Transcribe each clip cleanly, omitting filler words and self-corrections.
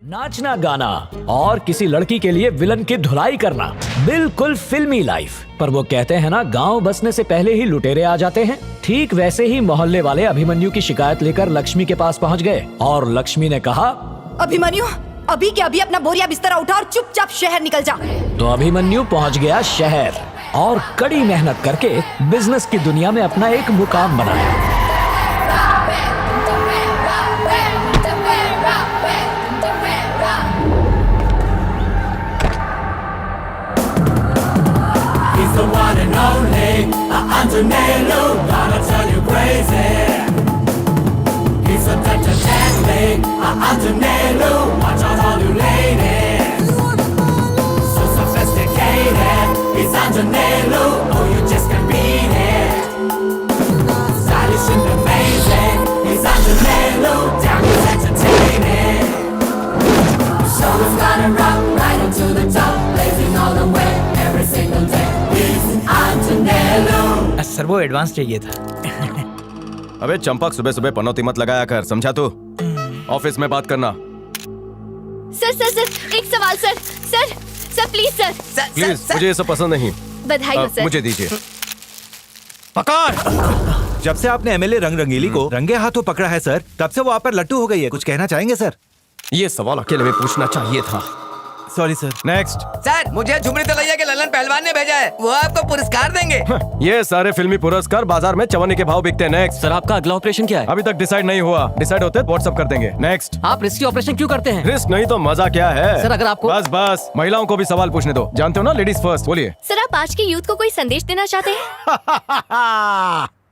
नाचना गाना और किसी लड़की के लिए विलन की धुलाई करना, बिल्कुल फिल्मी लाइफ। पर वो कहते हैं ना, गांव बसने से पहले ही लुटेरे आ जाते हैं। ठीक वैसे ही मोहल्ले वाले अभिमन्यु की शिकायत लेकर लक्ष्मी के पास पहुंच गए और लक्ष्मी ने कहा, अभिमन्यु अभी के अभी अपना बोरिया बिस्तरा उठा और चुपचाप शहर निकल जा। तो अभिमन्यु पहुंच गया शहर और कड़ी मेहनत करके बिजनेस की दुनिया में अपना एक मुकाम बनाया। The one and only Antonello, gonna turn you crazy. He's a touch of deadly Antonello, watch out all you ladies. So sophisticated, he's Antonello, oh you just can't beat it. Stylish and amazing, he's Antonello, damn he's entertaining. So we're gonna rock right into the top, blazing all the way, every single day. Sir वो advance चाहिए था। अबे चंपक, सुबह सुबह पनौती मत लगाया कर, समझा तू? ऑफिस में बात करना। सर एक सवाल सर प्लीज प्लीज, मुझे ये सब पसंद नहीं। बधाई हो सर। मुझे दीजिए। पकड़! जब से आपने एमएलए रंग रंगीली को रंगे हाथों पकड़ा है सर, तब से वो आप पर लट्टू हो गई है। कुछ कहना चाहेंगे सर? ये सवाल अकेले में पूछना चाहिए था। Sorry sir. नेक्स्ट। सर मुझे झुमरी तलैया के ललन पहलवान ने भेजा है, वो आपको पुरस्कार देंगे। ये सारे फिल्मी पुरस्कार बाजार में चवन्नी के भाव बिकते हैं। नेक्स्ट। सर आपका अगला ऑपरेशन क्या है? अभी तक डिसाइड नहीं हुआ, डिसाइड होते व्हाट्सएप कर देंगे। नेक्स्ट। आप रिस्की ऑपरेशन क्यों करते हैं? रिस्क नहीं तो मजा क्या है? सर अगर आपको बस महिलाओं को भी सवाल पूछने दो, जानते हो ना, लेडीज फर्स्ट। बोलिए। सर आप आज के यूथ को कोई संदेश देना चाहते हैं?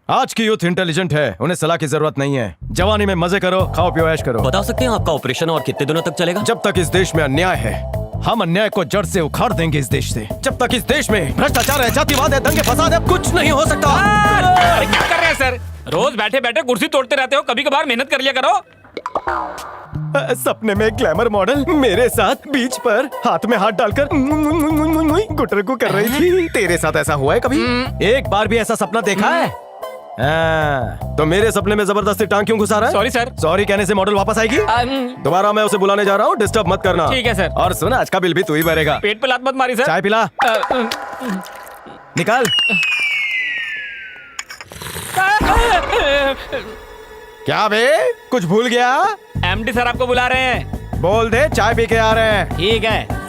आज की यूथ इंटेलिजेंट है, उन्हें सलाह की जरूरत नहीं है। जवानी में मजे करो, खाओ पियो ऐश करो। बता सकते हैं आपका ऑपरेशन और कितने दिनों तक चलेगा? जब तक इस देश में अन्याय है, हम अन्याय को जड़ से उखाड़ देंगे इस देश से। जब तक इस देश में भ्रष्टाचार है, जातिवाद है, दंगे फसाद है, कुछ नहीं हो सकता। अरे क्या कर रहे हैं सर? रोज बैठे बैठे कुर्सी तोड़ते रहते हो, कभी कभार मेहनत कर लिया करो। सपने में एक ग्लैमर मॉडल मेरे साथ बीच पर हाथ में हाथ डालकर गुटरगु कर रही थी। तेरे साथ ऐसा हुआ है कभी? एक बार भी ऐसा सपना देखा है? तो मेरे सपने में जबरदस्ती टांग क्यों घुसा रहा है? Sorry sir. सॉरी कहने से मॉडल वापस आएगी? दोबारा मैं उसे बुलाने जा रहा हूँ, डिस्टर्ब मत करना। ठीक है सर। और सुन, आज का बिल भी तू ही भरेगा। पेट पे लात मत मारी सर। चाय पिला। निकाल। क्या बे, कुछ भूल गया? एमडी सर आपको बुला रहे हैं। बोल दे चाय पी के आ रहे हैं। ठीक है।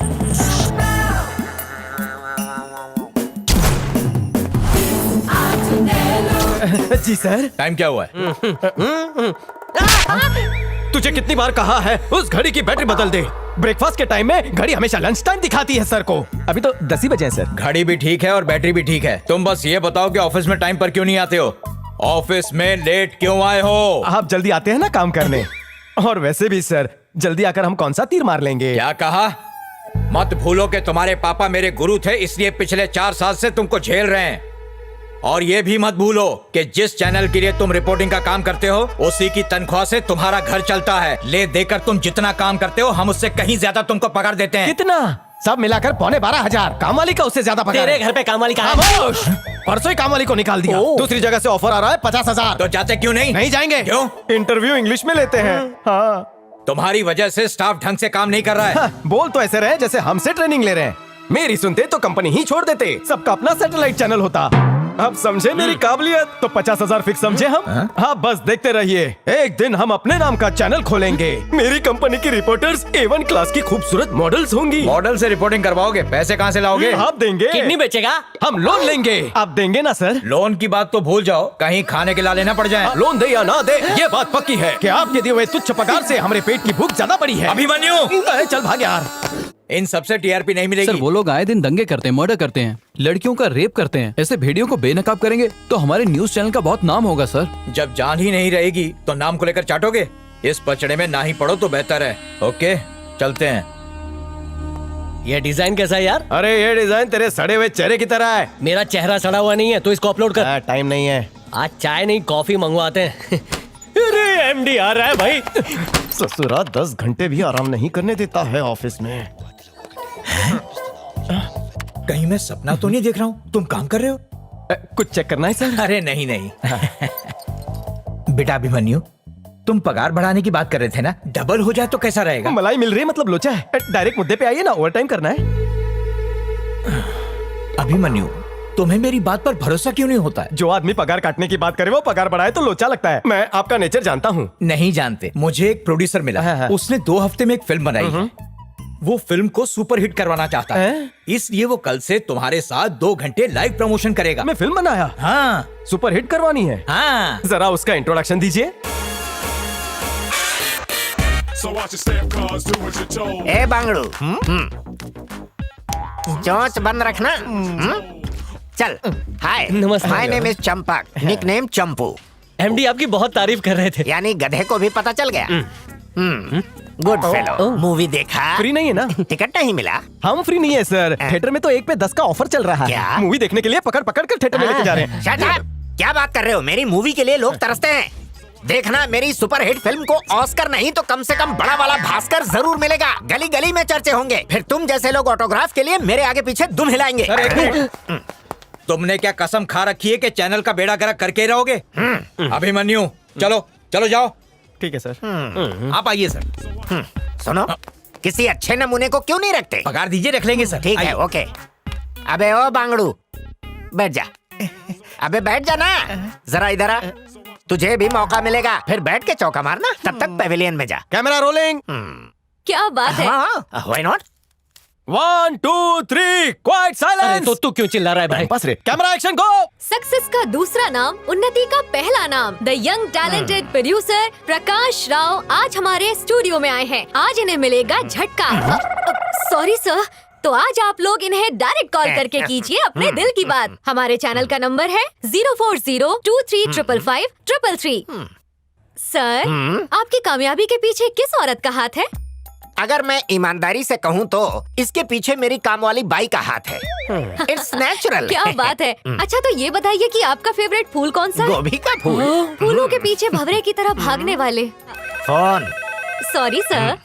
जी सर। टाइम क्या हुआ है? तुझे कितनी बार कहा है उस घड़ी की बैटरी बदल दे। ब्रेकफास्ट के टाइम में घड़ी हमेशा लंच टाइम दिखाती है सर को। अभी तो 10 ही बजे हैं सर। घड़ी भी ठीक है और बैटरी भी ठीक है। तुम बस ये बताओ कि ऑफिस में टाइम पर क्यों नहीं आते हो? ऑफिस में लेट क्यों आए हो? आप जल्दी आते हैं ना काम करने। और वैसे भी सर, जल्दी आकर हम कौन सा तीर मार लेंगे? क्या कहा? मत भूलो कि तुम्हारे पापा मेरे गुरु थे, इसलिए पिछले 4 साल से तुमको झेल रहे हैं। और ये भी मत भूलो कि जिस चैनल के लिए तुम रिपोर्टिंग का काम करते हो, उसी की तनख्वाह से तुम्हारा घर चलता है। ले देकर तुम जितना काम करते हो, हम उससे कहीं ज्यादा तुमको पगार देते हैं। कितना? सब मिलाकर 12,500। कामवाली का उससे ज्यादा पगार। तेरे घर पे कामवाली का है? परसों ही कामवाली को निकाल दिया। दूसरी जगह से ऑफर आ रहा है 50,000। तो जाते क्यों नहीं? नहीं जाएंगे। क्यों? इंटरव्यू इंग्लिश में लेते हैं। हाँ। तुम्हारी वजह से स्टाफ ढंग से काम नहीं कर रहा है। हाँ, बोल तो ऐसे रहे जैसे हमसे ट्रेनिंग ले रहे हैं। मेरी सुनते तो कंपनी ही छोड़ देते, सबका अपना सैटेलाइट चैनल होता। अब समझे मेरी काबिलियत? तो 50,000 फिक्स समझे हम। हाँ बस देखते रहिए, एक दिन हम अपने नाम का चैनल खोलेंगे। मेरी कंपनी की रिपोर्टर्स A1 क्लास की खूबसूरत मॉडल्स होंगी। मॉडल से रिपोर्टिंग करवाओगे? पैसे कहाँ से लाओगे? आप देंगे। किडनी बेचेगा? हम लोन लेंगे। आप देंगे ना सर? लोन की बात तो भूल जाओ, कहीं खाने के ला लेना पड़ जाए। लोन दे या ना दे, ये बात पक्की है कि आपके दिए हुए तुच्छ पगार से हमारे पेट की भूख ज्यादा बड़ी है। अभिमन्यु, चल भाग यार। इन सबसे टीआरपी नहीं मिलेगी। सर वो लोग आए दिन दंगे करते हैं, मर्डर करते हैं, लड़कियों का रेप करते हैं। ऐसे भेड़ियों को बेनकाब करेंगे तो हमारे न्यूज चैनल का बहुत नाम होगा सर। जब जान ही नहीं रहेगी तो नाम को लेकर चाटोगे? इस पचड़े में ना ही पड़ो तो बेहतर है। ओके चलते हैं। ये डिजाइन कैसा है यार? अरे ये डिजाइन तेरे सड़े हुए चेहरे की तरह है। मेरा चेहरा सड़ा हुआ नहीं है तो इसको अपलोड कर। टाइम नहीं है। आज चाय नहीं कॉफी मंगवाते हैं। अरे एमडी आ रहा है भाई। ससुरा 10 घंटे भी आराम नहीं करने देता है ऑफिस में। कहीं मैं सपना तो नहीं देख रहा हूँ? तुम काम कर रहे हो? कुछ चेक करना है सर? अरे नहीं नहीं। बेटा अभिमन्यु, तुम पगार बढ़ाने की बात कर रहे थे ना, डबल हो जाए तो कैसा रहेगा? मलाई मिल रही है मतलब लोचा है। डायरेक्ट मुद्दे पे आइए ना, ओवर टाइम करना है। अभिमन्यु, तुम्हें मेरी बात पर भरोसा क्यों नहीं होता है? जो आदमी पगार काटने की बात करे वो पगार बढ़ाए तो लोचा लगता है। मैं आपका नेचर जानता हूँ। नहीं जानते। मुझे एक प्रोड्यूसर मिला, हाँ। उसने 2 हफ्ते में एक फिल्म बनाई है। वो फिल्म को सुपर हिट करवाना चाहता है, इसलिए वो कल से तुम्हारे साथ 2 घंटे लाइव प्रमोशन करेगा। मैं फिल्म बनाया? हाँ। सुपर हिट करवानी है? हाँ। जरा उसका इंट्रोडक्शन दीजिए। ए बांगड़ू, चोंच बंद रखना। चल। हाय, नमस्ते। My name is Champak, nickname Champu. MD आपकी बहुत तारीफ कर रहे थे। यानी गधे को भी पता चल गया। Good fellow. मूवी देखा? फ्री नहीं है ना? टिकट नहीं मिला? हम फ्री नहीं है सर, थिएटर में तो 1 पे 10 का ऑफर चल रहा क्या? है। मूवी देखने के लिए पकड़ पकड़ कर थिएटर में लेके जा रहे हैं। Shut up! क्या बात कर रहे हो? मेरी मूवी के लिए लोग तरसते हैं। देखना, मेरी सुपर हिट फिल्म को ऑस्कर नहीं तो कम से कम बड़ा वाला भास्कर जरूर मिलेगा। गली गली में चर्चे होंगे। फिर तुम जैसे लोग ऑटोग्राफ के लिए मेरे आगे पीछे दुम हिलाएंगे। तुमने क्या कसम खा रखी है कि चैनल का बेड़ा गर्क करके ही रहोगे? अभिमन्यु, चलो चलो जाओ। ठीक है सर। आप आइए सर। सुनो, किसी अच्छे नमूने को क्यों नहीं रखते? पगार दीजिए, रख लेंगे सर। ठीक है, ओके। अबे ओ बांगड़ू, बैठ जा। अबे बैठ जा ना, जरा इधर आ। तुझे भी मौका मिलेगा, फिर बैठ के चौका मारना। तब तक पेविलियन में जा। Camera rolling. क्या बात है? हाँ, व्हाई नॉट? 1 2 3 क्वाइट अरे साइलेंस। तो तू क्यों चिल्ला रहा है भाई? बस रे, कैमरा एक्शन गो। सक्सेस का दूसरा नाम, उन्नति का पहला नाम। The young talented producer Prakash Rao आज हमारे स्टूडियो में आए हैं। आज इन्हें मिलेगा झटका। सॉरी सर, तो आज आप लोग इन्हें डायरेक्ट कॉल करके कीजिए अपने दिल की बात। हमारे चैनल का नंबर है 04023555333। सर, आपकी कामयाबी के पीछे किस औरत का हाथ है? अगर मैं ईमानदारी से कहूँ तो इसके पीछे मेरी काम वाली बाई का हाथ है। It's natural. क्या बात है। अच्छा तो ये बताइए कि आपका फेवरेट फूल कौन सा है? गोभी का फूल। फूलों के पीछे भंवरे की तरह भागने वाले। फोन। Sorry sir.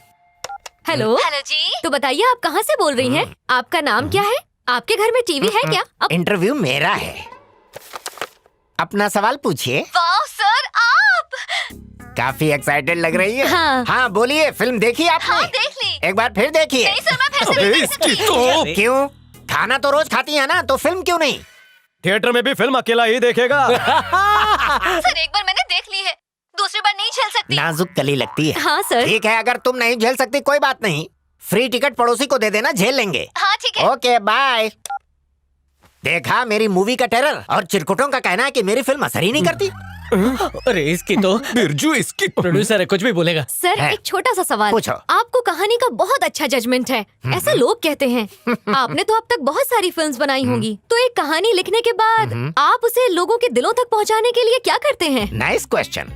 हेलो जी। तो बताइए आप कहाँ से बोल रही हैं? आपका नाम क्या है? आपके घर में टीवी है क्या? इंटरव्यू मेरा है, अपना सवाल पूछिए। वाह सर, आप काफी एक्साइटेड लग रही है। हाँ। बोलिए, फिल्म देखी आपने? हाँ, देख ली। एक बार फिर देखिए। नहीं सर, मैं फिर से नहीं देख सकती। क्यों? खाना तो रोज खाती है ना, तो फिल्म क्यों नहीं? थिएटर में भी फिल्म अकेला ही देखेगा। सर एक बार मैंने देख ली है, दूसरी बार नहीं झेल सकती। नाजुक कली लगती है। हाँ सर। ठीक है, अगर तुम नहीं झेल सकती कोई बात नहीं, फ्री टिकट पड़ोसी को दे देना, झेल लेंगे। हाँ ठीक है। Okay bye. देखा मेरी मूवी का टेरर, और चिरकुटों का कहना है कि मेरी फिल्म असर ही नहीं करती। अरे इसकी तो बिरजू इसकी प्रोड्यूसर है, कुछ भी बोलेगा। सर है। एक छोटा सा सवाल। पूछो। आपको कहानी का बहुत अच्छा जजमेंट है, ऐसा लोग कहते हैं। आपने तो अब तक बहुत सारी फिल्म्स बनाई होंगी, तो एक कहानी लिखने के बाद आप उसे लोगों के दिलों तक पहुंचाने के लिए क्या करते हैं? Nice question.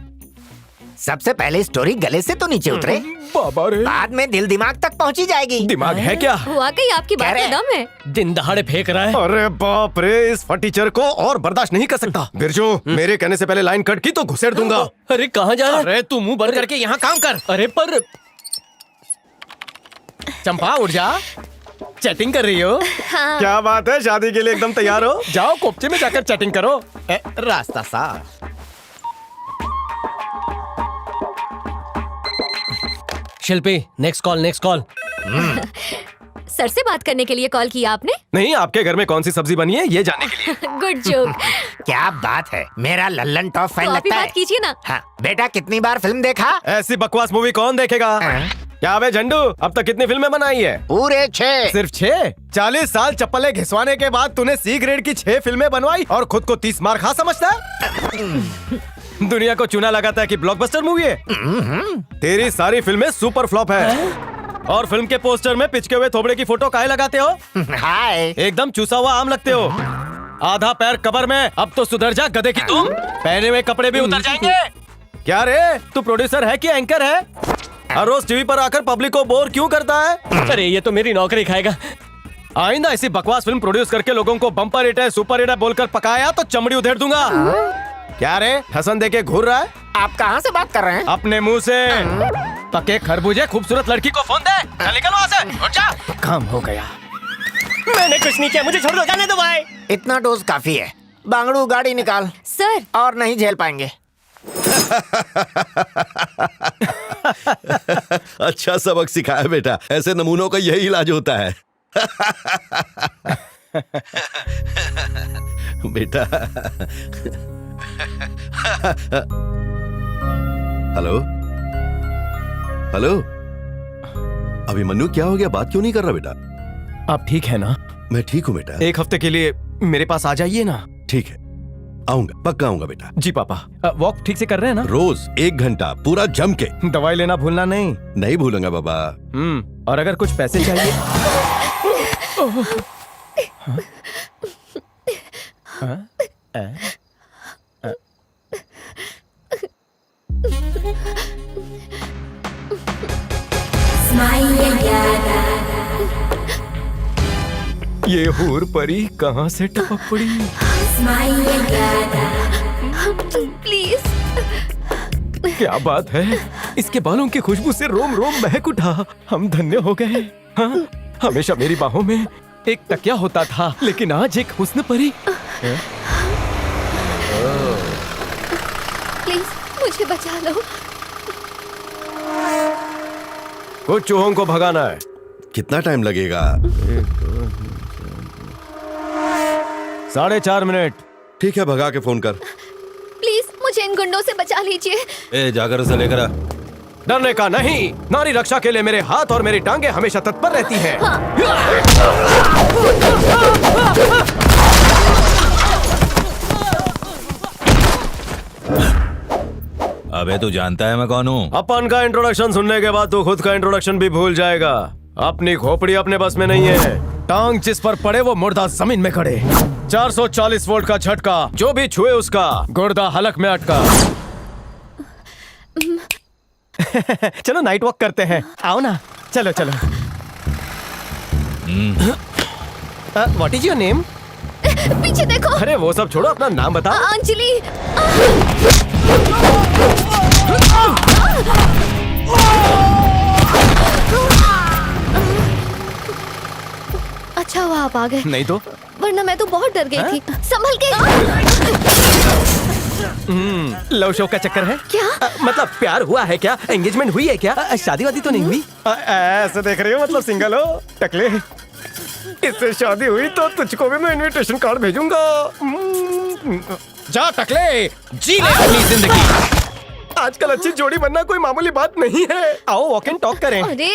सबसे पहले स्टोरी गले से तो नीचे उतरे, बाबा रे, बाद में दिल दिमाग तक पहुंची जाएगी। दिमाग है क्या? वाकई आपकी बात में दम है। दिन दहाड़े फेंक रहा है। अरे बाप रे, इस फटीचर को और बर्दाश्त नहीं कर सकता। बिरजू, मेरे कहने से पहले लाइन कट की तो घुसेड़ दूंगा। अरे कहाँ जा रहा है? अरे तू मुंह बंद करके यहाँ काम कर। अरे पर चंपा उठ जा, चैटिंग कर रही हो? हाँ। क्या बात है, शादी के लिए एकदम तैयार हो? जाओ कोपचे में जाकर चैटिंग करो। रास्ता साफ। शिल्पी, नेक्स्ट कॉल। सर से बात करने के लिए कॉल किया आपने? नहीं, आपके घर में कौन सी सब्जी बनी है ये जानने के लिए। Good joke. क्या बात है, मेरा लल्लन टॉप फैन तो आप ही लगता है। बात कीजिए ना। हाँ, बेटा कितनी बार फिल्म देखा? ऐसी बकवास मूवी कौन देखेगा? क्या बे झंडू, अब तक कितनी फिल्में बनाई है? पूरे 6। सिर्फ 6? 40 साल चप्पलें घिसवाने के बाद तूने सी ग्रेड की 6 फिल्में बनवाई और खुद को 30 मार खा समझता है? दुनिया को चूना लगाता है कि ब्लॉकबस्टर मूवी है। तेरी सारी फिल्में सुपर फ्लॉप है। और फिल्म के पोस्टर में पिचके हुए थोबड़े की फोटो काहे लगाते हो? हाय, एकदम चूसा हुआ आम लगते हो। आधा पैर कबर में, अब तो सुधर जा गधे की तुम। पहने हुए कपड़े भी उतर जाएंगे। क्या रे, तू प्रोड्यूसर है कि एंकर है? हर रोज टीवी पर आकर पब्लिक को बोर क्यों करता है? अरे ये तो मेरी नौकरी खाएगा। आइंदा ऐसी बकवास फिल्म प्रोड्यूस करके लोगों को बम्पर हिट है, सुपर हिट है बोलकर पकाया तो चमड़ी उधेड़ दूंगा। क्या रे, हसन देके घूर रहा है? आप कहाँ से बात कर रहे हैं? अपने मुंह से। पके खरबूजे खूबसूरत लड़की को फोन दे। चल निकल वहाँ से, उठ जा। काम हो गया। मैंने कुछ नहीं किया, मुझे छोड़ दो, जाने दो भाई। इतना डोज काफी है। बांगड़ू गाड़ी निकाल। सर। और नहीं झेल पाएंगे। अच्छा सबक सिखाया बेटा, ऐसे नमूनों का यही इलाज होता है। बेटा। हेलो हेलो, अभिमन्यु क्या हो गया? बात क्यों नहीं कर रहा बेटा? आप ठीक है ना? मैं ठीक हूँ बेटा। एक हफ्ते के लिए मेरे पास आ जाइए ना। ठीक है, आऊंगा, पक्का आऊंगा बेटा। जी पापा। वॉक ठीक से कर रहे हैं ना? रोज 1 घंटा पूरा जम के। दवाई लेना भूलना नहीं। नहीं भूलूंगा बाबा। और अगर कुछ पैसे चाहिए। ये हूर परी कहाँ से टपक पड़ी? प्लीज। क्या बात है, इसके बालों की खुशबू से रोम रोम महक उठा। हम धन्य हो गए। हाँ, हमेशा मेरी बाहों में एक तकिया होता था, लेकिन आज एक हुस्न परी। प्लीज मुझे बचा लो। कुछ चूहों को भगाना है। कितना टाइम लगेगा? 4.5 मिनट। ठीक है, भगा के फोन कर। प्लीज मुझे इन गुंडों से बचा लीजिए। ए, जाकर उसे लेकर आ। डरने का नहीं, नारी रक्षा के लिए मेरे हाथ और मेरी टांगे हमेशा तत्पर रहती हैं। अबे तू जानता है मैं कौन हूँ? अपन का इंट्रोडक्शन सुनने के बाद तू खुद का इंट्रोडक्शन भी भूल जाएगा। अपनी खोपड़ी अपने बस में नहीं है। टांग जिस पर पड़े वो मुर्दा जमीन में खड़े। 440 वोल्ट का झटका, जो भी छुए उसका गुर्दा हलक में अटका। चलो नाइट वॉक करते हैं, आओ ना। चलो चलो। What is your name? पीछे देखो। अरे वो सब छोड़ो, अपना नाम बताओ। अंजलि। अच्छा हुआ आप आ गए, नहीं तो वरना मैं तो बहुत डर गई थी। संभल के। लव शो का चक्कर है क्या? मतलब प्यार हुआ है क्या? एंगेजमेंट हुई है क्या? शादी वादी तो नहीं हुई? ऐसे देख रही हो, मतलब सिंगल हो? टकले, इससे शादी हुई तो तुझको भी मैं इनविटेशन कार्ड भेजूंगा। जा टकले, जी ले अपनी जिंदगी। आजकल अच्छी जोड़ी बनना कोई मामूली बात नहीं है। आओ वॉक एंड टॉक करें। अरे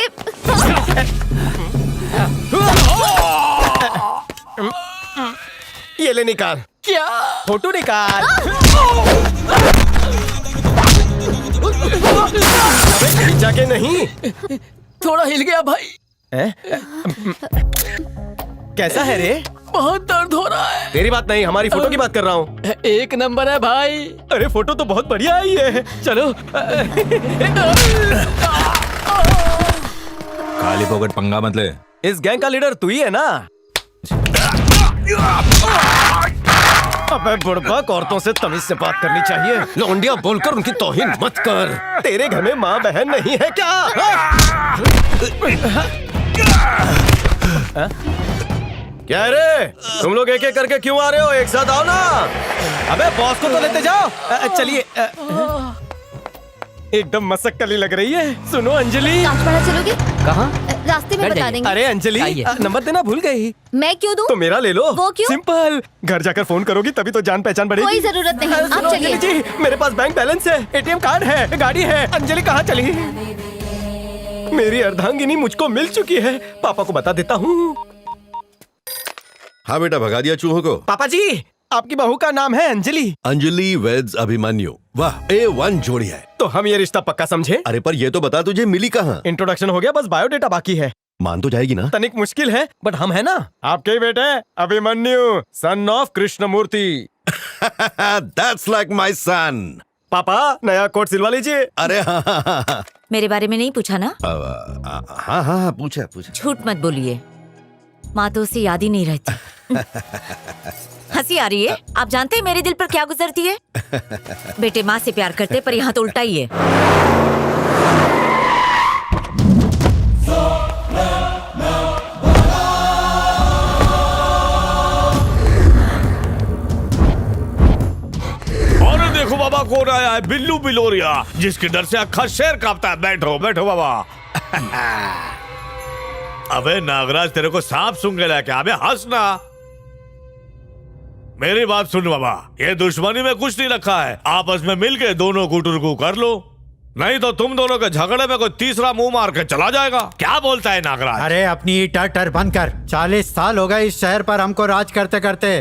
ये ले निकाल। क्या? फोटो निकाल। जाके नहीं, थोड़ा हिल गया भाई। कैसा है रे? बहुत दर्द हो रहा है। तेरी बात नहीं, हमारी फोटो की बात कर रहा हूँ। एक नंबर है भाई। अरे फोटो तो बहुत बढ़िया आई है। चलो। खाली पॉकेट पंगा मत ले। इस गैंग का लीडर तू ही है ना? अबे बुड़बक, औरतों से तमीज से बात करनी चाहिए। लौंडिया बोलकर उनकी तौहीन मत कर। तेरे घर में माँ बहन नहीं है क्या? क्या रे, तुम लोग एक एक करके क्यों आ रहे हो? एक साथ आओ ना। अबे बॉस को तो लेते जाओ। चलिए। एकदम मसक्कली लग रही है। सुनो अंजलि। राजपाड़ा चलोगे? कहाँ? रास्ते में बता देंगे। अरे अंजलि, नंबर देना भूल गई। मैं क्यों दूं? तो मेरा ले लो। वो क्यों? सिंपल, घर जाकर फोन करोगी तभी तो जान पहचान बढ़ेगी। कोई जरूरत नहीं, आप सुनो चलिए। अंजलि जी, मेरे पास बैंक बैलेंस है, एटीएम कार्ड है, गाड़ी है। अंजलि कहाँ चली? मेरी अर्धांगिनी मुझको मिल चुकी है। पापा को बता देता हूँ। हाँ बेटा, भगा दिया चूहों को। पापा जी, आपकी बहू का नाम है अंजलि। अंजलि वेड्स अभिमन्यु। वाह, A1 जोड़ी है। तो हम ये रिश्ता पक्का समझे? अरे पर ये तो बता, तुझे मिली कहाँ? इंट्रोडक्शन हो गया, बस बायोडेटा बाकी है। मान तो जाएगी ना? तनिक मुश्किल है, बट हम है ना। आपके ही बेटे Abhimanyu, son of Krishnamurthy. That's like my son. पापा, नया कोट सिलवा लीजिए। अरे हाँ। मेरे बारे में नहीं पूछा ना? हाँ, पूछा। झूठ मत बोलिए, माँ तो उसे याद ही नहीं रहती। हंसी आ रही है? आप जानते हैं मेरे दिल पर क्या गुजरती है? बेटे माँ से प्यार करते, पर यहाँ तो उल्टा ही है। अरे देखो बाबा कौन आया है बिल्लू बिलोरिया, जिसके डर से अक्खा शेर कांपता है। बैठो बैठो बाबा। अबे नागराज, तेरे को सांप सूंघ गया क्या? अबे हंसना। मेरी बात सुन बाबा, ये दुश्मनी में कुछ नहीं रखा है। आपस में मिलके दोनों गुटुरगु कर लो, नहीं तो तुम दोनों के झगड़े में कोई तीसरा मुंह मार के चला जाएगा। क्या बोलता है नागराज? अरे अपनी टर बंद कर। 40 साल हो गए इस शहर पर हमको राज करते करते।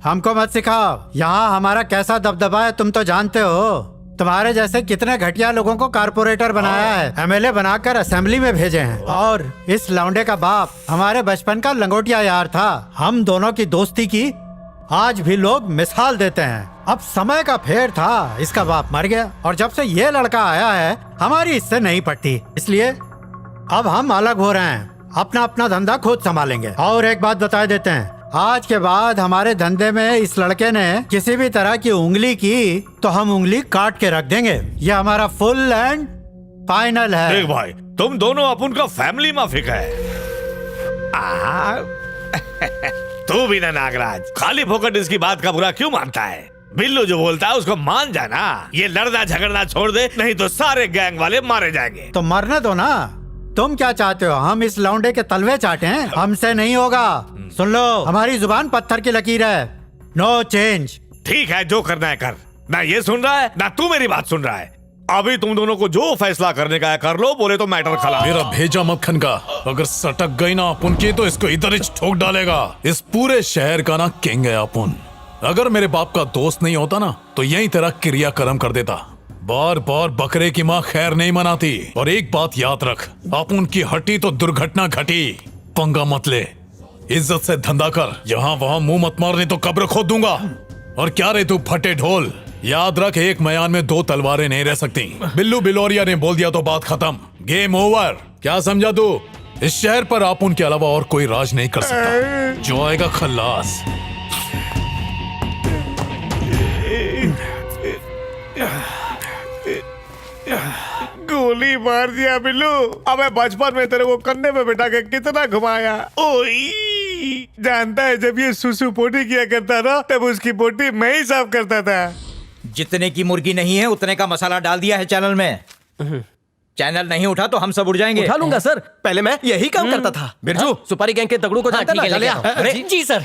हमको मत सिखाओ। यहाँ हमारा कैसा दबदबा है तुम तो जानते हो। तुम्हारे जैसे कितने घटिया लोगों को कारपोरेटर बनाया है, एमएलए बनाकर असेंबली में भेजे हैं। और इस लौंडे का बाप हमारे बचपन का लंगोटिया यार था। हम दोनों की दोस्ती की आज भी लोग मिसाल देते हैं। अब समय का फेर था, इसका बाप मर गया और जब से ये लड़का आया है हमारी इससे नहीं पटती, इसलिए अब हम अलग हो रहे हैं। अपना अपना धंधा खुद संभालेंगे। और एक बात बता देते हैं, आज के बाद हमारे धंधे में इस लड़के ने किसी भी तरह की उंगली की तो हम उंगली काट के रख देंगे। ये हमारा फुल एंड फाइनल है। देख भाई, तुम दोनों अपन का फैमिली माफिक है। तू भी ना नागराज, खाली फोकट इसकी बात का बुरा क्यों मानता है? बिल्लू जो बोलता है उसको मान जाना। ये लड़ना झगड़ना छोड़ दे, नहीं तो सारे गैंग वाले मारे जाएंगे। तो मरने दो ना। तुम क्या चाहते हो, हम इस लौंडे के तलवे चाटें? हमसे नहीं होगा। सुन लो, हमारी जुबान पत्थर की लकीर है। No change. ठीक है, जो करना है कर। ना ये सुन रहा है ना तू मेरी बात सुन रहा है। अभी तुम दोनों को जो फैसला करने का है कर लो, बोले तो मैटर खला। मेरा भेजा मत खनका। अगर सटक गई ना अपन की तो इसको इधर ही ठोक डालेगा। इस पूरे शहर का ना किंग है अपन। अगर मेरे बाप का दोस्त नहीं होता ना तो यही तेरा क्रियाक्रम कर देता। बार बार बकरे की माँ खैर नहीं मनाती। और एक बात याद रख, अपन की हटी तो दुर्घटना घटी। पंगा मत ले, इज्जत से धंधा कर। यहाँ वहाँ मुंह मत मारने तो कब्र खोद दूंगा। और क्या रे तू फटे ढोल, याद रख एक मयान में दो तलवारें नहीं रह सकती। बिल्लू बिलोरिया ने बोल दिया तो बात खत्म, गेम ओवर। क्या समझा तू? इस शहर पर आप उनके अलावा और कोई राज नहीं कर सकता। जो आएगा खल्लास। गोली मार दिया बिल्लू। अबे बचपन में तेरे को कंधे में बैठा के कितना घुमाया। ओई, जानता है जब ये सुसु पोटी किया करता था तब उसकी पोटी मैं ही साफ करता था। जितने की मुर्गी नहीं है उतने का मसाला डाल दिया है चैनल में। चैनल नहीं उठा तो हम सब उड़ जाएंगे। उठा लूंगा सर, पहले मैं यही काम करता था। बिरजू, सुपारी गैंग के दगड़ू को जानता ना? अरे जी सर।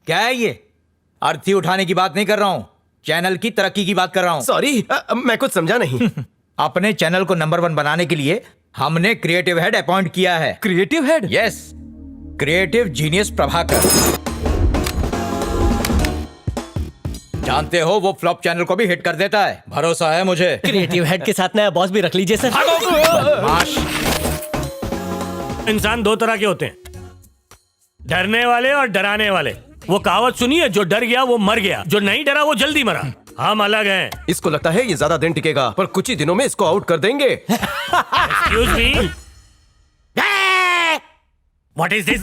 क्या है ये? अर्थी उठाने की बात नहीं कर रहा हूँ, चैनल की तरक्की की बात कर रहा हूँ। सॉरी, मैं कुछ समझा नहीं। अपने चैनल को नंबर 1 बनाने के लिए हमने क्रिएटिव हेड अपॉइंट किया है। Creative head? Yes, creative genius Prabhakar. जानते हो वो फ्लॉप चैनल को भी हिट कर देता है, भरोसा है मुझे। क्रिएटिव हेड के साथ नया बॉस भी रख लीजिए सर। इंसान दो तरह के होते हैं, डरने वाले और डराने वाले। वो कहावत सुनिए, जो डर गया वो मर गया, जो नहीं डरा वो जल्दी मरा। हम अलग हैं। इसको लगता है ये ज्यादा दिन टिकेगा, पर कुछ ही दिनों में इसको आउट कर देंगे। Excuse me, what is this?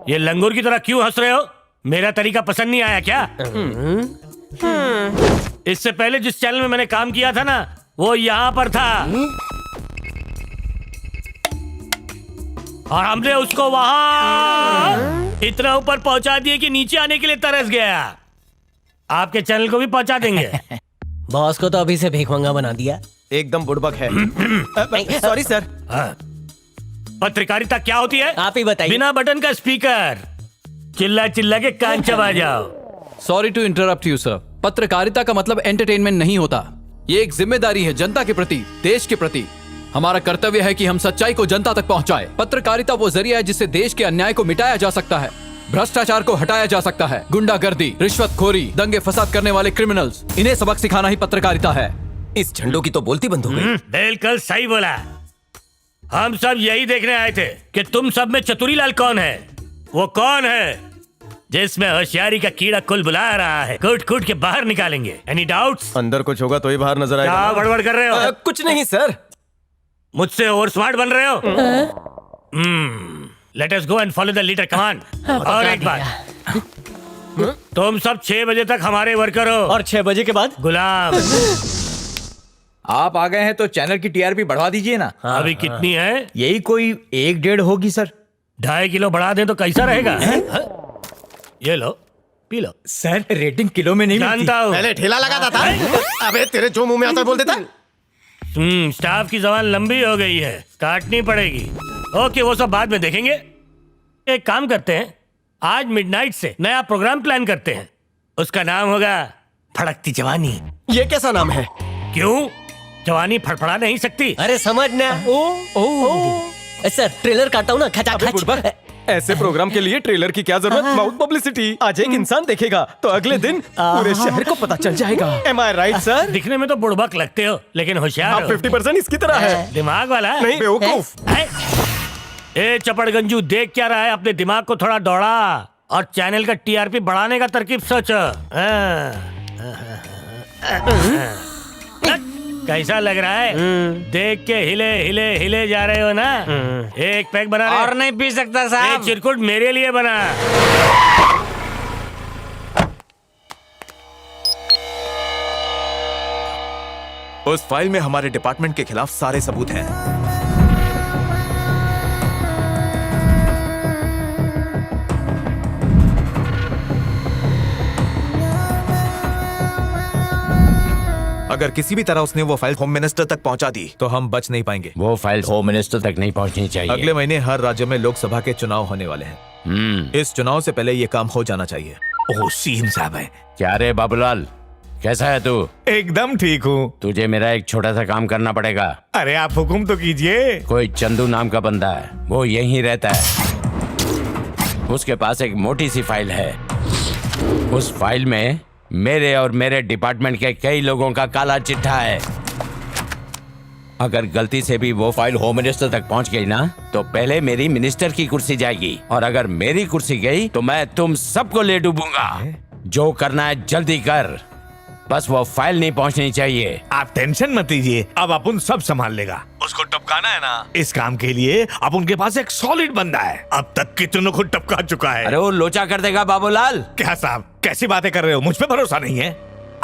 ये लंगूर की तरह क्यों हंस रहे हो? मेरा तरीका पसंद नहीं आया क्या? इससे पहले जिस चैनल में मैंने काम किया था ना, वो यहाँ पर था और हमने उसको वहां इतना ऊपर पहुंचा दिया कि नीचे आने के लिए तरस गया। आपके चैनल को भी पहुंचा देंगे। बॉस को तो अभी से भीखमंगा बना दिया। एकदम बुड़बक है। Sorry sir. पत्रकारिता क्या होती है आप ही बताइए। बिना बटन का स्पीकर, चिल्ला चिल्ला के कान चबा जाओ। Sorry to interrupt you sir. पत्रकारिता का मतलब एंटरटेनमेंट नहीं होता। ये एक जिम्मेदारी है जनता के प्रति, देश के प्रति। हमारा कर्तव्य है कि हम सच्चाई को जनता तक पहुंचाए। पत्रकारिता वो जरिया है जिससे देश के अन्याय को मिटाया जा सकता है, भ्रष्टाचार को हटाया जा सकता है। गुंडागर्दी, रिश्वतखोरी, दंगे फसाद करने वाले क्रिमिनल्स, इन्हें सबक सिखाना ही पत्रकारिता है। इस झंडों की तो बोलती बंद हो गई। बिल्कुल सही बोला। हम सब यही देखने आए थे कि तुम सब में चतुरीलाल कौन है। वो कौन है जिसमें होशियारी का कीड़ा कुल बुला रहा है। कूट कूट के बाहर निकालेंगे। Any doubts? अंदर कुछ होगा तो ही बाहर नजर आएगा। क्या बड़बड़ कर रहे हो? कुछ नहीं सर। मुझसे ओवर स्मार्ट बन रहे हो? Let us go and follow the leader command. और एक बात, तुम सब 6 बजे तक हमारे वर्कर हो और 6 बजे के बाद गुलाम। आप आ गए हैं तो चैनल की टीआरपी बढ़वा दीजिए ना। अभी कितनी है? यही कोई 1-1.5 होगी सर। 2.5 किलो बढ़ा दें तो कैसा रहेगा? ये लो P low. Sir rating kilo में नहीं मिलती। जानता हूँ। पहले ठेला लगाता था। अबे तेरे जो मुंह में आता है बोल देता। स्टाफ की जबान लंबी हो गई है, काटनी पड़ेगी। ओके, वो सब बाद में देखेंगे। एक काम करते हैं, आज मिडनाइट से नया प्रोग्राम प्लान करते हैं। उसका नाम होगा फड़कती जवानी। ये कैसा नाम है? क्यों, जवानी फड़फड़ा नहीं सकती? अरे समझना। सर ट्रेलर काटता हूँ ना, खचा। ऐसे प्रोग्राम के लिए ट्रेलर की क्या जरूरत? Mouth publicity. आज एक इंसान देखेगा तो अगले दिन पूरे शहर को पता चल जाएगा। Am I right, sir? दिखने में तो बुड़बक लगते हो, लेकिन होशियार आप हो। 50% इसकी तरह है। दिमाग वाला नहीं, बेवकूफ। ए चपड़गंजू, देख क्या रहा है? अपने दिमाग को थोड़ा दौड़ा और चैनल का टीआरपी बढ़ाने का तरकीब सोच। कैसा लग रहा है? देख के हिले हिले हिले जा रहे हो ना? एक पैक बना रहे? और नहीं पी सकता साहब। एक चिरकुट मेरे लिए बना। उस फाइल में हमारे डिपार्टमेंट के खिलाफ सारे सबूत हैं। अगर किसी भी तरह उसने वो फाइल होम मिनिस्टर तक पहुंचा दी तो हम बच नहीं पाएंगे। वो फाइल होम मिनिस्टर तक नहीं पहुंचनी चाहिए। अगले महीने हर राज्य में लोकसभा के चुनाव होने वाले हैं। इस चुनाव से पहले ये काम हो जाना चाहिए। ओह, सीएम साहब है। क्या रे बाबूलाल, कैसा है तू? एकदम ठीक हूँ। तुझे मेरा एक छोटा सा काम करना पड़ेगा। अरे आप हुक्म तो कीजिए। कोई चंदू नाम का बंदा है, वो यहीं रहता है। उसके पास एक मोटी सी फाइल है। उस फाइल में मेरे और मेरे डिपार्टमेंट के कई लोगों का काला चिट्ठा है। अगर गलती से भी वो फाइल होम मिनिस्टर तक पहुंच गई ना, तो पहले मेरी मिनिस्टर की कुर्सी जाएगी, और अगर मेरी कुर्सी गई तो मैं तुम सबको ले डूबूंगा। जो करना है जल्दी कर, बस वो फाइल नहीं पहुंचनी चाहिए। आप टेंशन मत लीजिए, अब अपन सब संभाल लेगा। उसको टपकाना है ना, इस काम के लिए अब उनके पास एक सॉलिड बंदा है। अब तक कितनों को टपका चुका है। अरे वो लोचा कर देगा बाबूलाल। क्या साहब, कैसी बातें कर रहे हो? मुझ पे भरोसा नहीं है?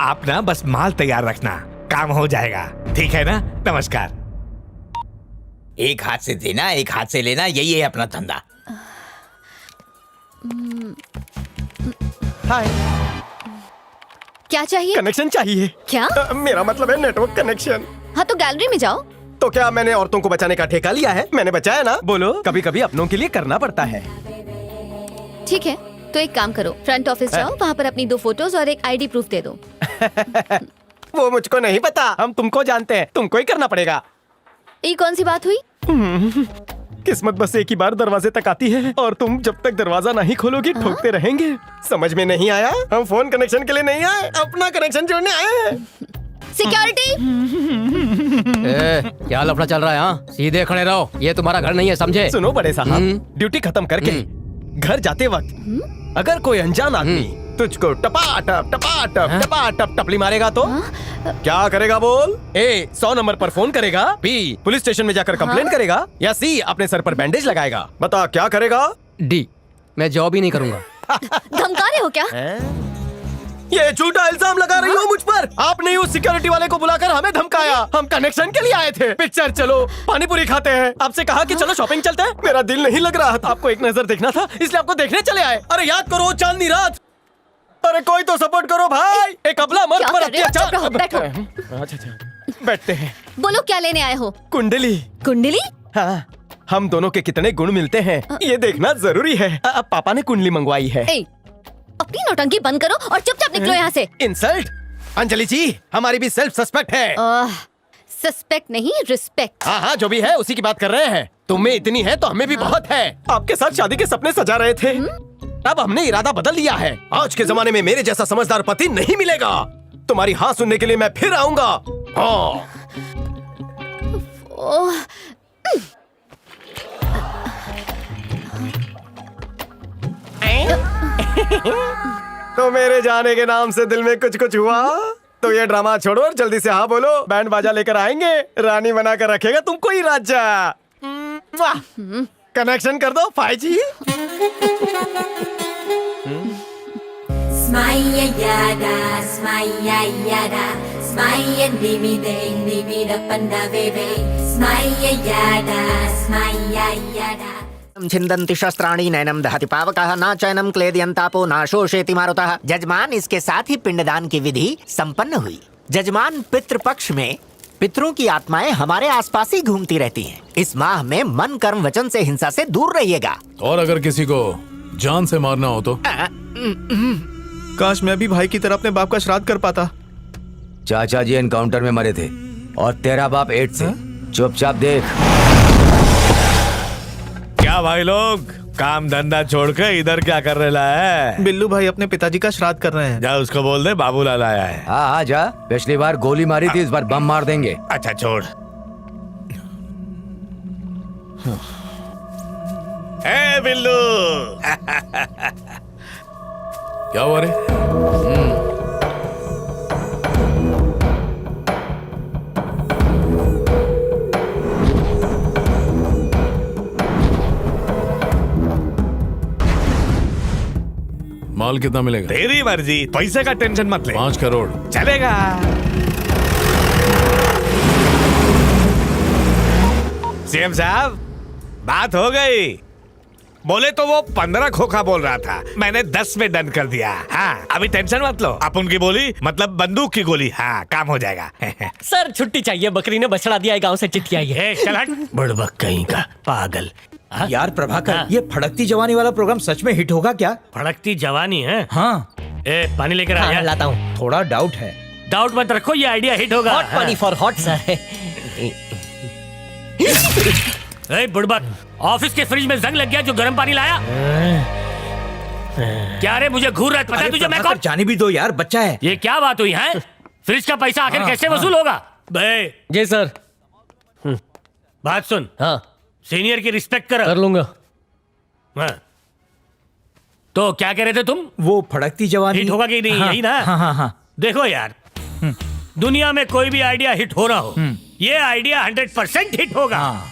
आप ना बस माल तैयार रखना, काम हो जाएगा। ठीक है ना? नमस्कार। एक हाथ से देना, एक हाथ से लेना, यही है अपना धंधा। हाय। क्या चाहिए? कनेक्शन चाहिए। क्या? मेरा मतलब है नेटवर्क कनेक्शन। हाँ तो गैलरी में जाओ। तो क्या मैंने औरतों को बचाने का ठेका लिया है? मैंने बचाया ना। बोलो, कभी कभी अपनों के लिए करना पड़ता है। ठीक है, तो एक काम करो, फ्रंट ऑफिस जाओ, वहाँ पर अपनी 2 फोटोज और एक आईडी प्रूफ दे दो। वो मुझको नहीं पता, हम तुमको जानते हैं, तुमको ही करना पड़ेगा। ये कौन सी बात हुई? किस्मत बस एक ही बार दरवाजे तक आती है, और तुम जब तक दरवाजा नहीं खोलोगी ठोकते रहेंगे। समझ में नहीं आया? हम फोन कनेक्शन के लिए नहीं आए, अपना कनेक्शन जोड़ने आए हैं। सिक्योरिटी! क्या लफड़ा चल रहा है? हाँ, सीधे खड़े रहो, ये तुम्हारा घर नहीं है, समझे? सुनो बड़े साहब, ड्यूटी खत्म करके घर जाते वक्त अगर कोई अनजान आदमी तुझको टपाटप टपली मारेगा तो क्या करेगा? बोल। ए 100 नंबर पर फोन करेगा, बी पुलिस स्टेशन में जाकर कंप्लेन करेगा, या सी अपने सर पर बैंडेज लगाएगा? बता क्या करेगा? डी, मैं जॉब ही नहीं करूंगा। धमका रहे हो क्या? ये झूठा इल्जाम लगा रही हो मुझ पर। आपने उस सिक्योरिटी वाले को बुलाकर हमें धमकाया। हम कनेक्शन के लिए आए थे। पिक्चर चलो, पानी पूरी खाते हैं। आपसे कहा कि चलो शॉपिंग चलते हैं। मेरा दिल नहीं लग रहा था, आपको एक नजर देखना था, इसलिए आपको देखने चले आए। अरे याद करो चांदनी रात। अरे कोई तो सपोर्ट करो भाई। एक अबला मर्द पर अत्याचार। बैठो। बैठते हैं। बोलो क्या लेने आए हो? कुंडली। कुंडली? हाँ, हम दोनों के कितने गुण मिलते हैं ये देखना जरूरी है। अब पापा ने कुंडली मंगवाई है। अपनी नौटंकी बंद करो और चुपचाप निकलो यहाँ से। इंसल्ट? अंजलि जी, हमारी भी सेल्फ सस्पेक्ट है। सस्पेक्ट नहीं, रिस्पेक्ट। हाँ, जो भी है उसी की बात कर रहे हैं। तुम्हें इतनी है तो हमें भी बहुत है। आपके साथ शादी के सपने सजा रहे थे, अब हमने इरादा बदल लिया है। आज के जमाने में मेरे जैसा समझदार पति नहीं मिलेगा। तुम्हारी हाँ सुनने के लिए मैं फिर आऊंगा। हाँ। तो मेरे जाने के नाम से दिल में कुछ कुछ हुआ तो ये ड्रामा छोड़ो और जल्दी से हाँ बोलो। बैंड बाजा लेकर आएंगे, रानी बना कर रखेगा तुमको ही राजा। कनेक्शन कर दो 5G। Smile yada, smile yada, smile dimi dimi da panda bebe. Smile yada, smile yada. छिन्दन्ति शस्त्राणि नैनम दहति पावकः न चैनम क्लेदयन्तापो न शोषयति मारुतः। जजमान, इसके साथ ही पिंडदान की विधि संपन्न हुई। जजमान, पितृपक्ष में पितरों की आत्माएं हमारे आसपास ही घूमती रहती हैं। इस माह में मन कर्म वचन से हिंसा से दूर रहिएगा। और अगर किसी को जान से मारना हो तो? काश मैं भी भाई की तरह अपने बाप का श्राद्ध कर पाता। चाचा जी एनकाउंटर में मरे थे और तेरा बाप एड्स से। चुपचाप देख। क्या भाई लोग, काम धंधा छोड़ के इधर क्या कर रहा है? बिल्लू भाई अपने पिताजी का श्राद्ध कर रहे हैं। जा उसको बोल दे बाबूलाल आया है। हाँ जा, पिछली बार गोली मारी थी, इस बार बम मार देंगे। अच्छा छोड़। ए बिल्लू। क्या हुआ रे? माल कितना मिलेगा? तेरी मर्जी, पैसे का टेंशन मत ले। 5 करोड़ चलेगा। सीएम साहब, बात हो गई। बोले तो वो 15 खोखा बोल रहा था, मैंने 10 में डन कर दिया। हाँ, अभी टेंशन मत लो। आप उनकी बोली मतलब बंदूक की गोली। हाँ, काम हो जाएगा। सर छुट्टी चाहिए, बकरी ने बछड़ा दिया है, गांव से चिट्ठी आई है। चल हट, बुड़बक कहीं का पागल। यार प्रभाकर, ये फड़कती जवानी वाला प्रोग्राम सच में हिट होगा क्या? फड़कती जवानी है? हाँ। ए, पानी लेकर आ जा। लाता हूँ। थोड़ा डाउट है। डाउट मत रखो, ये आइडिया हिट होगा। हॉट पानी फॉर हॉट सर। ए बुड़बक, ऑफिस के फ्रिज में जंग लग गया जो गर्म पानी लाया। क्या रे, मुझे घूर रहा है, पता है तुझे मैं कौन? जाने भी दो यार, बच्चा है। ये क्या बात हुई है? फ्रिज का पैसा आखिर कैसे वसूल होगा? बे जी सर। बात सुन। हाँ, सीनियर की रिस्पेक्ट कर लूंगा। हाँ। तो क्या कह रहे थे तुम? वो फड़कती जवानी हिट होगा कि नहीं? हाँ, यही ना? हाँ, हाँ, हाँ। देखो यार, दुनिया में कोई भी आइडिया हिट हो रहा हो, ये आइडिया 100% हिट होगा। हाँ।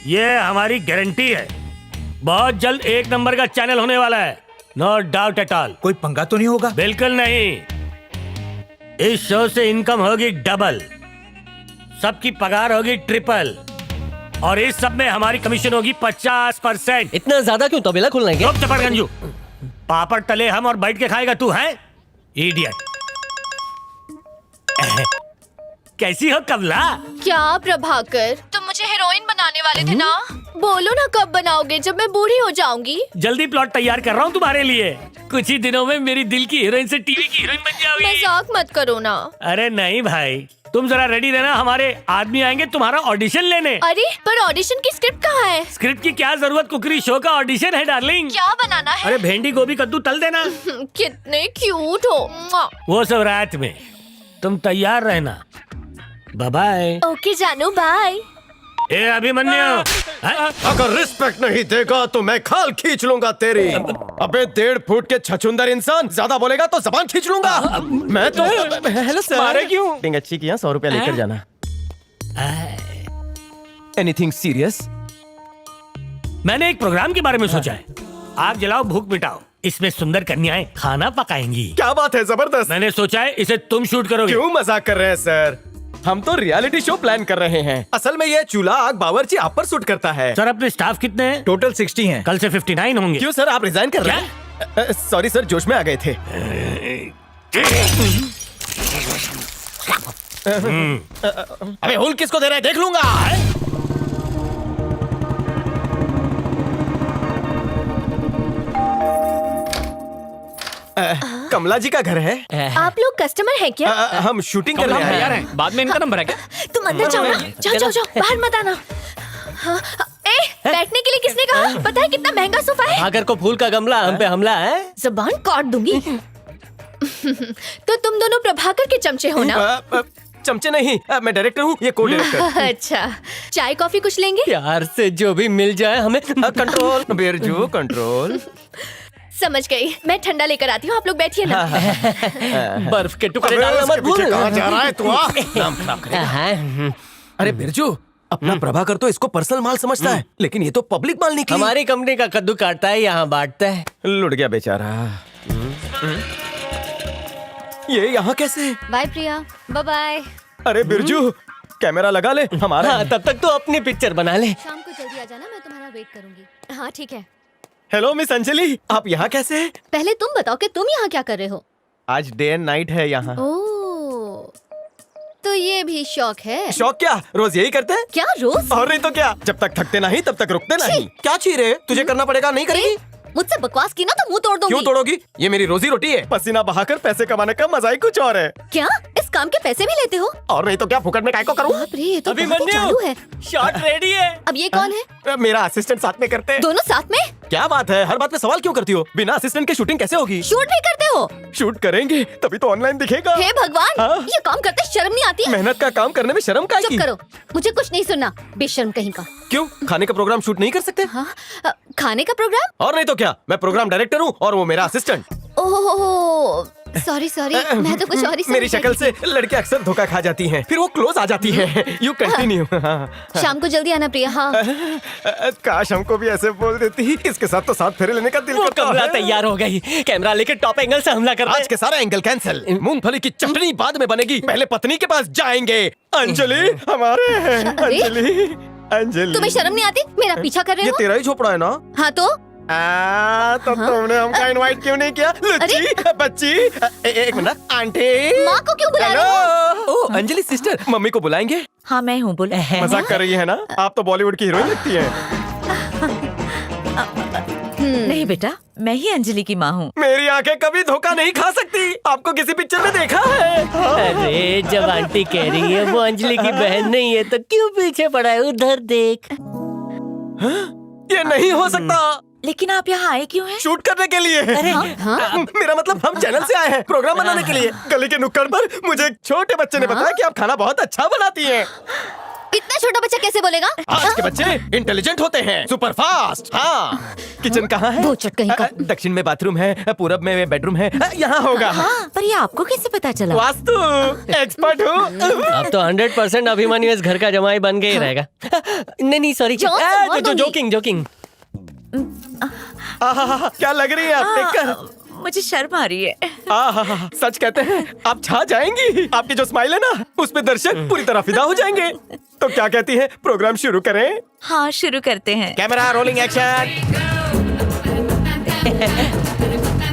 ये हमारी गारंटी है। बहुत जल्द 1 नंबर का चैनल होने वाला है, नो डाउट एट ऑल। कोई पंगा तो नहीं होगा? बिल्कुल नहीं। इस शो से इनकम होगी डबल, सबकी पगार होगी ट्रिपल, और इस सब में हमारी कमीशन होगी 50%। इतना ज्यादा क्यों? तबेला खुलना है क्या? चुप चपड़ गंजू, पापड़ तले हम और बैठ के खाएगा तू है? इडियट। कैसी हो कमला? क्या प्रभाकर, तुम मुझे हीरोइन बनाने वाले थे ना? बोलो ना कब बनाओगे, जब मैं बूढ़ी हो जाऊंगी। जल्दी प्लॉट तैयार कर रहा हूँ तुम्हारे लिए। कुछ ही दिनों में मेरी दिल की हीरोइन से टीवी की हीरोइन बन जाओगी। मजाक मत करो ना। अरे नहीं भाई, तुम जरा रेडी रहना, हमारे आदमी आएंगे तुम्हारा ऑडिशन लेने। अरे पर ऑडिशन की स्क्रिप्ट कहाँ है? स्क्रिप्ट की क्या जरूरत, कुकरी शो का ऑडिशन है डार्लिंग। क्या बनाना है? अरे भेंडी गोभी कद्दू तल देना। कितने क्यूट हो। वो सब रात में, तुम तैयार रहना। Bye bye. ओके जानू, बाय। ए अभिमन्यु, अगर रिस्पेक्ट नहीं देगा तो मैं खाल खींच लूंगा तेरी। अबे 1.5 फुट के छछुंदर इंसान, ज्यादा बोलेगा तो जबान खींच लूंगा। मैं तो हेलो सर। मारे क्यों? टिंग अच्छी किया, 100 रुपया लेकर जाना। Anything serious? मैंने एक प्रोग्राम के बारे में सोचा है। आग जलाओ भूख मिटाओ, इसमें सुंदर कन्याएं खाना पकाएंगी। क्या बात है, जबरदस्त। मैंने सोचा है इसे तुम शूट करोगे। क्यों मजाक कर रहे हैं सर? हम तो रियलिटी शो प्लान कर रहे हैं। असल में ये चूल्हा आग बावर्ची आप पर सूट करता है। सर अपने स्टाफ कितने हैं? टोटल 60 हैं। कल से 59 होंगे। क्यों सर, आप रिजाइन कर रहे हैं? सॉरी सर, जोश में आ गए थे। अबे हुल किसको दे रहा है, देख लूंगा। कमला जी का घर है। आप लोग कस्टमर हैं क्या? हम शूटिंग कर रहे हैं। बाद में इनका नंबर है क्या? तुम अंदर जाओ ना, जाओ जाओ जाओ, बाहर मत आना। हाँ, बैठने के लिए किसने कहा? पता है कितना महंगा सोफा है? आकर को फूल का गमला, हम पे हमला है। जबान काट दूंगी। तो तुम दोनों प्रभाकर के चमचे हो ना? चमचे नहीं, मैं डायरेक्टर हूँ, ये को डायरेक्टर। अच्छा, चाय कॉफी कुछ लेंगे? प्यार से जो भी मिल जाए हमें। कंट्रोल बेरजू, कंट्रोल। समझ गई, मैं ठंडा लेकर आती हूँ, आप लोग बैठिए ना। बर्फ के टुकड़े डालना मत भूल। कहाँ जा रहा है तू? अरे बिरजू, अपना प्रभाकर तो इसको पर्सनल माल समझता है, लेकिन ये तो पब्लिक माल निकली। हमारी कंपनी का कद्दू काटता है, यहाँ बांटता है। लुट गया बेचारा। ये यहाँ कैसे? बाय प्रिया, बाय बाय। अरे बिरजू, कैमरा लगा ले हमारा। हाँ, तब तक तो अपनी पिक्चर बना ले। शाम को जल्दी आ जाना, मैं तुम्हारा वेट करूंगी। हाँ ठीक है। हेलो मिस अंजलि, आप यहाँ कैसे? पहले तुम बताओ कि तुम यहाँ क्या कर रहे हो? आज डे एंड नाइट है यहाँ। ओह, तो ये भी शौक है? शौक क्या, रोज यही करते हैं। क्या रोज? और नहीं तो क्या, जब तक थकते नहीं तब तक रुकते नहीं। क्या छी रहे, तुझे करना पड़ेगा, नहीं करेगी? मुझसे बकवास की ना तो मुंह तोड़ दूंगी। क्यों तोड़ोगी? ये मेरी रोजी रोटी है। पसीना बहाकर पैसे कमाने का मजा ही कुछ और है। क्या इस काम के पैसे भी लेते हो? और नहीं तो क्या, फुकट में काय को करूँ? बाप रे, ये तो बहुत ही चालू है। शॉट रेडी है। अब ये कौन है? मेरा असिस्टेंट साथ में करते हैं। दोनों साथ में? क्या बात है, हर बात में सवाल क्यों करती हो? बिना असिस्टेंट के शूटिंग कैसे होगी? शूट भी करते हो? शूट करेंगे तभी तो ऑनलाइन दिखेगा। हे भगवान, हाँ? ये काम करते शर्म नहीं आती? मेहनत का काम करने में शर्म का चुप करो, मुझे कुछ नहीं सुनना, बेशर्म कहीं का। क्यों, खाने का प्रोग्राम शूट नहीं कर सकते? हाँ, खाने का प्रोग्राम? और नहीं तो क्या, मैं प्रोग्राम डायरेक्टर हूँ और वो मेरा असिस्टेंट। ओह सॉरी सॉरी, मैं तो कुछ और ही मेरी समझ शक्ल रही से लड़के अक्सर धोखा खा जाती हैं, फिर वो क्लोज आ जाती हैं। You continue. थी। शाम को जल्दी आना प्रिया। हाँ काश हमको भी ऐसे बोल देती, इसके साथ तो साथ फेरे लेने का दिल करता है। कमला तैयार हो गई, कैमरा लेके टॉप एंगल से हमला कर। आज के सारा एंगल कैंसिल, मूंगफली की चटनी बाद में बनेगी, पहले पत्नी के पास जाएंगे। अंजलि हमारे हैं। अरे? अंजलि अंजलि, तुम्हें शर्म नहीं आती? मेरा पीछा कर रहे ये हो? तेरा ही झोपड़ा है ना? हाँ तो तो तुमने हमका इनवाइट क्यों नहीं किया? लुच्ची बच्ची। एक मिनट, आंटी माँ को क्यों बुला रहे हो? ओह अंजलि सिस्टर, मम्मी को बुलाएंगे? हाँ मैं हूँ, बोलो। मजाक कर रही है ना? आप तो बॉलीवुड की हीरोइन लगती है। नहीं बेटा, मैं ही अंजलि की माँ हूँ। मेरी आंखें कभी धोखा नहीं खा सकती, आपको किसी पिक्चर में देखा है? अरे जब आंटी कह रही है वो अंजलि की बहन नहीं है तो क्यों पीछे पड़ा है? उधर देख। ये नहीं हो सकता। लेकिन आप यहाँ आए क्यों हैं? शूट करने के लिए। अरे हाँ? मेरा मतलब हम चैनल से आए हैं प्रोग्राम बनाने के लिए। गली के नुक्कड़ पर मुझे एक छोटे बच्चे ने बताया कि आप खाना बहुत अच्छा बनाती हैं। इतना छोटा बच्चा कैसे बोलेगा? आज के बच्चे इंटेलिजेंट होते हैं, सुपर फास्ट। हाँ, किचन कहाँ है? वो चट कहीं का। दक्षिण में बाथरूम है, पूरब में बेडरूम है, यहाँ होगा। हाँ, पर ये आपको कैसे पता चला? वास्तु एक्सपर्ट हूँ। अब तो 100% अभिमन्यु इस घर का जमाई बन के ही रहेगा। नहीं नहीं सॉरी, जोकिंग जोकिंग। क्या लग रही है आप देखकर? मुझे शर्म आ रही है। सच कहते हैं आप छा जाएंगी। आपकी जो स्माइल है ना, उस पे दर्शक पूरी तरह फिदा हो जाएंगे। तो क्या कहती हैं, प्रोग्राम शुरू करें? हाँ शुरू करते हैं। Camera rolling action.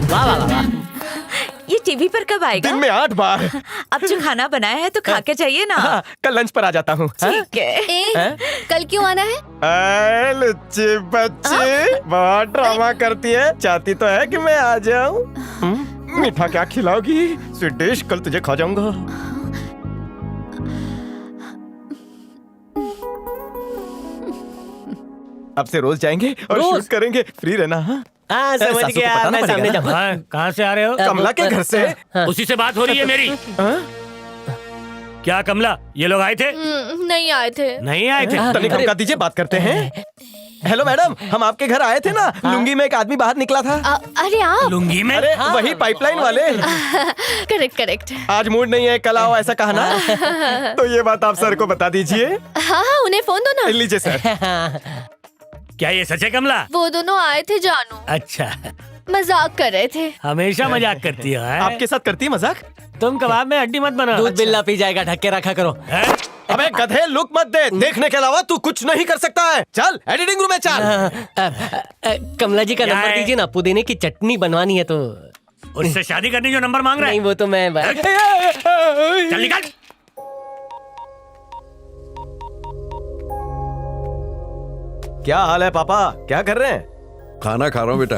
वाह वाह वाह। ये टीवी पर कब आएगा? दिन में 8 बार। अब जो खाना बनाया है तो खा के जाइए ना। हाँ, कल लंच पर आ जाता हूँ। ठीक है। कल क्यों आना है? लुच्ची बच्ची बहुत ड्रामा करती है, चाहती तो है कि मैं आ जाऊँ। मीठा क्या खिलाओगी? स्वीट डिश, कल तुझे खा जाऊंगा। अब से रोज जाएंगे और शूट करेंगे, फ्री रहना। हाँ समझ गया, मैं सामने जाऊँ। कहाँ से आ रहे हो? कमला के घर से। उसी से बात हो रही है मेरी। क्या कमला, ये लोग आए थे? नहीं आए थे। नहीं आए थे? तनिक रुका दीजिए, बात करते हैं। हेलो मैडम, हम आपके घर आए थे ना। लुंगी में एक आदमी बाहर निकला था। अरे आप लुंगी में? अरे वही पाइपलाइन वाले। Correct correct. आज मूड नहीं है, कल आओ, ऐसा कहा ना। तो ये बात आप सर को बता दीजिए। हाँ हाँ, उन्हें फोन दो ना। लीजिए सर। क्या ये सच है कमला? वो दोनों आए थे जानू, अच्छा, मजाक कर रहे थे। हमेशा मजाक करती हो। आपके साथ करती है मजाक? तुम कबाब में हड्डी मत बनाओ। दूध बिल्ला पी जाएगा, ढक के रखा करो। अबे गधे, लुक मत दे, देखने के अलावा तू कुछ नहीं कर सकता है। चल एडिटिंग रूम में चल। कमला जी का नंबर दीजिए ना, पुदीने की चटनी बनवानी है तो। उससे शादी करने जो नंबर मांग रहा है? नहीं वो तो मैं चल निकल। क्या हाल है पापा, क्या कर रहे हैं? खाना खा रहा हूँ बेटा।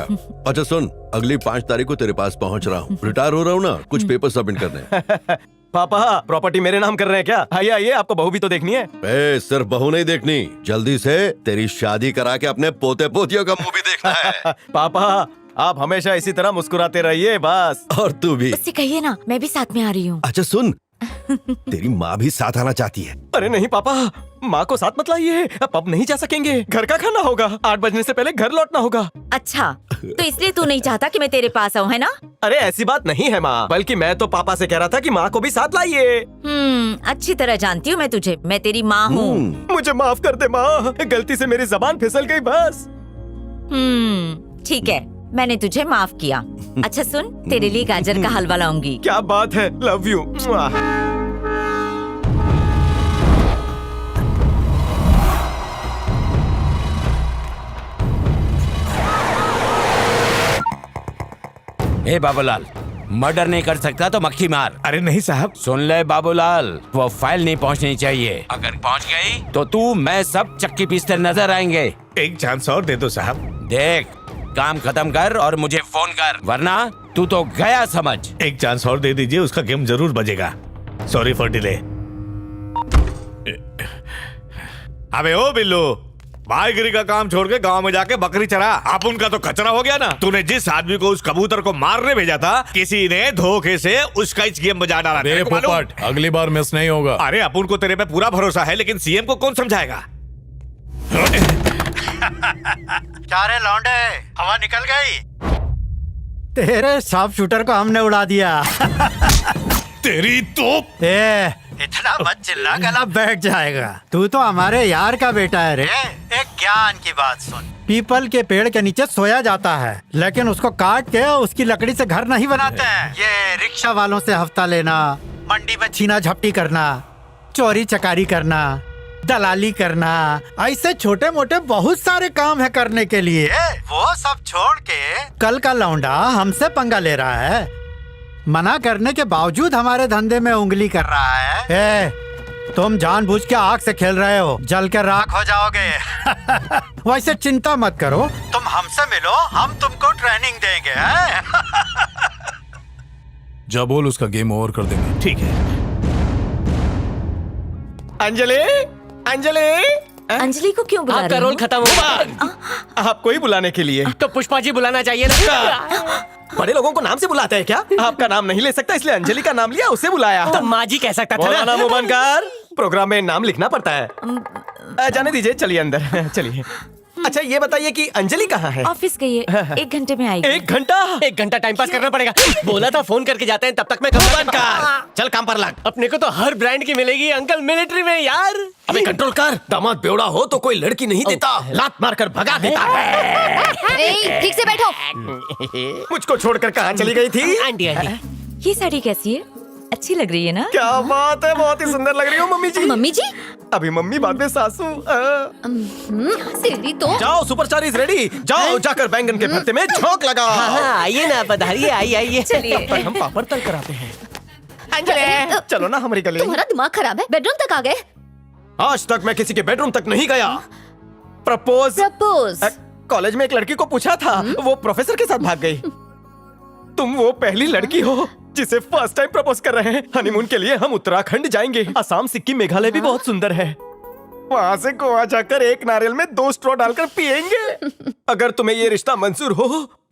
अच्छा सुन, अगली 5 तारीख को तेरे पास पहुँच रहा हूँ। रिटायर हो रहा हूँ ना, कुछ पेपर सबमिट करने। पापा प्रॉपर्टी मेरे नाम कर रहे हैं क्या? आइए आइए, आपको बहू भी तो देखनी है। सिर्फ बहू नहीं देखनी, जल्दी से तेरी शादी करा के अपने पोते पोतियों का मुंह भी देखना है। पापा आप हमेशा इसी तरह मुस्कुराते रहिए बस। और तू भी। उससे कहिए ना, मैं भी साथ में आ रही हूँ। अच्छा सुन, तेरी माँ भी साथ आना चाहती है। अरे नहीं पापा, माँ को साथ मत लाइए, अब नहीं जा सकेंगे। घर का खाना होगा, 8 बजने से पहले घर लौटना होगा। अच्छा, तो इसलिए तू नहीं चाहता कि मैं तेरे पास आऊँ, है ना? अरे ऐसी बात नहीं है माँ, बल्कि मैं तो पापा से कह रहा था कि माँ को भी साथ लाइए। अच्छी तरह जानती हूँ मैं तुझे, मैं तेरी माँ हूँ। मुझे माफ कर दे माँ, गलती से मेरी जबान फिसल गई बस। ठीक है, मैंने तुझे माफ किया। अच्छा सुन, तेरे लिए गाजर का हलवा लाऊंगी। क्या बात है, love you. A Babulal, murder नहीं कर सकता तो मक्खी मार। अरे नहीं साहब। सुन ले बाबूलाल, वो फाइल नहीं पहुंचनी चाहिए। अगर पहुंच गई तो तू मैं सब चक्की पीसते नजर आएंगे। एक चांस और दे दो साहब। देख, काम खत्म कर और मुझे फोन कर, वरना तू तो गया समझ। एक चांस और दे दीजिए, उसका गेम जरूर बजेगा। Sorry for delay. अबे ओ बिल्लू, भाईगिरी का काम छोड़ के गांव में जाके बकरी चरा। अब उनका तो कचरा हो गया ना। तूने जिस आदमी को उस कबूतर को मारने भेजा था, किसी ने धोखे से उसका इस गेम बजा डाला। दे पोपट, अगली बार मिस नहीं होगा। अरे अपुन को तेरे पे पूरा भरोसा है, लेकिन सीएम को कौन समझाएगा? क्या रे लौंडे, हवा निकल गई? तेरे शार्प शूटर को हमने उड़ा दिया। तेरी तो इतना मत चिल्ला, गला बैठ जाएगा। तू तो हमारे यार का बेटा है रे। एक ज्ञान की बात सुन, पीपल के पेड़ के नीचे सोया जाता है, लेकिन उसको काट के उसकी लकड़ी से घर नहीं बनाते हैं। ये रिक्शा वालों से हफ्ता लेना, मंडी में छीना झपटी करना, चोरी चकारी करना, दलाली करना, ऐसे छोटे मोटे बहुत सारे काम है करने के लिए। वो सब छोड़ के कल का लौंडा हमसे पंगा ले रहा है। मना करने के बावजूद हमारे धंधे में उंगली कर रहा है। तुम जानबूझ के आग से खेल रहे हो, जल के राख हो जाओगे। वैसे चिंता मत करो, तुम हमसे मिलो, हम तुमको ट्रेनिंग देंगे। जा बोल, उसका गेम ओवर कर देंगे। ठीक है। अंजलि, अंजलि, अंजलि को क्यों बुला आपका रहे हो? रोल खत्म हुआ। आपको ही बुलाने के लिए। तो पुष्पा जी बुलाना चाहिए ना। बड़े लोगों को नाम से बुलाते हैं क्या? आपका नाम नहीं ले सकता, इसलिए अंजलि का नाम लिया, उसे बुलाया। तो माँ जी कह सकता था ना। नाम उमनकर, प्रोग्राम में नाम लिखना पड़ता है। जाने दीजिए, चलिए अंदर चलिए। अच्छा ये बताइए कि अंजलि कहाँ है? ऑफिस गई है, 1 घंटे में आएगी। 1 घंटा? 1 घंटा टाइम पास करना पड़ेगा। बोला था फोन करके जाते हैं, तब तक मैं काम कर। चल काम पर लग। अपने को तो हर ब्रांड की मिलेगी अंकल मिलिट्री में यार। अबे कंट्रोल कर, दामाद बेवड़ा हो तो कोई लड़की नहीं देता, लात मार कर भगा देता है। ठीक से बैठो। मुझको छोड़कर कहाँ चली गई थी? आंटी आंटी, ये साड़ी कैसी है? अच्छी लग रही है ना? क्या बात है, बहुत ही सुंदर लग रही हो मम्मी जी। मम्मी जी? अभी मम्मी बाद में सासू। तेरी तो। जाओ, सुपरस्टार इज रेडी। जाओ जाकर बैंगन के भरते में झोंक लगाओ। हाँ, आइए ना, पधारिए, आइए। चलिए। पर हम पापड़ तल कर आते हैं। अंजलि चलो ना हमारी गली। तुम्हारा दिमाग खराब है, बेडरूम तक आ गए। आज तक मैं किसी के बेडरूम तक नहीं गया। प्रपोज कॉलेज में एक लड़की को पूछा था, वो प्रोफेसर के साथ भाग गई। तुम वो पहली लड़की हो जिसे फर्स्ट टाइम प्रपोज कर रहे हैं। हनीमून के लिए हम उत्तराखंड जाएंगे। असम, सिक्किम, मेघालय भी बहुत सुंदर है। वहाँ से गोवा जाकर एक नारियल में 2 स्ट्रॉ डालकर पिएंगे। अगर तुम्हें ये रिश्ता मंजूर हो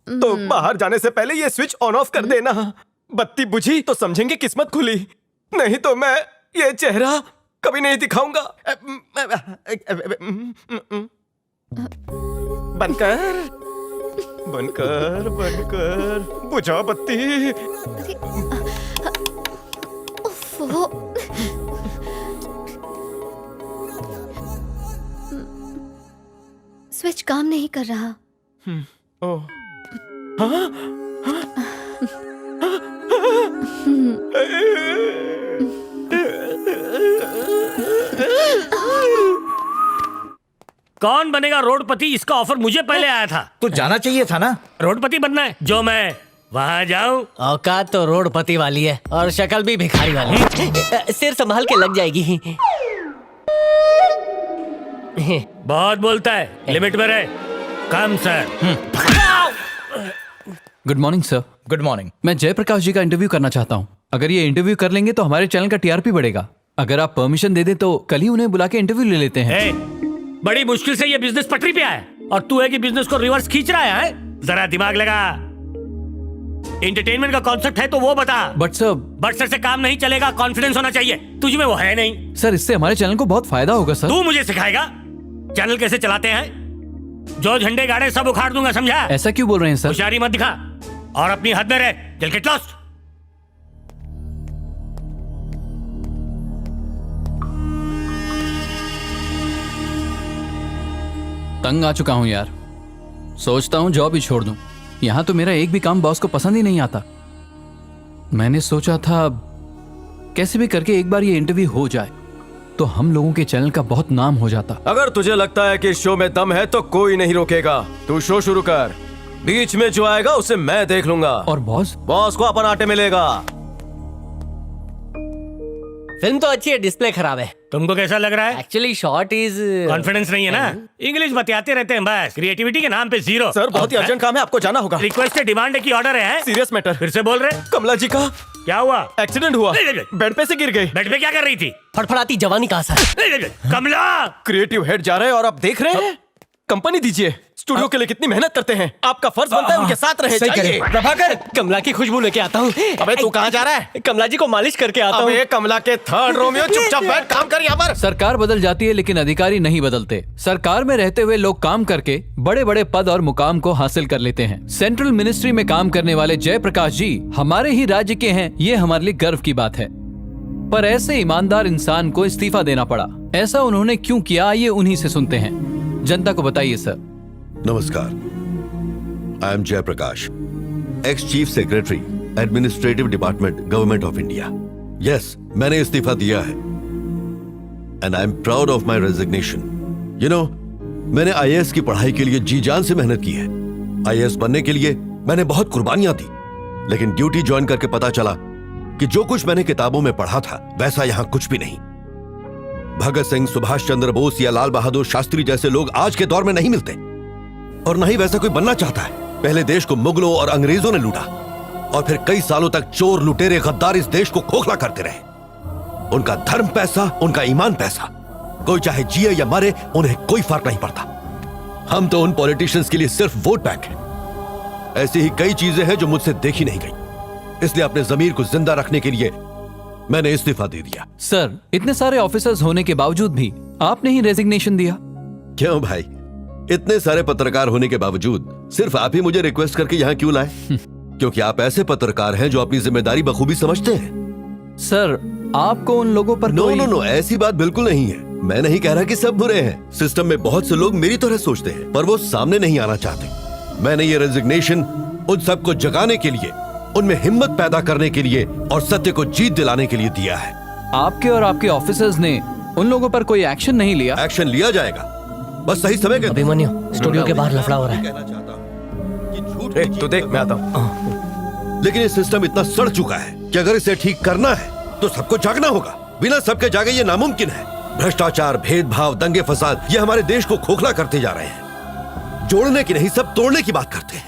तो बाहर जाने से पहले ये स्विच ऑन ऑफ कर देना। बत्ती बुझी तो समझेंगे किस्मत खुली, नहीं तो मैं ये चेहरा कभी नहीं दिखाऊंगा। बनकर बनकर बनकर बुझाओ बत्ती। स्विच काम नहीं कर रहा। ओह, हाँ? कौन बनेगा रोडपति, इसका ऑफर मुझे पहले आया था। तू जाना चाहिए था ना। रोडपति बनना है, जो मैं वहाँ जाऊँ। औकात तो रोडपति वाली है और शक्ल भी भिखारी वाली। सिर संभाल के लग जाएगी। बहुत बोलता है, लिमिट में रहे। Come sir. Good morning sir. Good morning. मैं जयप्रकाश जी का इंटरव्यू करना चाहता हूँ। अगर ये इंटरव्यू कर लेंगे तो हमारे चैनल का टीआरपी बढ़ेगा। अगर आप परमिशन दे दें तो कल ही उन्हें बुला के इंटरव्यू ले लेते हैं। बड़ी मुश्किल से ये बिजनेस पटरी पे आया और तू है कि बिजनेस को रिवर्स खींच रहा है? जरा दिमाग लगा। एंटरटेनमेंट का कॉन्सेप्ट है तो वो बता। बट सर से काम नहीं चलेगा, कॉन्फिडेंस होना चाहिए। तुझ में वो है नहीं। सर, इससे हमारे चैनल को बहुत फायदा होगा सर। तू मुझे सिखाएगा चैनल कैसे चलाते हैं? जो झंडे गाड़े सब उखाड़ दूंगा, समझा? ऐसा क्यों बोल रहे हैं सर? होशियारी मत दिखा और अपनी हद में रह। चल गेट लॉस्ट। तंग आ चुका हूँ यार। सोचता हूँ जॉब ही छोड़ दूं। यहाँ तो मेरा एक भी काम बॉस को पसंद ही नहीं आता। मैंने सोचा था कैसे भी करके एक बार ये इंटरव्यू हो जाए तो हम लोगों के चैनल का बहुत नाम हो जाता। अगर तुझे लगता है कि शो में दम है तो कोई नहीं रोकेगा। तू शो शुरू कर। बीच में जो आएगा उसे मैं देख लूंगा। और बॉस? बॉस को अपन आटे मिलेगा। फिल्म तो अच्छी है, डिस्प्ले खराब है। तुमको कैसा लग रहा है? एक्चुअली शॉर्ट इज कॉन्फिडेंस नहीं है ना? इंग्लिश बतियाते रहते हैं बस, क्रिएटिविटी के नाम पे जीरो। सर बहुत ही अर्जेंट काम है, आपको जाना होगा। रिक्वेस्ट है, डिमांड है कि ऑर्डर है? Serious matter. फिर से बोल रहे? कमला जी का क्या हुआ? एक्सीडेंट हुआ, बेड पे से गिर गई। बेड पे क्या कर रही थी? फड़फड़ाती जवानी कहाँ सा? कमला! क्रिएटिव हेड जा रहे हैं और आप देख रहे हैं। कंपनी दीजिए, स्टूडियो के लिए कितनी मेहनत करते हैं, आपका फर्ज बनता है उनके साथ रहे। जाइए। प्रभाकर, कमला की खुशबू लेके आता हूँ। अबे तू कहाँ जा रहा है? कमला जी को मालिश करके आता हूँ। अबे कमला के थर्ड रोमियो, चुपचाप बैठ, काम कर यहाँ पर। सरकार बदल जाती है लेकिन अधिकारी नहीं बदलते। सरकार में रहते हुए लोग काम करके बड़े बड़े पद और मुकाम को हासिल कर लेते हैं। सेंट्रल मिनिस्ट्री में काम करने वाले जयप्रकाश जी हमारे ही राज्य के हैं, ये हमारे लिए गर्व की बात है। पर ऐसे ईमानदार इंसान को इस्तीफा देना पड़ा, ऐसा उन्होंने क्यों किया, आइए उन्हीं से सुनते हैं। जनता को बताइए सर। नमस्कार, I am Jayaprakash, ex chief secretary administrative department government of India. Yes, मैंने इस्तीफा दिया है and I am proud of my resignation. You know, मैंने आईएएस की पढ़ाई के लिए जी जान से मेहनत की है। आईएएस बनने के लिए मैंने बहुत कुर्बानियां दी, लेकिन ड्यूटी ज्वाइन करके पता चला कि जो कुछ मैंने किताबों में पढ़ा था वैसा यहां कुछ भी नहीं। भगत सिंह, सुभाष चंद्र बोस या लाल बहादुर शास्त्री जैसे लोग आज के दौर में नहीं मिलते, और न ही वैसा कोई बनना चाहता है। पहले देश को मुगलों और अंग्रेजों ने लूटा और फिर कई सालों तक चोर, लुटेरे, गद्दार इस देश को खोखला करते रहे। उनका धर्म पैसा, उनका ईमान पैसा। कोई चाहे जिए या मरे, उन्हें कोई फर्क नहीं पड़ता। हम तो उन पॉलिटिशियंस के लिए सिर्फ वोट बैंक हैं। ऐसी ही कई चीजें हैं जो मुझसे देखी नहीं गई, इसलिए अपने जमीर को जिंदा रखने के लिए मैंने इस्तीफा दे दिया। सर, इतने सारे ऑफिसर्स होने के बावजूद भी आपने ही रेजिग्नेशन दिया? क्यों भाई, इतने सारे पत्रकार होने के बावजूद सिर्फ आप ही मुझे रिक्वेस्ट करके यहाँ क्यों लाए? क्योंकि आप ऐसे पत्रकार हैं जो अपनी जिम्मेदारी बखूबी समझते हैं। सर, आपको उन लोगों पर नो, ऐसी बात बिल्कुल नहीं है। मैं नहीं कह रहा कि सब बुरे हैं। सिस्टम में बहुत से लोग मेरी तरह सोचते हैं, पर वो सामने नहीं आना चाहते। मैंने ये रेजिग्नेशन उन सबको जगाने के लिए, उनमें हिम्मत पैदा करने के लिए और सत्य को जीत दिलाने के लिए दिया है। आपके और आपके ऑफिसर्स ने उन लोगों पर कोई एक्शन नहीं लिया? एक्शन लिया जाएगा, बस सही समय के। अभिमन्यु, स्टूडियो के बाहर लफड़ा हो रहा है। तो देख, मैं आता हूँ। लेकिन ये सिस्टम इतना सड़ चुका है कि अगर इसे ठीक करना है तो सबको जागना होगा। बिना सबके जागे ये नामुमकिन है। भ्रष्टाचार, भेदभाव, दंगे फसाद, ये हमारे देश को खोखला करते जा रहे हैं। जोड़ने की नहीं, सब तोड़ने की बात करते हैं।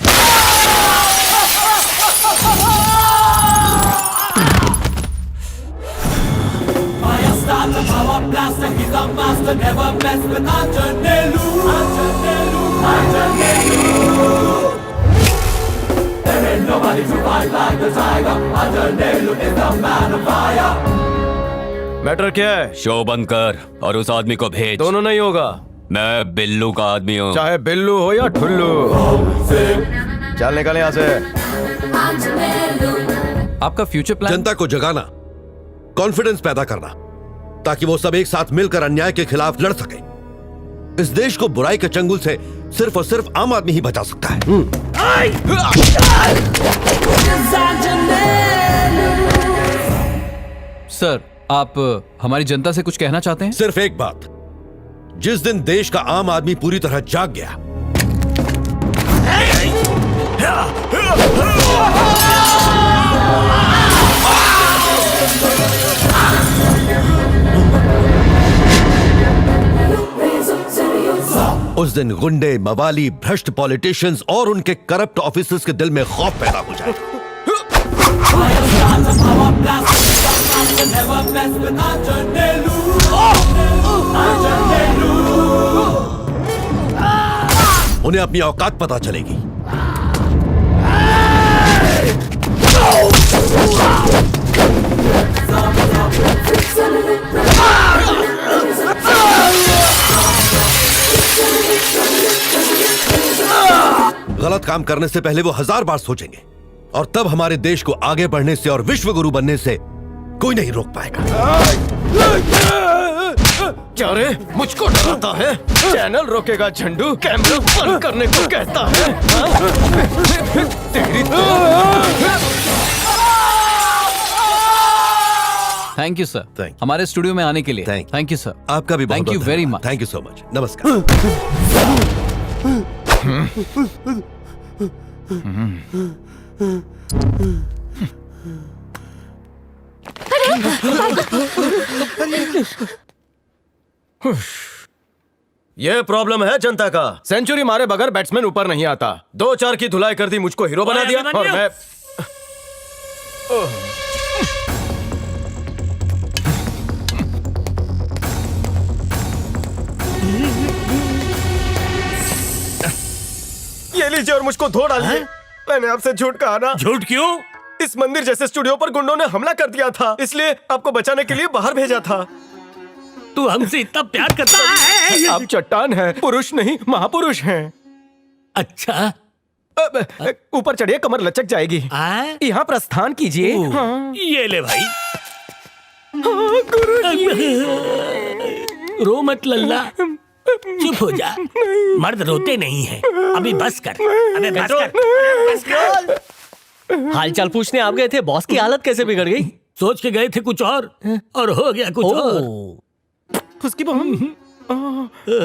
Start the power blaster, he's a master, never mess with Anjanelu. There ain't nobody to fight like the tiger. Anjanelu is the man of fire. Matter क्या है? शो बंद कर और उस आदमी को भेज। दोनों नहीं होगा। मैं बिल्लू का आदमी हूँ। चाहे बिल्लू हो या ठुल्लू। चल निकल यहाँ से। आपका फ्यूचर प्लान? जनता को जगाना, कॉन्फिडेंस पैदा करना, ताकि वो सब एक साथ मिलकर अन्याय के खिलाफ लड़ सके। इस देश को बुराई के चंगुल से सिर्फ और सिर्फ आम आदमी ही बचा सकता है। सर, आप हमारी जनता से कुछ कहना चाहते हैं? सिर्फ एक बात, जिस दिन देश का आम आदमी पूरी तरह जाग गया, उस दिन गुंडे, मवाली, भ्रष्ट पॉलिटिशियंस और उनके करप्ट ऑफिसर्स के दिल में खौफ पैदा हो जाएगा। उन्हें अपनी औकात पता चलेगी। गलत काम करने से पहले वो 1000 बार सोचेंगे, और तब हमारे देश को आगे बढ़ने से और विश्व गुरु बनने से कोई नहीं रोक पाएगा। क्या रे, मुझको डराता है? चैनल रोकेगा झंडू, कैमरा बंद करने को कहता है। तेरी थैंक यू सर, हमारे स्टूडियो में आने के लिए। Thank you sir. आपका भी thank you very much. Thank you so much. नमस्कार। ये प्रॉब्लम है जनता का। सेंचुरी मारे बगैर बैट्समैन ऊपर नहीं आता। 2-4 की धुलाई कर दी, मुझको हीरो बना दिया और मैं ये लीजिए और मुझको धो डालिए। मैंने आपसे झूठ कहा ना। झूठ क्यों? इस मंदिर जैसे स्टूडियो पर गुंडों ने हमला कर दिया था, इसलिए आपको बचाने के लिए बाहर भेजा था। तू हमसे इतना प्यार करता है? आप चट्टान हैं, पुरुष नहीं महापुरुष हैं। अच्छा, ऊपर चढ़िए, कमर लचक जाएगी। यहाँ प्रस्थान कीजिए। हाँ। ये ले भाई। गुरुजी। रो मत लल्ला, चुप हो जा। मर्द रोते नहीं हैं। अभी बस कर, अबे बस कर। हालचाल पूछने आप गए थे, बॉस की हालत कैसे बिगड़ गई? सोच के गए थे कुछ और हो गया कुछ और। उसकी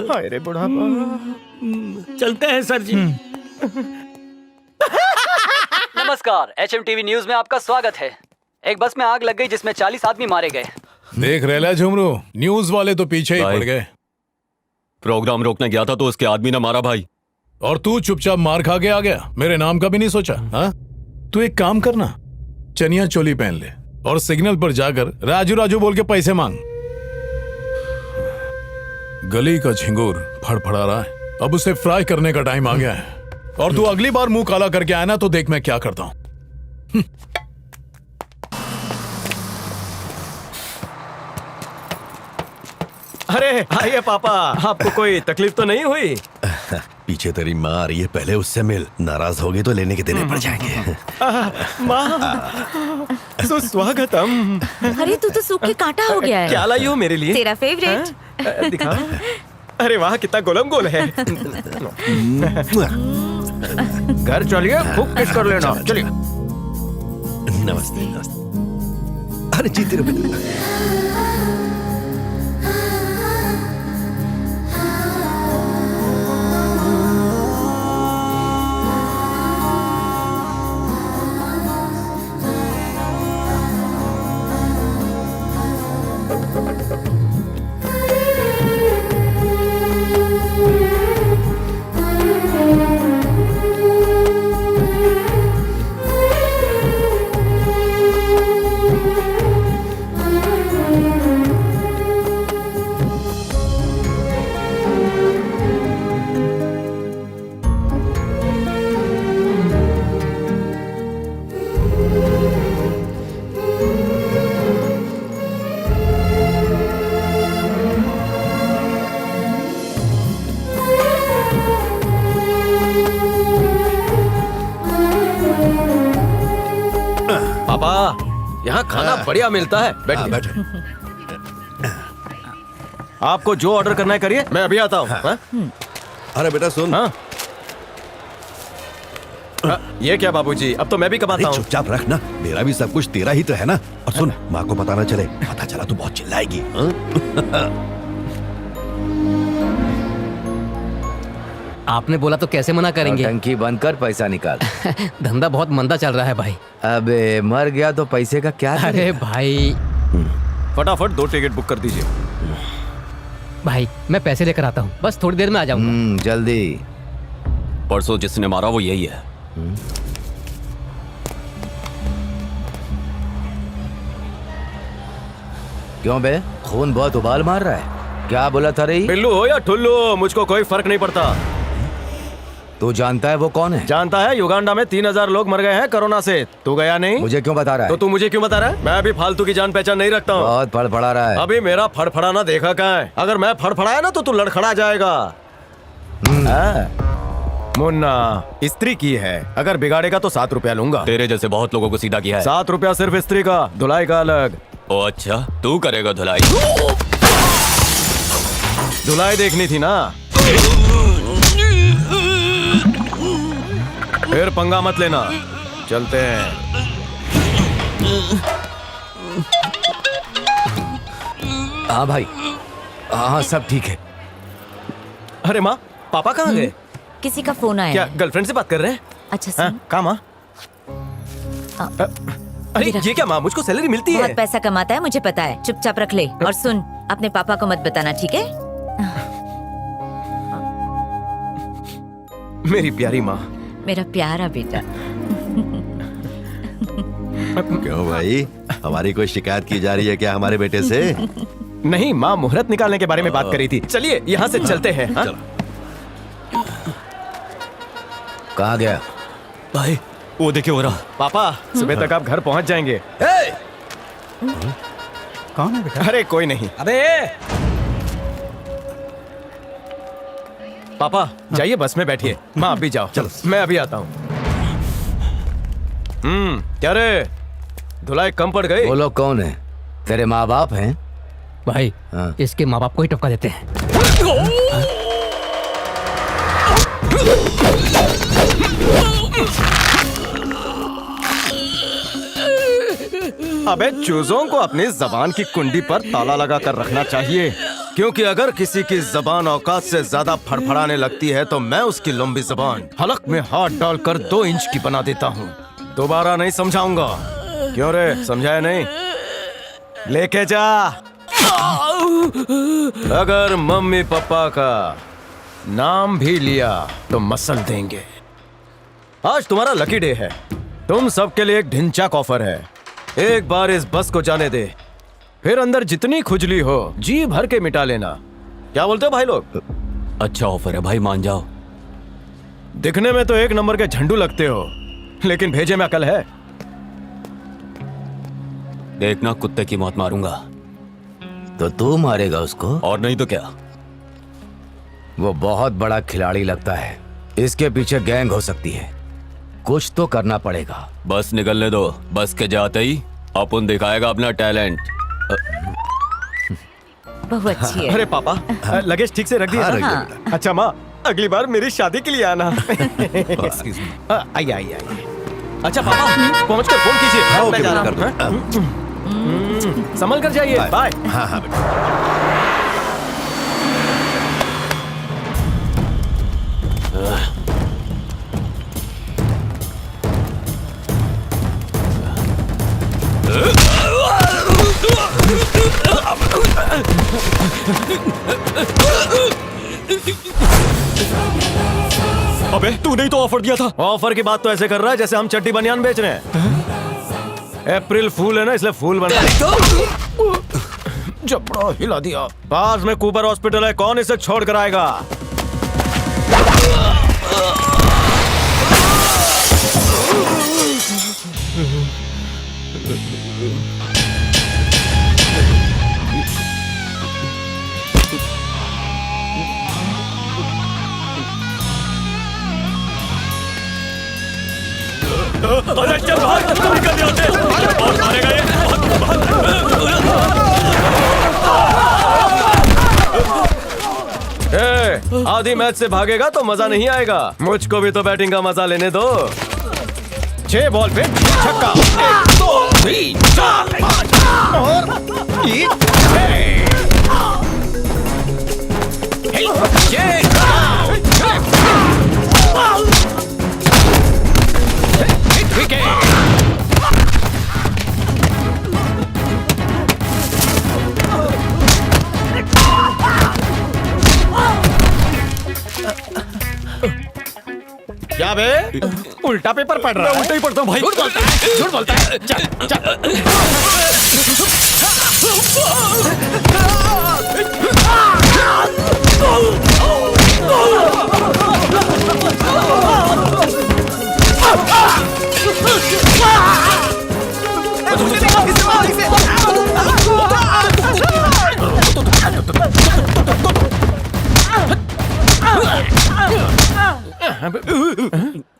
हाय रे बुढ़ापा। चलते हैं सर जी। नमस्कार, HMTV न्यूज में आपका स्वागत है। एक बस में आग लग गई जिसमें 40 आदमी मारे गए। देख रहे झुमरू, न्यूज वाले तो पीछे ही पड़ गए। प्रोग्राम रोकने गया था तो उसके आदमी ने मारा भाई। और तू चुपचाप मार खा के आ गया, मेरे नाम का भी नहीं सोचा। हाँ, तू एक काम करना, चनिया चोली पहन ले और सिग्नल पर जाकर राजू राजू बोल के पैसे मांग। गली का झिंगुर फड़फड़ा रहा है, अब उसे फ्राई करने का टाइम आ गया है। और तू अगली बार मुंह काला करके आया ना तो देख मैं क्या करता हूं। अरे आइए पापा, आपको कोई तकलीफ तो नहीं हुई? पीछे तेरी माँ आ रही है, पहले उससे मिल। नाराज होगी तो लेने के देने पड़ जाएंगे। माँ, सुस्वागतम। अरे तू तो सूख के कांटा हो गया है। क्या लाई हो मेरे लिए? तेरा फेवरेट। दिखा। अरे वाह, कितना गोलम गोल है। घर चलिए, खूब किस कर लेना। चलिए। नमस्ते नमस्ते। अरे जीते रहो। यहाँ खाना बढ़िया मिलता है। बैठिए। आपको जो ऑर्डर करना है करिए, मैं अभी आता हूँ। अरे बेटा सुन। ये क्या बाबूजी, अब तो मैं भी कमाता हूँ। चुपचाप रख ना, मेरा भी सब कुछ तेरा ही तो है ना। और सुन, माँ को पता ना चले, पता चला तो बहुत चिल्लाएगी। आपने बोला तो कैसे मना करेंगे? टंकी बंद कर, पैसा निकाल। धंधा बहुत मंदा चल रहा है भाई। अबे मर गया तो पैसे का क्या? अरे भाई, फटाफट 2 टिकट बुक कर दीजिए। भाई मैं पैसे लेकर आता हूँ, बस थोड़ी देर में आ जाऊंगा। जल्दी। परसों जिसने मारा वो यही है। क्यों बे, खून बहुत उबाल मार रहा है? क्या बोला था रे? बिल्लू हो या ठुल्लू, मुझको कोई फर्क नहीं पड़ता। तू जानता है वो कौन है? जानता है, युगांडा में 3000 लोग मर गए हैं कोरोना से। तू गया नहीं? मुझे क्यों बता रहा है? तो तू मुझे क्यों बता रहा है? मैं अभी फालतू की जान पहचान नहीं रखता हूँ। बहुत फड़फड़ा रहा है। अभी मेरा फड़फड़ाना देखा कहाँ है? अगर मैं फड़फड़ाया ना तो तू लड़खड़ा जाएगा। मुन्ना, स्त्री की है, अगर बिगाड़ेगा तो 7 रुपया लूंगा। तेरे जैसे बहुत लोगों को सीधा किया है। 7 रुपया सिर्फ स्त्री का, धुलाई का अलग। ओ अच्छा, तू करेगा धुलाई? धुलाई देखनी थी ना। फिर पंगा मत लेना, चलते हैं। हाँ भाई, हाँ सब ठीक है। अरे माँ, पापा कहाँ गए? किसी का फोन आया। क्या गर्लफ्रेंड से बात कर रहे हैं? अच्छा सुन, कहा माँ? अरे ये क्या माँ, मुझको सैलरी मिलती है। बहुत पैसा कमाता है, मुझे पता है। चुपचाप रख ले। और सुन, अपने पापा को मत बताना, ठीक है? मेरी प्यारी माँ। मेरा प्यारा बेटा। क्यों भाई, हमारी कोई शिकायत की जा रही है क्या हमारे बेटे से? नहीं माँ, मुहूर्त निकालने के बारे में बात करी थी। चलिए यहाँ से चलते हैं। हाँ? कहाँ गया भाई? वो देखिए हो रहा। पापा, सुबह तक आप घर पहुँच जाएंगे। कौन है बेटा? अरे कोई नहीं। अबे पापा जाइए, बस में बैठिए। माँ अभी जाओ। चलो मैं अभी आता हूँ। क्या रे, धुलाई कम पड़ गई? वो लोग कौन है? तेरे माँ बाप हैं? भाई इसके माँ बाप को ही टपका देते हैं। अबे चूजों को अपनी जबान की कुंडी पर ताला लगा कर रखना चाहिए, क्योंकि अगर किसी की जबान औकात से ज्यादा फड़फड़ाने लगती है तो मैं उसकी लंबी जबान हलक में हाथ डालकर 2 इंच की बना देता हूँ। दोबारा नहीं समझाऊंगा। क्यों रे, समझाया नहीं? लेके जा। अगर मम्मी पापा का नाम भी लिया तो मसल देंगे। आज तुम्हारा लकी डे है। तुम सबके लिए एक ढिंचाक ऑफर है। एक बार इस बस को जाने दे, फिर अंदर जितनी खुजली हो जी भर के मिटा लेना। क्या बोलते हो भाई लोग? अच्छा ऑफर है भाई, मान जाओ। दिखने में तो 1 नंबर के झंडू लगते हो, लेकिन भेजे में अकल है। देखना कुत्ते की मौत मारूंगा। तो तू मारेगा उसको? और नहीं तो क्या। वो बहुत बड़ा खिलाड़ी लगता है, इसके पीछे गैंग हो सकती है। कुछ तो करना पड़ेगा। बस निकलने दो, बस के जाते ही अपन दिखाएगा अपना टैलेंट। बहुत अच्छी है। अरे पापा, लगेज ठीक से रख दिया? हाँ। अच्छा माँ, अगली बार मेरी शादी के लिए आना। आइए आइए। अच्छा पापा, पहुँचकर फोन कीजिए। मैं जा रहा हूँ। संभल कर जाइए। बाय। हाँ हाँ बेटा। अबे तूने ही तो ऑफर दिया था। ऑफर की बात तो ऐसे कर रहा है जैसे हम चड्डी बनियान बेच रहे हैं। अप्रैल फूल है ना, इसलिए फूल बन जबड़ा हिला दिया। पास में कूपर हॉस्पिटल है, कौन इसे छोड़ कर आएगा? अरे चल भाग, निकल यहाँ से। और मारेगा ये। आधी मैच से भागेगा तो मजा नहीं आएगा। मुझको भी तो बैटिंग का मजा लेने दो। 6 बॉल पे छक्का। 1 2 3 4 5 और ये क्या बे, उल्टा पेपर पढ़ रहा है? उल्टा ही पढ़ता हूँ भाई। झूठ बोलता है, झूठ बोलता है। चल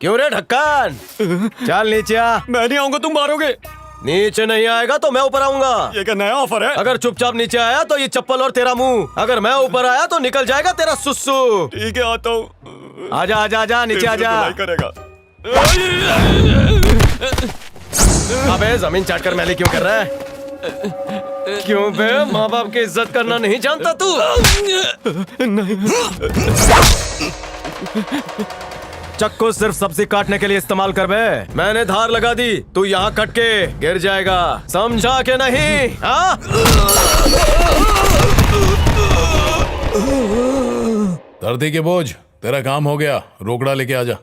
क्यों रे ढक्कन, चल नीचे आ। मैं नहीं आऊंगा, तुम मारोगे। नीचे नहीं आएगा तो मैं ऊपर आऊंगा। ये क्या नया ऑफर है? अगर चुपचाप नीचे आया तो ये चप्पल और तेरा मुंह। अगर मैं ऊपर आया तो निकल जाएगा तेरा सुसु। ठीक है, आता हूँ। आजा आजा आजा, नीचे आजा। करेगा। अबे जमीन चाट कर मैली क्यों कर रहा है? क्यों बे, माँ बाप की इज्जत करना नहीं जानता तू? नहीं। चक्कू सिर्फ सब्जी काटने के लिए इस्तेमाल कर बे। मैंने धार लगा दी, तू यहाँ कट के गिर जाएगा, समझा के नहीं? हाँ? धरती के बोझ, तेरा काम हो गया, रोकड़ा लेके आजा।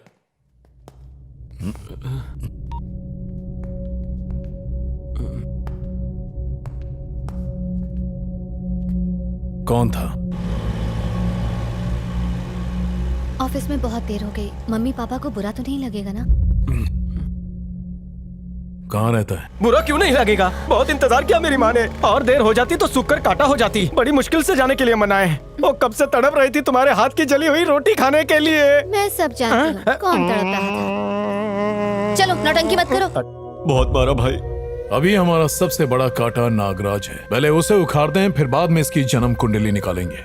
कौन था? ऑफिस में बहुत देर हो गई, मम्मी पापा को बुरा तो नहीं लगेगा ना? कहाँ रहता है? बुरा क्यों नहीं लगेगा? बहुत इंतजार किया मेरी माँ ने, और देर हो जाती तो सूख कर काटा हो जाती। बड़ी मुश्किल से जाने के लिए मनाए। वो कब से तड़प रही थी तुम्हारे हाथ की जली हुई रोटी खाने के लिए। मैं सब जानती हूँ कौन तड़प रहा था। चलो नौटंकी मत करो। बहुत मारा भाई। अभी हमारा सबसे बड़ा कांटा नागराज है, पहले उसे उखाड़ते हैं, फिर बाद में इसकी जन्म कुंडली निकालेंगे।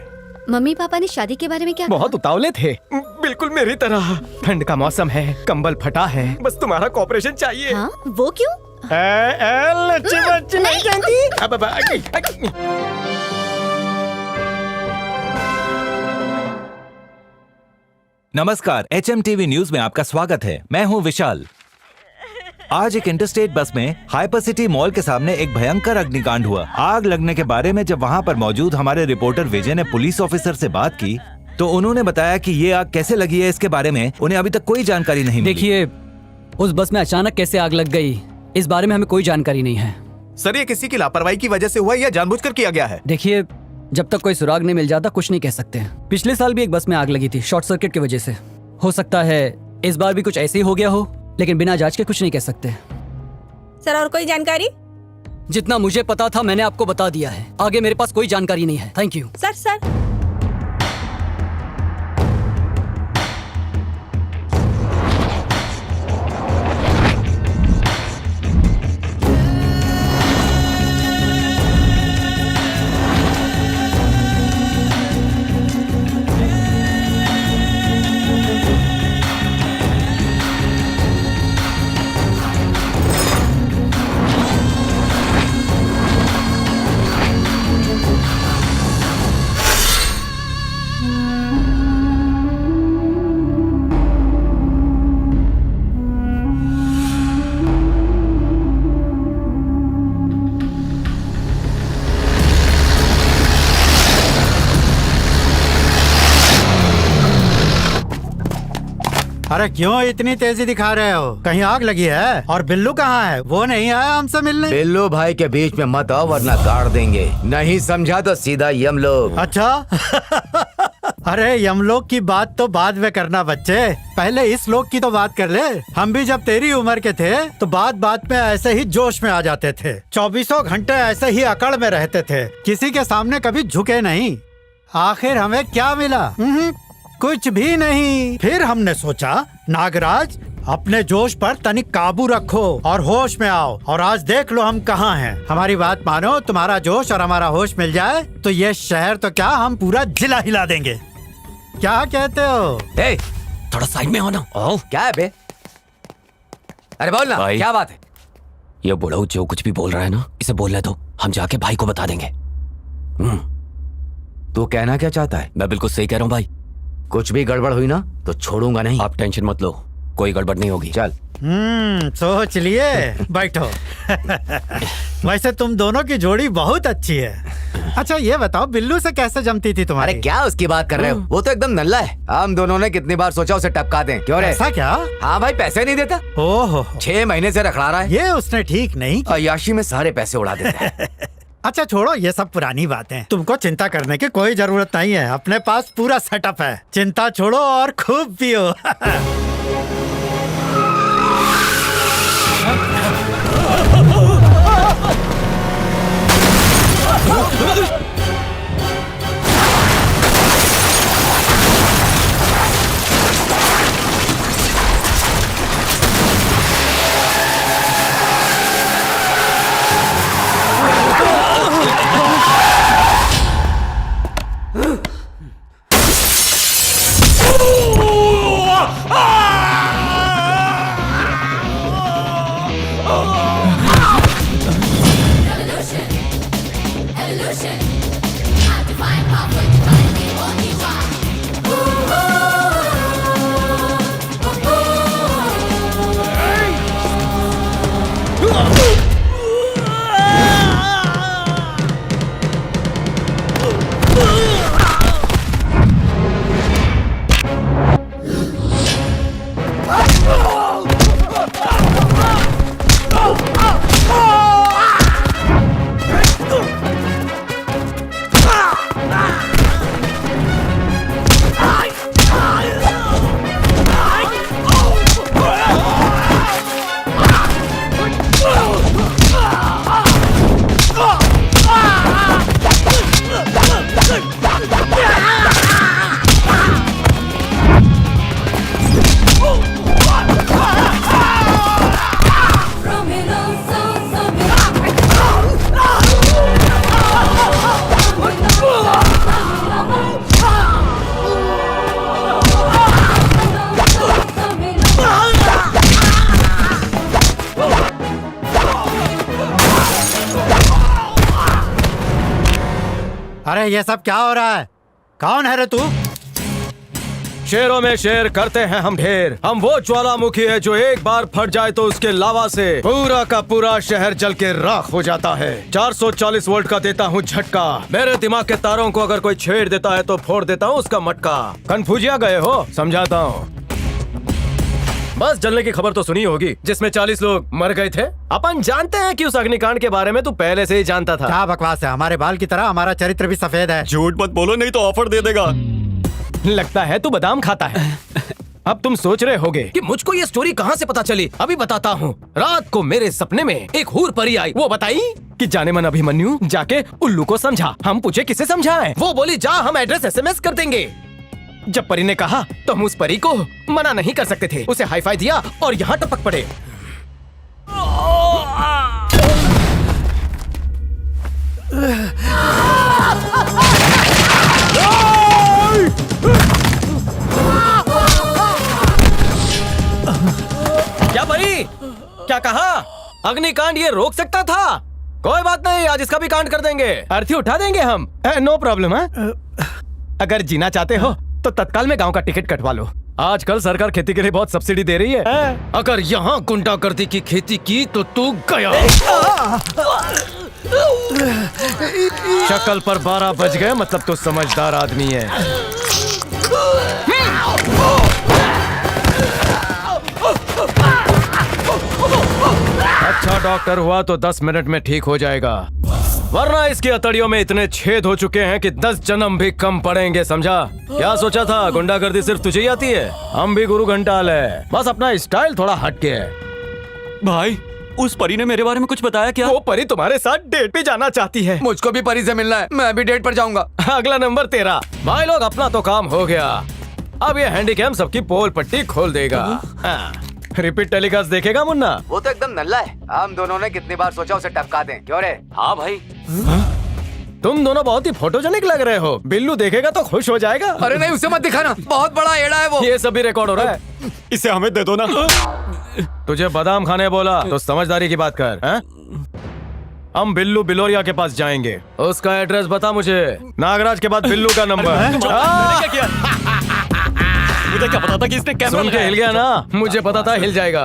मम्मी पापा ने शादी के बारे में क्या बहुत उतावले थे, बिल्कुल मेरी तरह। ठंड का मौसम है, कंबल फटा है, बस तुम्हारा कॉपरेशन चाहिए। हाँ? वो क्यों? लच्ची बच्ची नहीं जानती। नमस्कार, HMTV न्यूज में आपका स्वागत है। मैं हूं विशाल। आज एक इंटरस्टेट बस में हाइपर सिटी मॉल के सामने एक भयंकर अग्निकांड हुआ। आग लगने के बारे में जब वहां पर मौजूद हमारे रिपोर्टर विजय ने पुलिस ऑफिसर से बात की तो उन्होंने बताया कि ये आग कैसे लगी है इसके बारे में उन्हें अभी तक कोई जानकारी नहीं मिली। देखिए, उस बस में अचानक कैसे आग लग गई इस बारे में हमें कोई जानकारी नहीं है। सर, ये किसी की लापरवाही की वजह से हुआ या जानबूझकर किया गया है? देखिए, जब तक कोई सुराग नहीं मिल जाता कुछ नहीं कह सकते। पिछले साल भी एक बस में आग लगी थी, शॉर्ट सर्किट की वजह से। हो सकता है इस बार भी कुछ ऐसे ही हो गया हो, लेकिन बिना जांच के कुछ नहीं कह सकते। सर, और कोई जानकारी? जितना मुझे पता था मैंने आपको बता दिया है, आगे मेरे पास कोई जानकारी नहीं है। Thank you. सर अरे क्यों इतनी तेजी दिखा रहे हो? कहीं आग लगी है? और बिल्लू कहाँ है? वो नहीं आया हमसे मिलने? बिल्लू भाई के बीच में मत आओ वरना गाड़ देंगे। नहीं समझा तो सीधा यमलोक। अच्छा। अरे यमलोक की बात तो बाद में करना बच्चे, पहले इस लोक की तो बात कर ले। हम भी जब तेरी उम्र के थे तो बात में ऐसे ही जोश में आ जाते थे, 24 घंटे ऐसे ही अकड़ में रहते थे, किसी के सामने कभी झुके नहीं। आखिर हमें क्या मिला? कुछ भी नहीं। फिर हमने सोचा नागराज अपने जोश पर तनिक काबू रखो और होश में आओ, और आज देख लो हम कहाँ हैं। हमारी बात मानो, तुम्हारा जोश और हमारा होश मिल जाए तो ये शहर तो क्या हम पूरा जिला हिला देंगे। क्या कहते हो? ए, थोड़ा साइड में हो ना। क्या है बे? अरे बोल ना, क्या बात है? ये बुढ़ऊ जो कुछ भी बोल रहा है ना, इसे बोलने दो, हम जाके भाई को बता देंगे। तू कहना क्या चाहता है? मैं बिल्कुल सही कह रहा हूँ भाई। कुछ भी गड़बड़ हुई ना तो छोड़ूंगा नहीं। आप टेंशन मत लो, कोई गड़बड़ नहीं होगी। चल। सोच लिए। बैठो। वैसे तुम दोनों की जोड़ी बहुत अच्छी है। अच्छा ये बताओ, बिल्लू से कैसे जमती थी तुम्हारी? अरे क्या उसकी बात कर रहे हो? वो तो एकदम नल्ला है। हम दोनों ने कितनी बार सोचा उसे टपका दें। क्यों रे? ऐसा क्या? हाँ भाई, पैसे नहीं देता। ओहो, 6 महीने से रखड़ा रहा है। ये उसने ठीक नहीं। अय्याशी में सारे पैसे उड़ा देता है। अच्छा छोड़ो, ये सब पुरानी बातें। तुमको चिंता करने की कोई जरूरत नहीं है, अपने पास पूरा सेटअप है। चिंता छोड़ो और खूब पियो। अरे ये सब क्या हो रहा है? कौन है रे तू? शेरों में शेर करते हैं हम ढेर। हम वो ज्वालामुखी है जो एक बार फट जाए तो उसके लावा से पूरा का पूरा शहर जल के राख हो जाता है। 440 वोल्ट का देता हूँ झटका। मेरे दिमाग के तारों को अगर कोई छेड़ देता है तो फोड़ देता हूँ उसका मटका। कन्फ्यूजिया गए हो? समझाता हूँ। बस जलने की खबर तो सुनी होगी जिसमें 40 लोग मर गए थे। अपन जानते हैं कि उस अग्निकांड के बारे में तू पहले से ही जानता था। क्या बकवास है? हमारे बाल की तरह हमारा चरित्र भी सफेद है। झूठ मत बोलो नहीं तो ऑफर दे देगा। लगता है तू बादाम खाता है। अब तुम सोच रहे होगे कि मुझको ये स्टोरी कहाँ से पता चली। अभी बताता हूँ। रात को मेरे सपने में एक हूर परी आई। वो बताई कि जाने मन अभिमन्यु जाके उल्लू को समझा। हम पूछे किसे समझाएं? वो बोली जा हम एड्रेस SMS कर देंगे। जब परी ने कहा तो हम उस परी को मना नहीं कर सकते थे। उसे हाई फाई दिया और यहाँ टपक पड़े। क्या परी? क्या कहा? अग्निकांड ये रोक सकता था? कोई बात नहीं, आज इसका भी कांड कर देंगे। अर्थी उठा देंगे हम। नो प्रॉब्लम है। अगर जीना चाहते हो तो तत्काल में गांव का टिकट कटवा लो। आजकल सरकार खेती के लिए बहुत सब्सिडी दे रही है। अगर यहाँ गुंडागर्दी की खेती की तो तू गया। शक्ल पर 12 बज गए मतलब तो समझदार आदमी है। अच्छा डॉक्टर हुआ तो 10 मिनट में ठीक हो जाएगा, वरना इसकी अतड़ियों में इतने छेद हो चुके हैं कि 10 जन्म भी कम पड़ेंगे। समझा? क्या सोचा था गुंडागर्दी सिर्फ तुझे ही आती है? हम भी गुरु घंटाल है, बस अपना स्टाइल थोड़ा हटके है। भाई उस परी ने मेरे बारे में कुछ बताया क्या? वो परी तुम्हारे साथ डेट पे जाना चाहती है। मुझको भी परी से मिलना है, मैं भी डेट पर जाऊंगा। अगला नंबर तेरा। भाई लोग अपना तो काम हो गया, अब ये हैंडीकैम सबकी पोल पट्टी खोल देगा। रिपीट टेलीकास्ट देखेगा मुन्ना? वो तो एकदम नल्ला है। हम दोनों ने कितनी बार सोचा उसे टपका दें। क्यों रे? हाँ भाई। तुम दोनों बहुत ही फोटोजेनिक लग रहे हो। बिल्लू देखेगा तो खुश हो जाएगा। अरे नहीं, उसे मत दिखाना, बहुत बड़ा एड़ा है वो। ये सब भी रिकॉर्ड हो रहा है। इसे हमें दे दो ना। तुझे बादाम खाने बोला तो समझदारी की बात कर। हैं? हम बिल्लू बिलोरिया के पास जाएंगे, उसका एड्रेस बता मुझे। नागराज के बाद बिल्लू का नंबर। मुझे क्या पता था कि इसने कैमरा सुन के हिल गया ना? मुझे पता था हिल जाएगा।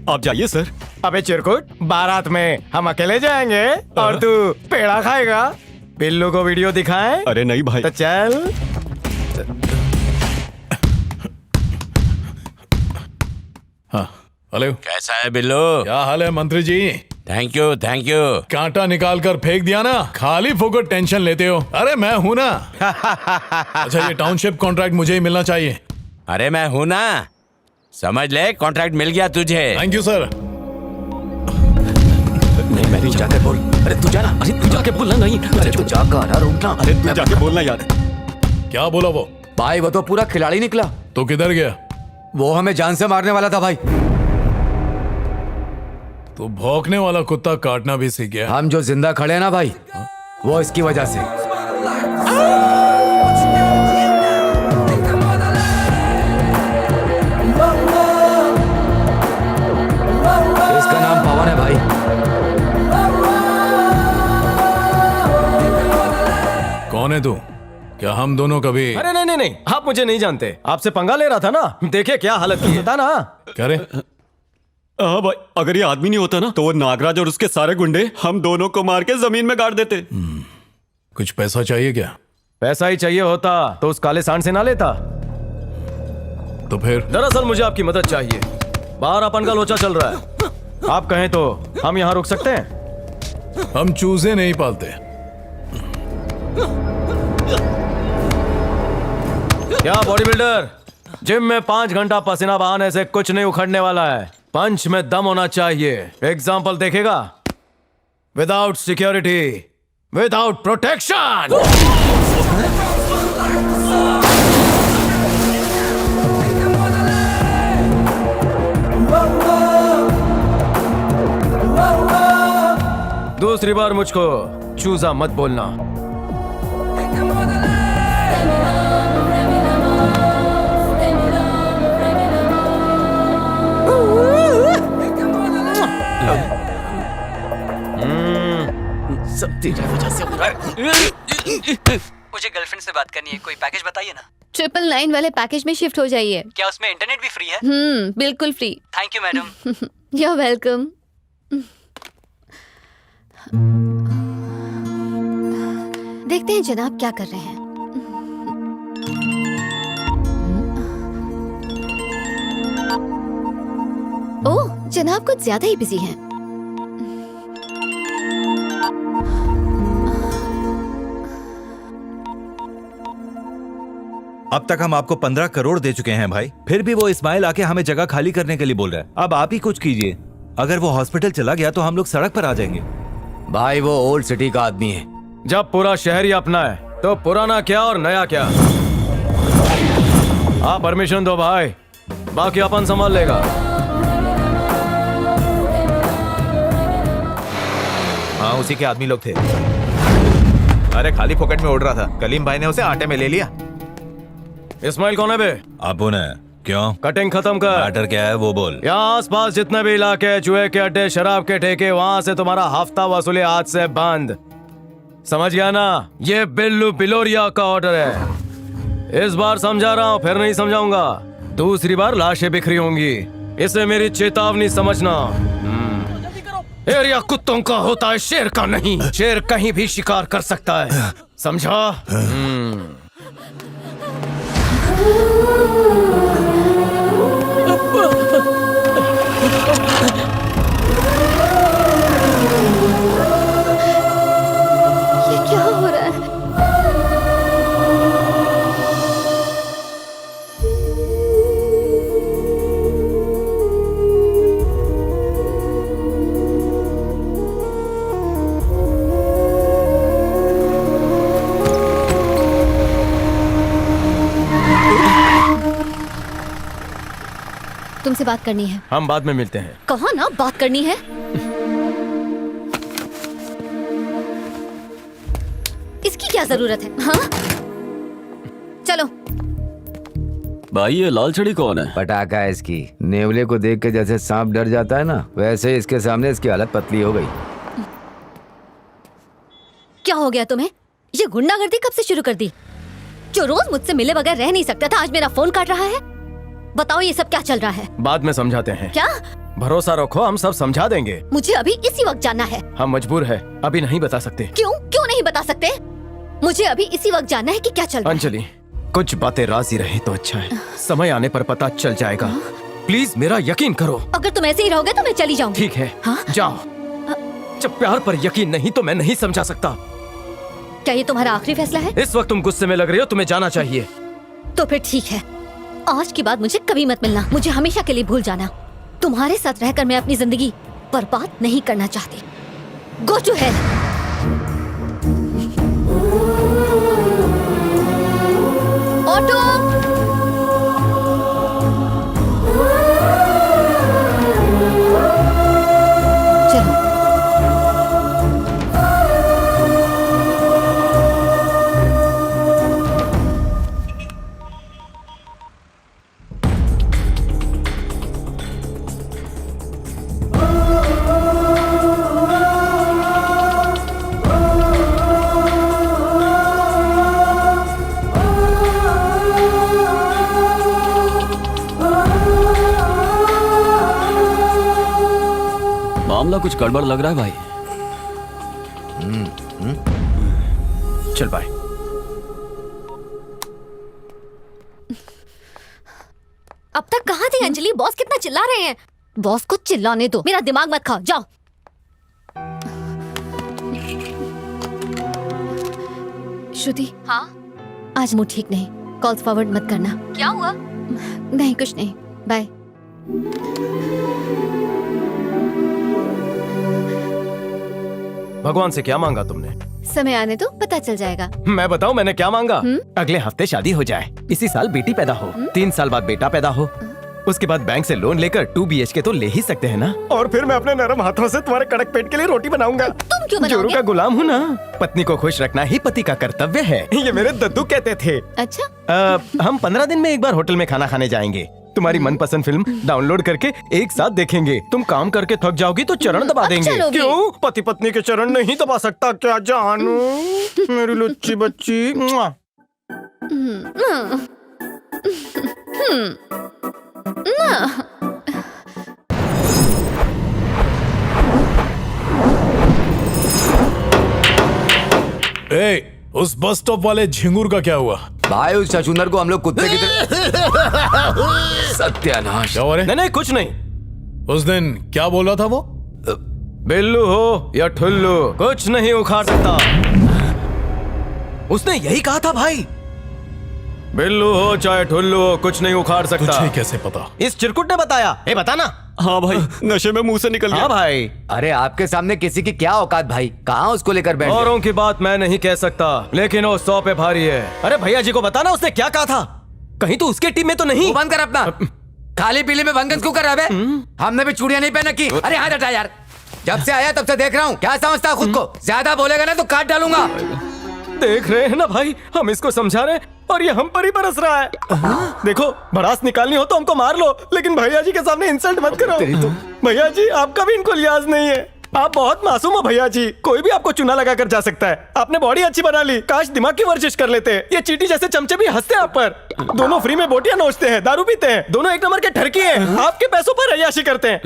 आप जाइए सर। अबे चिरकुट, बारात में हम अकेले जाएंगे और तू पेड़ा खाएगा। बिल्लू को वीडियो दिखाएं? अरे नहीं भाई। तो चल। हाँ हेलो, कैसा है बिल्लू? क्या हाल है मंत्री जी? Thank you thank you. कांटा निकाल कर फेंक दिया ना, खाली फोकट टेंशन लेते हो। अरे मैं हूं ना। अच्छा ये टाउनशिप कॉन्ट्रैक्ट मुझे ही मिलना चाहिए। अरे मैं हूं ना, समझ ले कॉन्ट्रैक्ट मिल गया तुझे। Thank you sir. नहीं मैं नहीं जाकर बोल। अरे तू जाना। अरे तू जाके बोलना नहीं। अरे तू जाकर ना रुकना। अरे तू जाके बोलना यार। क्या बोला वो? भाई वो तो पूरा खिलाड़ी निकला। तो किधर गया? वो हमें जान से मारने वाला था भाई। तो भौंकने वाला कुत्ता काटना भी सीख गया। हम जो जिंदा खड़े हैं ना भाई, वो इसकी वजह से। इसका नाम पवन है भाई। कौन है तू? क्या हम दोनों कभी? अरे नहीं नहीं नहीं, आप मुझे नहीं जानते। आपसे पंगा ले रहा था ना, देखे क्या हालत की था ना। क्या रे? हाँ भाई, अगर ये आदमी नहीं होता ना तो वो नागराज और उसके सारे गुंडे हम दोनों को मार के जमीन में गाड़ देते। कुछ पैसा चाहिए क्या? पैसा ही चाहिए होता तो उस काले सांड से ना लेता। तो फिर? दरअसल मुझे आपकी मदद चाहिए। बाहर अपन का लोचा चल रहा है, आप कहें तो हम यहाँ रुक सकते हैं। हम चूजे नहीं पालते। क्या बॉडी बिल्डर, जिम में 5 घंटा पसीना बहाने से कुछ नहीं उखड़ने वाला है। पंच में दम होना चाहिए। एग्जाम्पल देखेगा? Without security, without protection. दूसरी बार मुझको चूजा मत बोलना। सब तेरी वजह से हो रहा है। मुझे गर्लफ्रेंड से बात करनी है, कोई पैकेज बताइए ना। 999 वाले पैकेज में शिफ्ट हो जाइए। क्या उसमें इंटरनेट भी फ्री है? बिल्कुल free. Thank you madam. You are welcome. देखते हैं जनाब क्या कर रहे हैं। ओह, जनाब कुछ ज्यादा ही बिजी हैं। अब तक हम आपको 15 करोड़ दे चुके हैं भाई, फिर भी वो इस्माइल आके हमें जगह खाली करने के लिए बोल रहा है। अब आप ही कुछ कीजिए, अगर वो हॉस्पिटल चला गया तो हम लोग सड़क पर आ जाएंगे। भाई वो ओल्ड सिटी का आदमी है। जब पूरा शहर ही अपना है तो पुराना क्या और नया क्या। आप परमिशन दो भाई, बाकी अपन संभाल लेगा। हाँ, उसी के आदमी लोग थे। अरे खाली पॉकेट में उड़ रहा था, कलीम भाई ने उसे आटे में ले लिया। इस्माइल कौन है बे? अपुन है। क्यों? कटिंग खत्म कर। मैटर क्या है वो बोल। यहाँ आस पास जितने भी इलाके, जुए के अड्डे, शराब के ठेके, वहाँ से तुम्हारा हफ्ता वसूली आज से बंद। समझ गया ना? ये बिल्लू बिलोरिया का ऑर्डर है। इस बार समझा रहा हूँ, फिर नहीं समझाऊंगा। दूसरी बार लाशें बिखरी होंगी, इसे मेरी चेतावनी समझना। एरिया कुत्तों का होता है, शेर का नहीं। शेर कहीं भी शिकार कर सकता है, समझा? ये क्या हो रहा है? तुमसे बात करनी है। हम बाद में मिलते हैं। कहो ना, बात करनी है। इसकी क्या जरूरत है? हाँ, चलो। भाई ये लाल छड़ी कौन है? पटाखा है इसकी। नेवले को देख के जैसे सांप डर जाता है ना, वैसे ही इसके सामने इसकी हालत पतली हो गई। क्या हो गया तुम्हें? ये गुंडागर्दी कब से शुरू कर दी? जो रोज मुझसे मिले बगैर रह नहीं सकता था, आज मेरा फोन काट रहा है। बताओ ये सब क्या चल रहा है? बाद में समझाते हैं। क्या? भरोसा रखो, हम सब समझा देंगे। मुझे अभी इसी वक्त जानना है। हम मजबूर है, अभी नहीं बता सकते। क्यों? क्यों नहीं बता सकते? मुझे अभी इसी वक्त जानना है कि क्या चल रहा है। अंजलि, कुछ बातें राजी रहे तो अच्छा है, समय आने पर पता चल जाएगा। प्लीज मेरा यकीन करो। अगर तुम ऐसे ही रहोगे तो मैं चली जाऊंगी। ठीक है, जाओ। जब प्यार पर यकीन नहीं तो मैं नहीं समझा सकता। क्या ये तुम्हारा आखिरी फैसला है? इस वक्त तुम गुस्से में लग रही हो, तुम्हें जाना चाहिए। तो फिर ठीक है, आज के बाद मुझे कभी मत मिलना। मुझे हमेशा के लिए भूल जाना। तुम्हारे साथ रहकर मैं अपनी जिंदगी बर्बाद नहीं करना चाहती। Go to hell. ऑटो, चलो। मामला कुछ गड़बड़ लग रहा है भाई। चल बाय। अब तक कहाँ थी अंजलि? बॉस कितना चिल्ला रहे हैं। बॉस को चिल्लाने दो, मेरा दिमाग मत खाओ। जाओ। श्रुति। हाँ? आज मूड ठीक नहीं, कॉल्स फॉरवर्ड मत करना। क्या हुआ? नहीं कुछ नहीं, बाय। भगवान से क्या मांगा तुमने? समय आने दो, पता चल जाएगा। मैं बताऊं मैंने क्या मांगा? अगले हफ्ते शादी हो जाए, इसी साल बेटी पैदा हो, 3 साल बाद बेटा पैदा हो, उसके बाद बैंक से लोन लेकर 2 BHK तो ले ही सकते हैं ना। और फिर मैं अपने नरम हाथों से तुम्हारे कड़क पेट के लिए रोटी बनाऊंगा। तुम क्यों बनाओगे? जोरू का गुलाम हूँ ना। पत्नी को खुश रखना ही पति का कर्तव्य है, ये मेरे दद्दू कहते थे। अच्छा। हम 15 दिन में एक बार होटल में खाना खाने जाएंगे। तुम्हारी मनपसंद फिल्म डाउनलोड करके एक साथ देखेंगे। तुम काम करके थक जाओगी तो चरण दबा देंगे। चलोगी। क्यों? पति पत्नी के चरण नहीं दबा सकता क्या जानू? मेरी लुच्ची बच्ची। मुआ। ए, उस बस स्टॉप वाले झिंगुर का क्या हुआ? भाई उस छछूंदर को हम लोग कुत्ते की तरह सत्यानाश। क्या हो रहा है? नहीं कुछ नहीं। उस दिन क्या बोल रहा था वो? बिल्लू हो या ठुल्लू कुछ नहीं उखाड़ सकता। उसने यही कहा था भाई। बिल्लू हो चाहे ठुल्लू हो कुछ नहीं उखाड़ सकता। तुझे कैसे पता? इस चिरकुट ने बताया। ए बता ना। हाँ भाई, नशे में मुंह से निकल गया। हाँ भाई। अरे आपके सामने किसी की क्या औकात भाई? कहाँ उसको लेकर बैठ गए? औरों की बात मैं नहीं कह सकता, लेकिन वो 100 पे भारी है। अरे भैया जी को बताना उसने क्या कहा था। कहीं तो उसके टीम में तो नहीं। बंद कर अपना खाली पीली में भंगस क्यों कर रहा है? हमने भी चूड़ियां नहीं पहन की। अरे हाथ हटा यार, जब से आया तब से देख रहा हूँ। क्या समझता है खुद को? ज्यादा बोलेगा ना तो काट डालूंगा। देख रहे हैं ना भाई, हम इसको समझा रहे हैं और ये हम पर ही बरस रहा है। देखो भड़ास निकालनी हो तो हमको मार लो, लेकिन भैया जी के सामने इंसल्ट मत करो। भैया जी आपका भी इनको लिहाज नहीं है। आप बहुत मासूम हो भैया जी, कोई भी आपको चूना लगा कर जा सकता है। आपने बॉडी अच्छी बना ली, काश दिमाग की वर्जिश कर लेते। ये चीटी जैसे चमचे भी हंसते हैं आप पर। दोनों फ्री में बोटियां नोचते हैं, दारू पीते हैं, दोनों एक नंबर के ठरकी हैं। आपके पैसों पर अय्याशी करते हैं।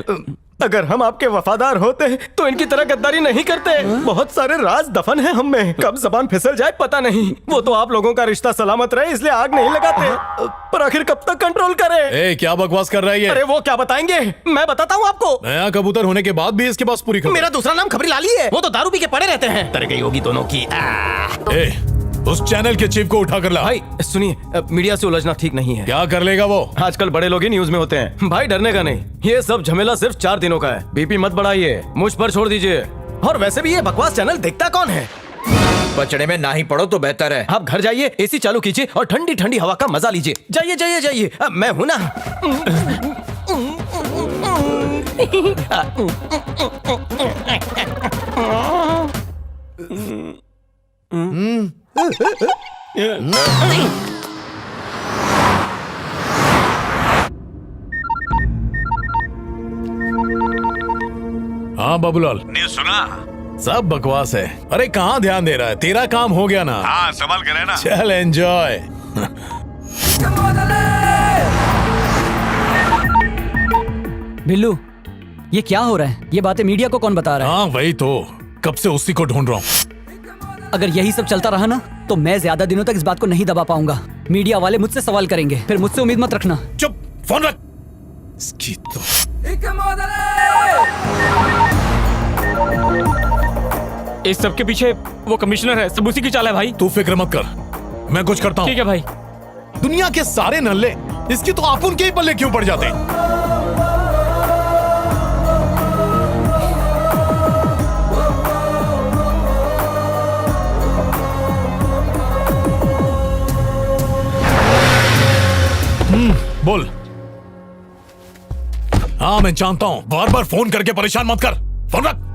अगर हम आपके वफादार होते तो इनकी तरह गद्दारी नहीं करते। बहुत सारे राज दफन हैं हम में, कब जबान फिसल जाए पता नहीं। वो तो आप लोगों का रिश्ता सलामत रहे इसलिए आग नहीं लगाते, पर आखिर कब तक कंट्रोल करें? ए, क्या बकवास कर रहा है ये? अरे वो क्या बताएंगे, मैं बताता हूँ आपको। नया कबूतर होने के बाद भी इसके पास पूरी खबर। मेरा दूसरा नाम खबरी लाली है। वो तो दारू पी के पड़े रहते हैं। तरह गई होगी दोनों की। ए, उस चैनल के चीफ को उठा कर ला। भाई सुनिए, मीडिया से उलझना ठीक नहीं है। क्या कर लेगा वो? आजकल बड़े लोग ही न्यूज में होते हैं। भाई डरने का नहीं, ये सब झमेला सिर्फ 4 दिनों का है। बीपी मत बढ़ाइए, मुझ पर छोड़ दीजिए। और वैसे भी ये बकवास चैनल देखता कौन है? बचड़े में ना ही पड़ो तो बेहतर है। आप घर जाइए, एसी चालू कीजिए और ठंडी ठंडी हवा का मजा लीजिए। जाइए जाइए जाइए, मैं हूं ना। हाँ बाबूलाल, न्यूज़ सुना? सब बकवास है। अरे कहाँ ध्यान दे रहा है? तेरा काम हो गया ना। हाँ संभल कर रहना। चल एंजॉय। बिल्लू ये क्या हो रहा है? ये बातें मीडिया को कौन बता रहा है? हाँ वही तो, कब से उसी को ढूंढ रहा हूँ। अगर यही सब चलता रहा ना तो मैं ज्यादा दिनों तक इस बात को नहीं दबा पाऊंगा। मीडिया वाले मुझसे सवाल करेंगे, फिर मुझसे उम्मीद मत रखना। चुप, फोन रख। इसकी तो इस सब के पीछे वो कमिश्नर है, सब उसी की चाल है भाई। तू फिक्र मत कर, मैं कुछ करता हूँ। ठीक है भाई। दुनिया के सारे नल्ले इसकी तो आप उनके ही पल्ले क्यों पड़ जाते हैं? बोल। हाँ मैं जानता हूं, बार बार फोन करके परेशान मत कर। फोन रख।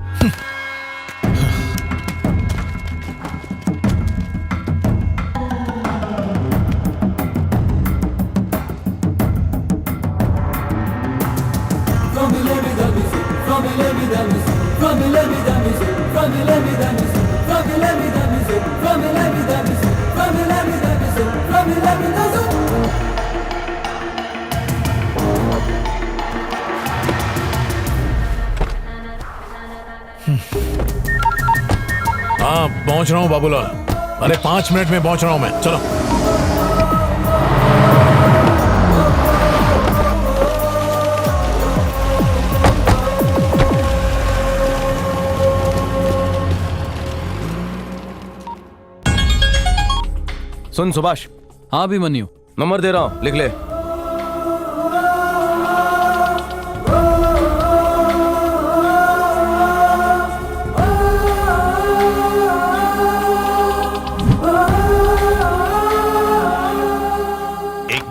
हाँ पहुंच रहा हूँ बाबूलाल। अरे 5 मिनट में पहुंच रहा हूँ मैं, चलो। सुन सुभाष। हाँ अभिमन्यु। नंबर दे रहा हूँ, लिख ले।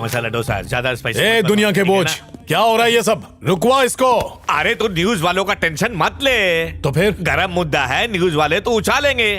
मसाला डोसा ज्यादा स्पाइसी। ए दुनिया के बोझ, क्या हो रहा है ये सब? रुकवा इसको। अरे तो न्यूज वालों का टेंशन मत ले। तो फिर गरम मुद्दा है, न्यूज वाले तो उछालेंगे।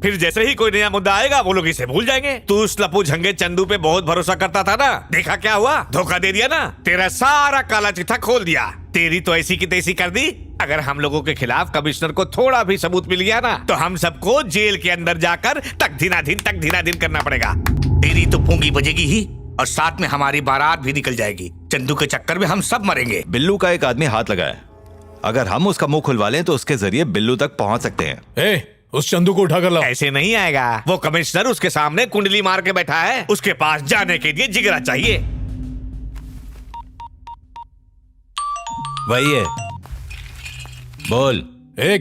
फिर जैसे ही कोई नया मुद्दा आएगा वो लोग इसे भूल जाएंगे। तू उस लपू झंगे चंदू पे बहुत भरोसा करता था ना, देखा क्या हुआ, धोखा दे दिया ना, तेरा सारा काला चिट्ठा खोल दिया, तेरी तो ऐसी की तैसी कर दी। अगर हम लोगों के खिलाफ कमिश्नर को थोड़ा भी सबूत मिल गया ना तो हम सबको जेल के अंदर जाकर तक धीनाधीन करना पड़ेगा। तेरी तो पूंगी बजेगी ही और साथ में हमारी बारात भी निकल जाएगी। चंदू के चक्कर में हम सब मरेंगे। बिल्लू का एक आदमी हाथ लगाया, अगर हम उसका मुंह खुलवा लें तो उसके जरिए बिल्लू तक पहुंच सकते हैं। उस चंदू को उठा कर लाओ। ऐसे नहीं आएगा, वो कमिश्नर उसके सामने कुंडली मार के बैठा है, उसके पास जाने के लिए जिगरा चाहिए। वही है, बोल।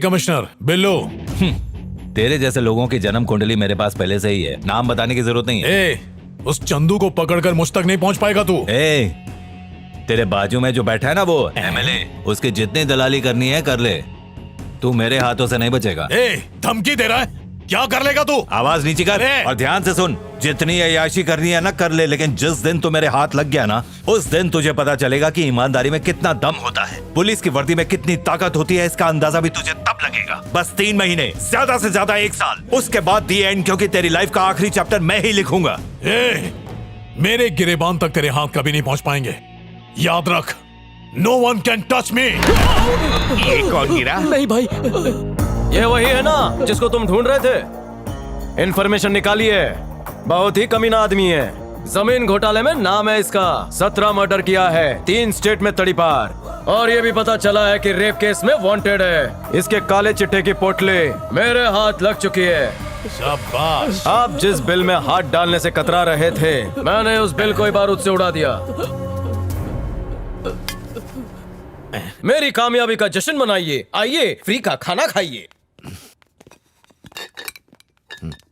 कमिश्नर बिल्लू। तेरे जैसे लोगों की जन्म कुंडली मेरे पास पहले से ही है, नाम बताने की जरूरत नहीं है। उस चंदू को पकड़कर मुझ तक नहीं पहुंच पाएगा तू। तेरे बाजू में जो बैठा है ना वो एमएलए, उसकी जितनी दलाली करनी है कर ले, तू मेरे हाथों से नहीं बचेगा। धमकी दे रहा है, क्या कर लेगा तू? आवाज नीचे कर और ध्यान से सुन। जितनी अय्याशी करनी है ना कर ले, लेकिन जिस दिन तू मेरे हाथ लग गया ना उस दिन तुझे पता चलेगा कि ईमानदारी में कितना दम होता है, पुलिस की वर्दी में कितनी ताकत होती है। इसका अंदाजा भी तुझे तब लगेगा। बस 3 महीने, ज्यादा से ज्यादा 1 साल, उसके बाद दी एंड, क्योंकि तेरी लाइफ का आखिरी चैप्टर मैं ही लिखूंगा। मेरे गिरेबान तक तेरे हाथ कभी नहीं पहुंच पाएंगे, याद रख। No one can touch me। ये कौन गिरा? नहीं भाई, ये वही है ना जिसको तुम ढूंढ रहे थे। इन्फॉर्मेशन निकाली है, बहुत ही कमीना आदमी है। जमीन घोटाले में नाम है इसका, 17 मर्डर किया है, 3 स्टेट में तड़ीपार, और ये भी पता चला है कि रेप केस में वांटेड है। इसके काले चिट्ठे की पोटली मेरे हाथ लग चुकी है। शाबाश। आप जिस बिल में हाथ डालने से कतरा रहे थे, मैंने उस बिल को ही बारूद से उड़ा दिया। मेरी कामयाबी का जश्न मनाइए, आइए फ्री का खाना खाइए।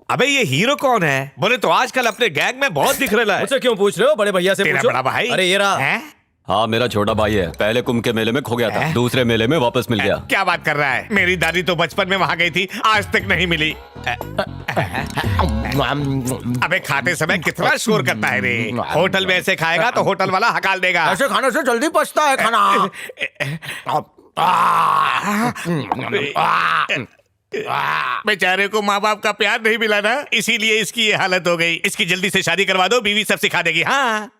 अबे ये हीरो कौन है? बोले तो आजकल अपने गैंग में बहुत दिख रहा है। मुझसे क्यों पूछ रहे हो? बड़े भैया से तेरा पूछो। बड़ा भाई? अरे ये रहा। हाँ, मेरा छोटा भाई है, पहले कुंभ के मेले में खो गया था, दूसरे मेले में वापस मिल गया। क्या बात कर रहा है? मेरी दादी तो बचपन में वहाँ गई थी, आज तक नहीं मिली। अबे खाते समय कितना शोर करता है रे। होटल में ऐसे खाएगा तो होटल वाला हकाल देगा। ऐसे खाने से जल्दी पचता है खाना। बेचारे को माँ बाप का प्यार नहीं मिला ना, इसीलिए इसकी ये हालत हो गई। इसकी जल्दी से शादी करवा दो, बीवी सब सिखा देगी। हाँ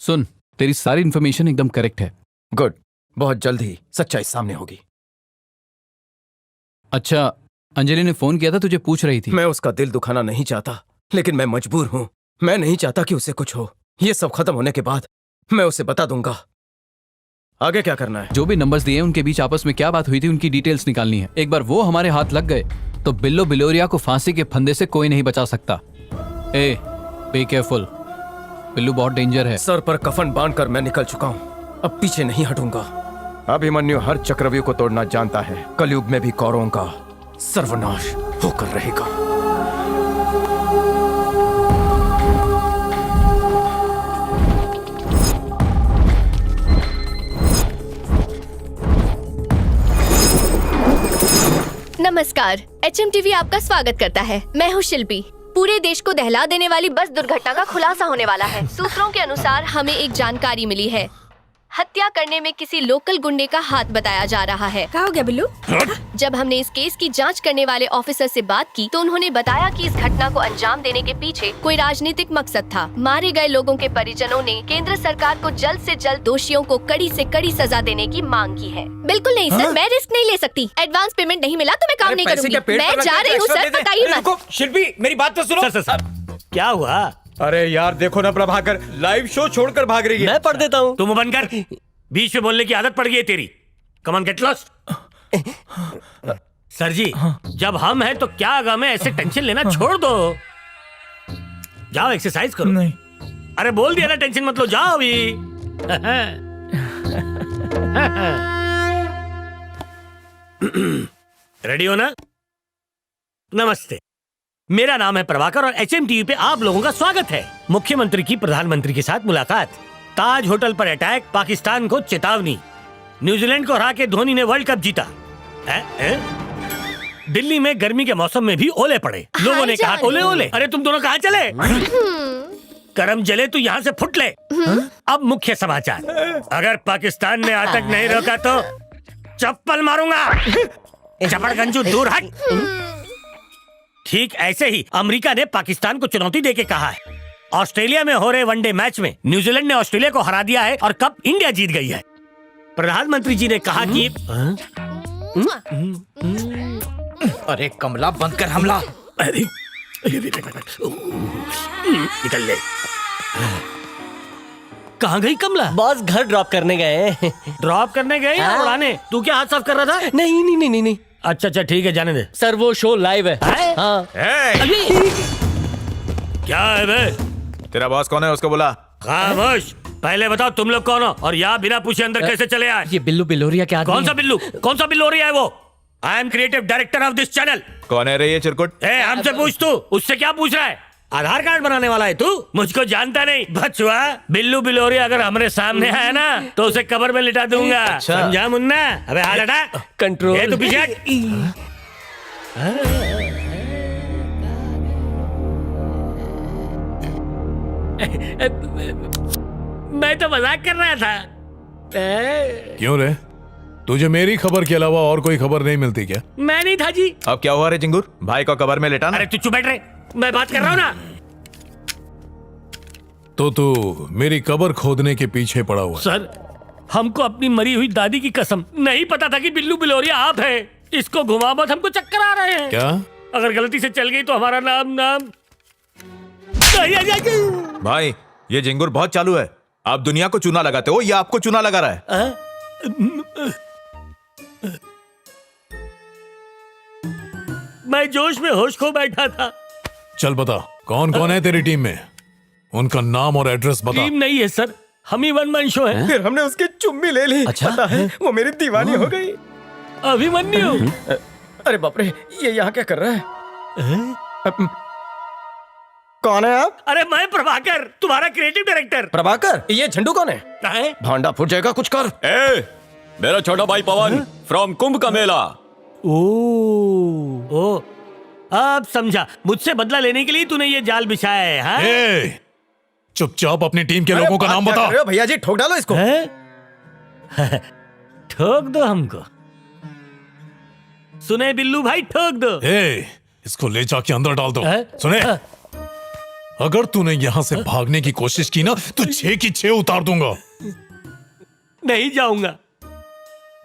सुन, तेरी सारी इन्फॉर्मेशन एकदम करेक्ट है। गुड, बहुत जल्द ही सच्चाई सामने होगी। अच्छा, अंजलि ने फोन किया था, तुझे पूछ रही थी। मैं उसका दिल दुखाना नहीं चाहता, लेकिन मैं मजबूर हूँ। मैं नहीं चाहता कि उसे कुछ हो। ये सब खत्म होने के बाद मैं उसे बता दूंगा। आगे क्या करना है? जो भी नंबर्स दिए उनके बीच आपस में क्या बात हुई थी उनकी डिटेल्स निकालनी है। एक बार वो हमारे हाथ लग गए तो बिल्लो बिलोरिया को फांसी के फंदे से कोई नहीं बचा सकता। बी केयरफुल, बिल्लू बहुत डेंजर है। सर पर कफन बांधकर मैं निकल चुका हूँ, अब पीछे नहीं हटूंगा। अभिमन्यु हर चक्रव्यूह को तोड़ना जानता है, कलयुग में भी कौरवों का सर्वनाश होकर रहेगा। नमस्कार, HMTV आपका स्वागत करता है। मैं हूँ शिल्पी। पूरे देश को दहला देने वाली बस दुर्घटना का खुलासा होने वाला है। सूत्रों के अनुसार हमें एक जानकारी मिली है, हत्या करने में किसी लोकल गुंडे का हाथ बताया जा रहा है। क्या हो गया बिल्लू? जब हमने इस केस की जांच करने वाले ऑफिसर से बात की तो उन्होंने बताया कि इस घटना को अंजाम देने के पीछे कोई राजनीतिक मकसद था। मारे गए लोगों के परिजनों ने केंद्र सरकार को जल्द से जल्द दोषियों को कड़ी से कड़ी सजा देने की मांग की है। बिल्कुल नहीं सर, मैं रिस्क नहीं ले सकती। एडवांस पेमेंट नहीं मिला तो मैं काम नहीं करूँगी। मैं जा रही हूँ सर, बताइए मत। शिल्पी मेरी बात तो सुनो। सर, क्या हुआ? अरे यार देखो ना प्रभाकर, लाइव शो छोड़कर भाग रही है। मैं पढ़ देता हूँ। तुम बंद कर, बीच में बोलने की आदत पड़ गई है तेरी। Come on get lost. Sir जी, जब हम हैं तो क्या गम है, ऐसे टेंशन लेना छोड़ दो। जाओ एक्सरसाइज करो। नहीं। अरे बोल दिया ना, टेंशन मत लो, जाओ अभी। रेडी हो ना? नमस्ते, मेरा नाम है प्रभाकर और HMTV पे आप लोगों का स्वागत है। मुख्यमंत्री की प्रधानमंत्री के साथ मुलाकात, ताज होटल पर अटैक, पाकिस्तान को चेतावनी, न्यूजीलैंड को हरा के धोनी ने वर्ल्ड कप जीता, दिल्ली में गर्मी के मौसम में भी ओले पड़े, लोगों ने कहा ओले ओले। अरे तुम दोनों कहाँ चले? करम जले तू यहाँ से फुट ले। अब मुख्य समाचार, अगर पाकिस्तान ने आतंक नहीं रोका तो चप्पल मारूंगा। चपड़गंजू दूर हट। ठीक ऐसे ही अमेरिका ने पाकिस्तान को चुनौती देके कहा है। ऑस्ट्रेलिया में हो रहे वनडे मैच में न्यूजीलैंड ने ऑस्ट्रेलिया को हरा दिया है और कप इंडिया जीत गई है। प्रधानमंत्री जी ने कहा कि अरे कमला बंद कर हमला। निकल ले। कहाँ गई कमला? बॉस घर ड्रॉप करने गए। ड्रॉप करने गए या उड़ाने? तू क्या हाथ साफ कर रहा था? नहीं नहीं नहीं नहीं नहीं। अच्छा अच्छा ठीक है, जाने दे। सर वो शो लाइव है। हाँ। क्या है बे? तेरा बॉस कौन है उसको बुला। खामोश। पहले बताओ तुम लोग कौन हो और यहाँ बिना पूछे अंदर कैसे चले आए? ये बिल्लू बिलोरिया क्या? कौन सा बिल्लू? कौन सा बिल्लोरिया है वो? I am creative director of this channel. कौन है रे ये चिरकुट? हमसे पूछ तू, उससे क्या पूछ रहा है? आधार कार्ड बनाने वाला है तू? मुझको जानता नहीं बचवा। बिल्लू बिलोरिया अगर हमारे सामने आया ना तो उसे कब्र में लिटा दूंगा। अच्छा। समझा मुन्ना? अबे हाथ हटा। कंट्रोल। तू पीछे हट। मैं तो मजाक कर रहा था। क्यों रे? तुझे मेरी खबर के अलावा और कोई खबर नहीं मिलती क्या? मैं नहीं था जी। अब क्या हुआ रे चिंगूर? भाई को कब्र में लेटा ना? अरे तू चुप बैठ रहे, मैं बात कर रहा हूँ ना। तो तू मेरी कब्र खोदने के पीछे पड़ा हुआ है। सर हमको अपनी मरी हुई दादी की कसम नहीं पता था कि बिल्लू बिलोरिया आप है। इसको घुमा मत, हमको चक्कर आ रहे हैं। क्या? अगर गलती से चल गई तो हमारा नाम भाई ये जिंगूर बहुत चालू है। आप दुनिया को चूना लगाते हो, ये आपको चूना लगा रहा है। मैं जोश में होश खो बैठा था। चल बता कौन कौन है तेरी टीम में, उनका नाम और एड्रेस बता। टीम नहीं है सर, हम ही वन मैन शो है। फिर हमने उसकी चुम्मी ले ली। अच्छा? पता है वो मेरी दीवानी हो गई। अभिमन्यु। अरे बाप रे, ये यहाँ क्या कर रहा है? कौन है आप? अरे मैं प्रभाकर, तुम्हारा क्रिएटिव डायरेक्टर। प्रभाकर? ये झंडू कौन है? भांडा फूट जाएगा, कुछ कर। मेरा छोटा भाई पवन फ्रॉम कुंभ का मेला। ओ अब समझा, मुझसे बदला लेने के लिए तूने ये जाल बिछाया है। हाँ? चुपचाप अपनी टीम के लोगों का नाम बता। भैया जी ठोक डालो इसको। ठोक दो हमको। सुने बिल्लू भाई, ठोक दो। इसको ले जाके अंदर डाल दो। सुने, अगर तूने यहाँ से भागने की कोशिश की ना तो 6 की 6 उतार दूंगा। नहीं जाऊंगा।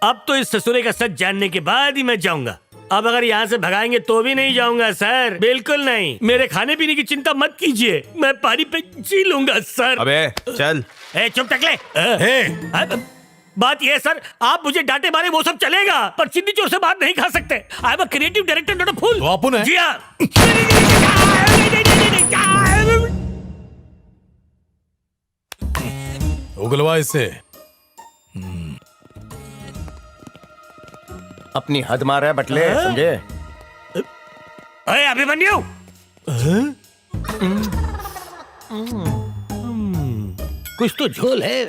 अब तो इस ससुरे का सच जानने के बाद ही मैं जाऊंगा। अब अगर यहाँ से भगाएंगे तो भी नहीं जाऊंगा सर, बिल्कुल नहीं। मेरे खाने पीने की चिंता मत कीजिए, मैं पानी पे जी लूंगा सर। अबे चल। चुप टकले। बात यह है सर, आप मुझे डांटे मारे वो सब चलेगा, पर चिंदी चोर से बात नहीं खा सकते। I am a creative director, not a fool. तो अपन है? जी हाँ। उगलवा इससे। अपनी हद मार रहा है बटले, समझे? अरे अभिमन्यु, कुछ तो झोल है।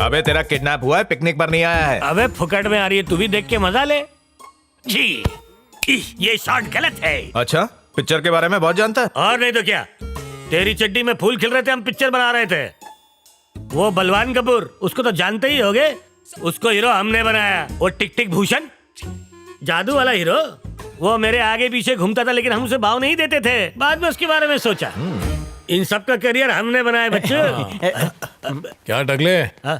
अबे तेरा किडनैप हुआ है, पिकनिक पर नहीं आया है। अबे फुकट में आ रही है, तू भी देख के मजा ले। जी ये शॉट गलत है। अच्छा, पिक्चर के बारे में बहुत जानता है। और नहीं तो क्या, तेरी चड्डी में फूल खिल रहे थे, हम पिक्चर बना रहे थे। वो बलवान कपूर, उसको तो जानते ही होगे। उसको हीरो हमने बनाया। वो टिक टिक भूषण, जादू वाला हीरो, वो मेरे आगे पीछे घूमता था, लेकिन हम उसे भाव नहीं देते थे। बाद में उसके बारे में सोचा। इन सब का करियर हमने बनाया बच्चों। क्या टकले,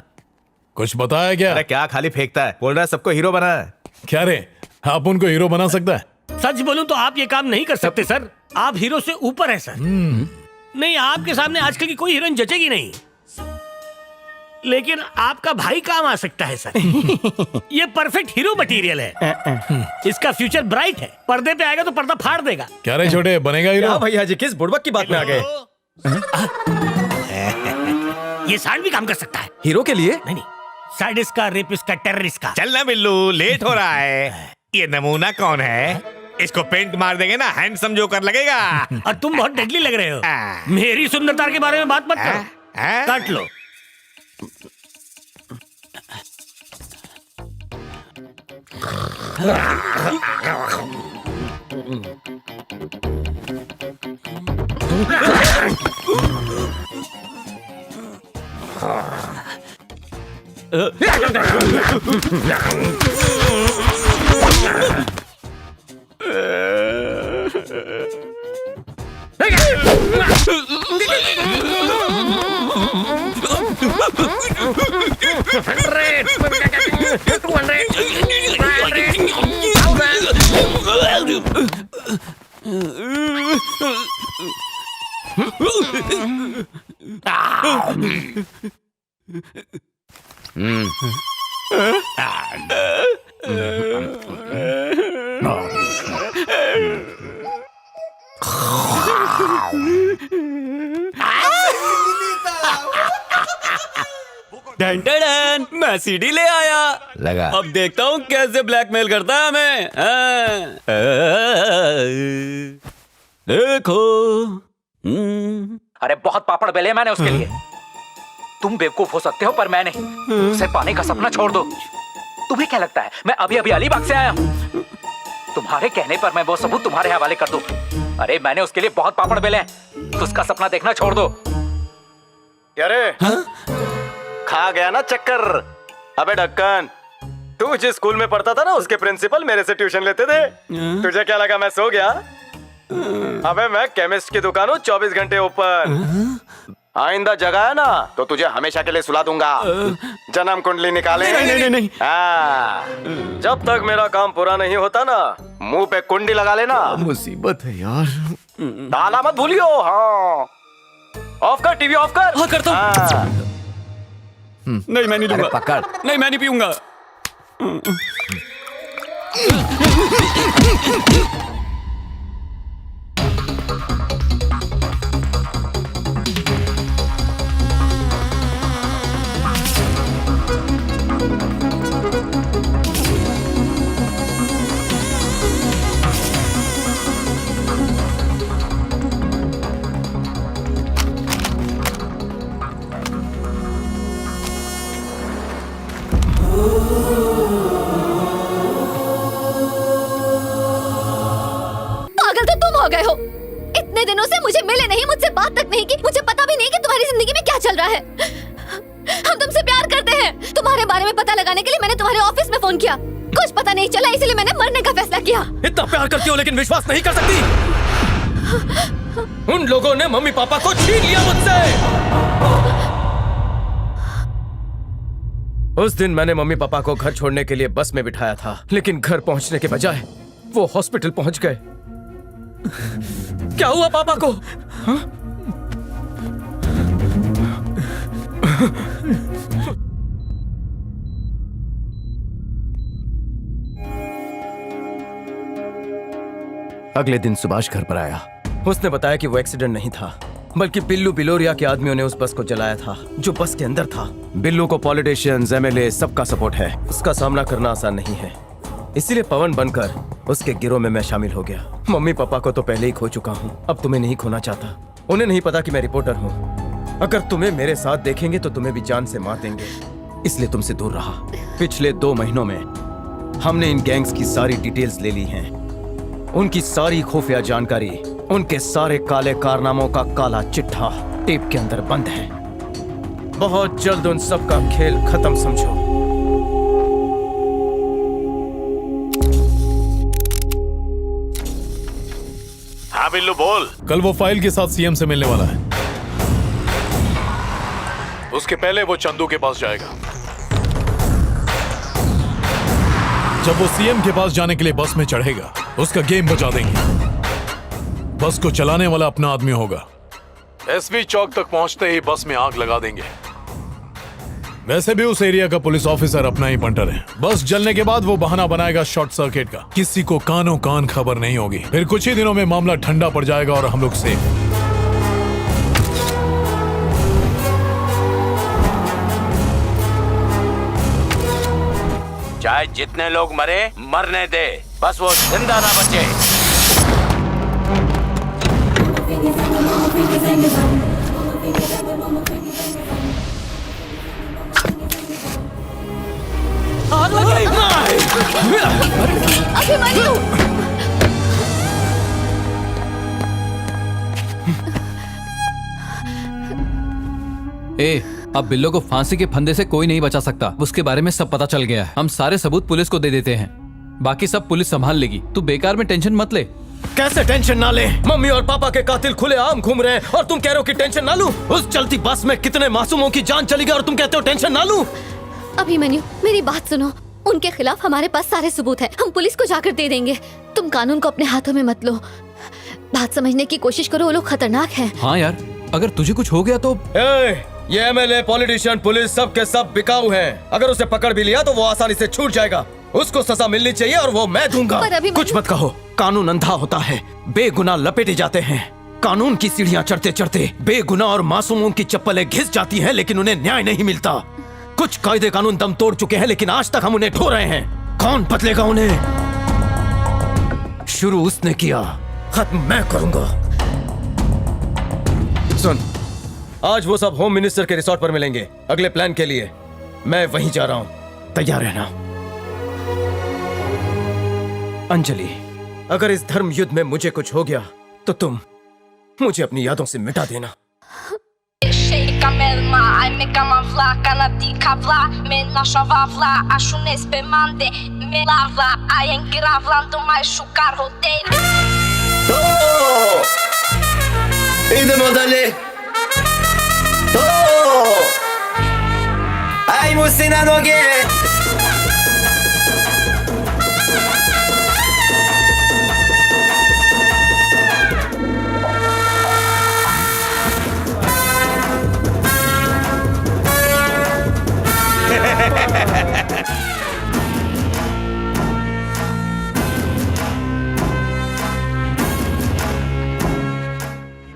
कुछ बताया क्या? अरे क्या खाली फेंकता है, बोल रहा है सबको हीरो बना है। क्या रे, आप उनको हीरो बना सकता है? सच बोलूं तो आप ये काम नहीं कर सकते सर, आप हीरो से ऊपर है सर। नहीं, आपके सामने आजकल की कोई हीरोइन जचेगी नहीं, लेकिन आपका भाई काम आ सकता है सर। ये परफेक्ट हीरो मटेरियल है, इसका फ्यूचर ब्राइट है। पर्दे पे आएगा तो पर्दा फाड़ देगा। क्या रे छोटे, बनेगा हीरो? भैया जी किस बुड़बक की बात में आ गए? ये सांड भी काम कर सकता है हीरो के लिए। नहीं, साइडिस्ट का, रेपिस्ट का, टेररिस्ट का। चल ना बिल्लू, लेट हो रहा है। ये नमूना कौन है? इसको पेंट मार देंगे ना, हैंडसम जोकर लगेगा। और तुम बहुत डेडली लग रहे हो। मेरी सुंदरता के बारे में बात मत करो। काट लो। डन मैं सीडी ले आया। लगा। अब देखता हूँ कैसे ब्लैकमेल करता है हमें। देखो। अरे बहुत पापड़ बेले मैंने उसके लिए। तुम बेवकूफ हो सकते हो पर मैं नहीं। उसे पाने का सपना छोड़ दो। तुम्हें क्या लगता है मैं अभी अभी अलीबाग से आया हूँ? तुम्हारे कहने पर मैं वो सबूत तुम्हारे हवाले कर दूं। अरे मैंने उसके लिए बहुत पापड़ बेले हैं। उसका सपना देखना छोड़ दो। क्या रे? खा गया ना चक्कर? अबे ढक्कन, तू जिस स्कूल में पढ़ता था ना उसके प्रिंसिपल मेरे से ट्यूशन लेते थे। तुझे क्या लगा मैं सो गया? अबे मैं केमिस्ट की दुकान हूँ 24 घंटे ओपन। आइंदा जगह है ना तो तुझे हमेशा के लिए सुला दूंगा। जन्म कुंडली निकाले। नहीं। जब तक मेरा काम पूरा नहीं होता ना मुंह पे कुंडी लगा लेना। मुसीबत है यार। ताला मत भूलियो। हाँ ऑफ कर, टीवी ऑफ कर। हाँ करता हूँ। नहीं मैं नहीं दूंगा। पकड़। नहीं मैं नहीं पीऊंगा। पागल तो तुम हो गए हो। इतने दिनों से मुझे मिले नहीं, मुझसे बात तक नहीं की। मुझे पता भी नहीं कि तुम्हारी जिंदगी में क्या चल रहा है। हम तुमसे प्यार करते हैं। तुम्हारे बारे में पता लगाने के लिए मैंने तुम्हारे ऑफिस में फोन किया। कुछ पता नहीं चला इसलिए मैंने मरने का फैसला किया। इतना प्यार करती हो लेकिन विश्वास नहीं कर सकती। उन लोगों ने मम्मी पापा को छीन लिया मुझसे। उस दिन मैंने मम्मी पापा को घर छोड़ने के लिए बस में बिठाया था, लेकिन घर पहुंचने के बजाय वो हॉस्पिटल पहुंच गए। क्या हुआ पापा को? हा? अगले दिन सुभाष घर पर आया। उसने बताया कि वो एक्सीडेंट नहीं था, बल्कि बिल्लू बिलोरिया के आदमियों ने उस बस को जलाया था जो बस के अंदर था। बिल्लू को पॉलिटिशियंस, एमएलए सबका सपोर्ट है। उसका सामना करना आसान नहीं है, इसीलिए पवन बनकर उसके गिरोह में मैं शामिल हो गया। मम्मी पापा को तो पहले ही खो चुका हूँ, अब तुम्हें नहीं खोना चाहता। उन्हें नहीं पता कि मैं रिपोर्टर हूँ। अगर तुम्हें मेरे साथ देखेंगे तो तुम्हें भी जान से मार देंगे, इसलिए तुमसे दूर रहा। पिछले 2 महीनों में हमने इन गैंग्स की सारी डिटेल्स ले ली हैं। उनकी सारी खुफिया जानकारी, उनके सारे काले कारनामों का काला चिट्ठा टेप के अंदर बंद है। बहुत जल्द उन सब का खेल खत्म समझो। हाँ बिल्लू बोल। कल वो फाइल के साथ सीएम से मिलने वाला है। उसके पहले वो चंदू के पास जाएगा। जब वो सीएम के पास जाने के लिए बस में चढ़ेगा, उसका गेम बचा देंगे। बस को चलाने वाला अपना आदमी होगा। एसवी चौक तक पहुंचते ही बस में आग लगा देंगे। वैसे भी उस एरिया का पुलिस ऑफिसर अपना ही पंटर है। बस जलने के बाद वो बहाना बनाएगा शॉर्ट सर्किट का। किसी को कानों कान खबर नहीं होगी। फिर कुछ ही दिनों में मामला ठंडा पड़ जाएगा और हम लोग सेफ। चाहे जितने लोग मरे मरने दे, बस वो जिंदा ना बचे। अभिमन्यु! ए, अब बिल्लो को फांसी के फंदे से कोई नहीं बचा सकता। उसके बारे में सब पता चल गया है। हम सारे सबूत पुलिस को दे देते हैं, बाकी सब पुलिस संभाल लेगी। तू बेकार में टेंशन मत ले। कैसे टेंशन ना ले? मम्मी और पापा के कातिल खुले आम घूम रहे हैं और तुम कह रहे हो कि टेंशन ना लूं? उस चलती बस में कितने मासूमों की जान चली गई और तुम कहते हो टेंशन ना लूं? अभिमन्यु, मेरी बात सुनो। उनके खिलाफ हमारे पास सारे सबूत हैं। हम पुलिस को जाकर दे देंगे। तुम कानून को अपने हाथों में मत लो। बात समझने की कोशिश करो, वो लोग खतरनाक हैं। हाँ यार, अगर तुझे कुछ हो गया तो ये एमएलए, पॉलिटिशियन, पुलिस सब के सब बिकाऊ हैं। अगर उसे पकड़ भी लिया तो वो आसानी से छूट जाएगा। उसको सजा मिलनी चाहिए और वो मैं दूंगा। कुछ मत कहो, कानून अंधा होता है, बेगुनाह लपेटे जाते हैं। कानून की सीढ़ियां चढ़ते चढ़ते बेगुनाह और मासूमों की चप्पलें घिस जाती हैं, लेकिन उन्हें न्याय नहीं मिलता। कुछ कायदे कानून दम तोड़ चुके हैं, लेकिन आज तक हम उन्हें ढो रहे हैं। कौन बदलेगा उन्हें? शुरू उसने किया, खत्म मैं करूंगा। सुन, आज वो सब होम मिनिस्टर के रिसोर्ट पर मिलेंगे अगले प्लान के लिए। मैं वहीं जा रहा हूं, तैयार रहना। अंजलि, अगर इस धर्म युद्ध में मुझे कुछ हो गया तो तुम मुझे अपनी यादों से मिटा देना। Ai Musina Nogueira.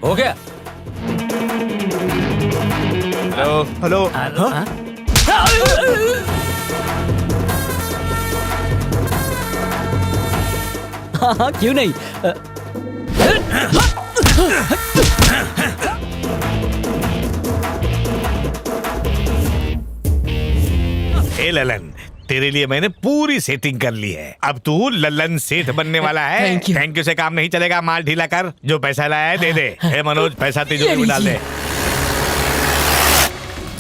हो गया? Hello hello. हाँ? हाँ, क्यों नहीं? ए ललन, तेरे लिए मैंने पूरी सेटिंग कर ली है। अब तू ललन सेठ बनने वाला है। थैंक यू से काम नहीं चलेगा, माल ढीला कर। जो पैसा लाया है दे दे। ए मनोज, पैसा तिजोरी में डाल दे।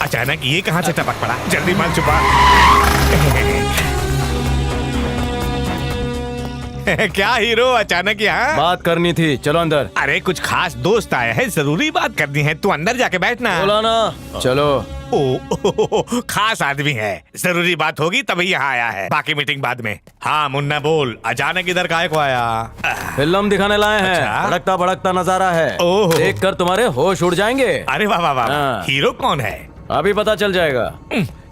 अचानक ये कहां से टपक पड़ा? जल्दी माल छुपा। क्या हीरो, अचानक यहाँ? बात करनी थी, चलो अंदर। अरे कुछ खास दोस्त आया है, जरूरी बात करनी है। तू अंदर जाके बैठना। बोला ना, चलो। ओ, खास आदमी है, जरूरी बात होगी तभी यहाँ आया है, बाकी मीटिंग बाद में। हाँ मुन्ना बोल, अचानक इधर काहे को आया? फिल्म दिखाने लाए हैं। अच्छा? भड़कता भड़कता नजारा है, देखकर तुम्हारे होश उड़ जाएंगे। अरे वाह वाह वाह, हीरो कौन है? अभी पता चल जाएगा।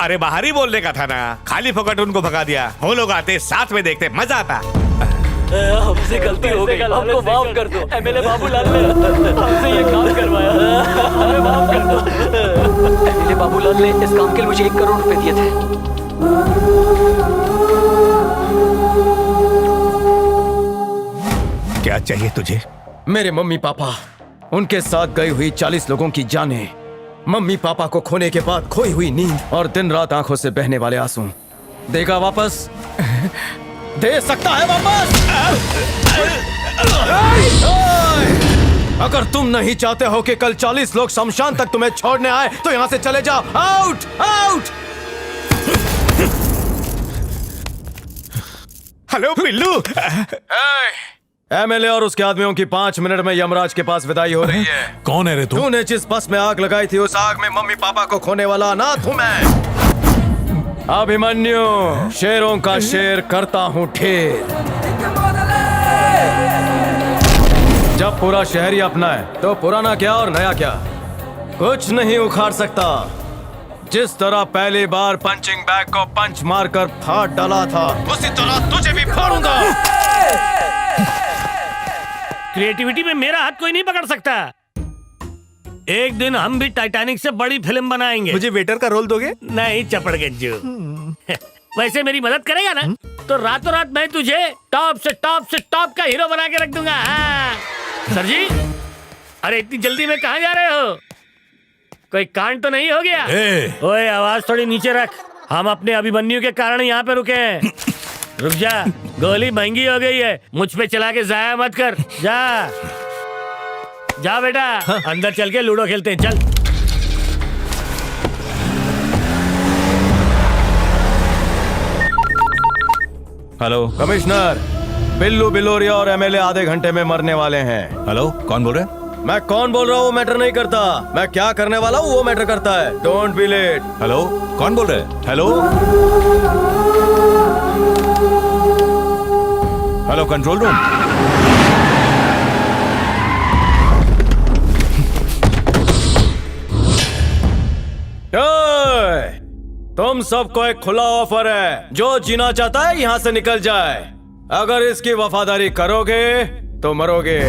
अरे बाहर ही बोलने का था ना, खाली फोकट उनको भगा दिया। वो लोग आते, साथ में देखते, मजा आता। हमसे गलती हो गई, हमको माफ कर दो। एमएलए बाबूलाल ने हमसे ये काम करवाया, हमें माफ कर दो। एमएलए बाबूलाल ने इस काम के लिए मुझे 1 करोड़ रुपए दिए थे। क्या चाहिए तुझे? मेरे मम्मी पापा, उनके साथ गई हुई 40 लोगों की जानें, मम्मी पापा को खोने के बाद खोई हुई नींद और दिन रात आंखों से बहने वाले आंसू। देगा वापस? दे सकता है वापस? अगर तुम नहीं चाहते हो कि कल 40 लोग शमशान तक तुम्हें छोड़ने आए तो यहां से चले जाओ। Out out. हेलो पिल्लू। एमएलए और उसके आदमियों की 5 मिनट में यमराज के पास विदाई हो रही है। कौन है रे तू? तूने जिस बस में आग लगाई थी, उस आग में मम्मी पापा को खोने वाला अनाथ हूं मैं। अभिमन्यु, शेरों का शेर करता हूं ठेर। जब पूरा शहर ही अपना है तो पुराना क्या और नया क्या, कुछ नहीं उखाड़ सकता। जिस तरह पहली बार पंचिंग बैग को पंच मारकर फाड़ डाला था, उसी तरह तुझे भी फाड़ूंगा। क्रिएटिविटी में मेरा हाथ कोई नहीं पकड़ सकता। एक दिन हम भी टाइटैनिक से बड़ी फिल्म बनाएंगे। मुझे वेटर का रोल दोगे? नहीं, चपड़ गज्जू। वैसे मेरी मदद करेगा ना तो रातों रात मैं तुझे टॉप से टॉप का हीरो बना के रख दूंगा। हाँ। सर जी, अरे इतनी जल्दी में कहाँ जा रहे हो? कोई कांड तो नहीं हो गया? ओए आवाज थोड़ी नीचे रख, हम अपने अभिमन्यु के कारण यहाँ पे रुके हैं। रुक जा, गोली महंगी हो गई है, मुझ पे चला के जाया मत कर। जा जा बेटा, अंदर चल के लूडो खेलते हैं, चल। हेलो कमिश्नर, बिल्लू बिलोरिया और एमएलए आधे घंटे में मरने वाले हैं। हेलो, कौन बोल रहे हैं? मैं कौन बोल रहा हूँ वो मैटर नहीं करता, मैं क्या करने वाला हूँ वो मैटर करता है। Don't be late. हेलो, कौन बोल रहे हैं? Hello hello, control room. तुम सबको एक खुला ऑफर है, जो जीना चाहता है यहाँ से निकल जाए। अगर इसकी वफादारी करोगे तो मरोगे।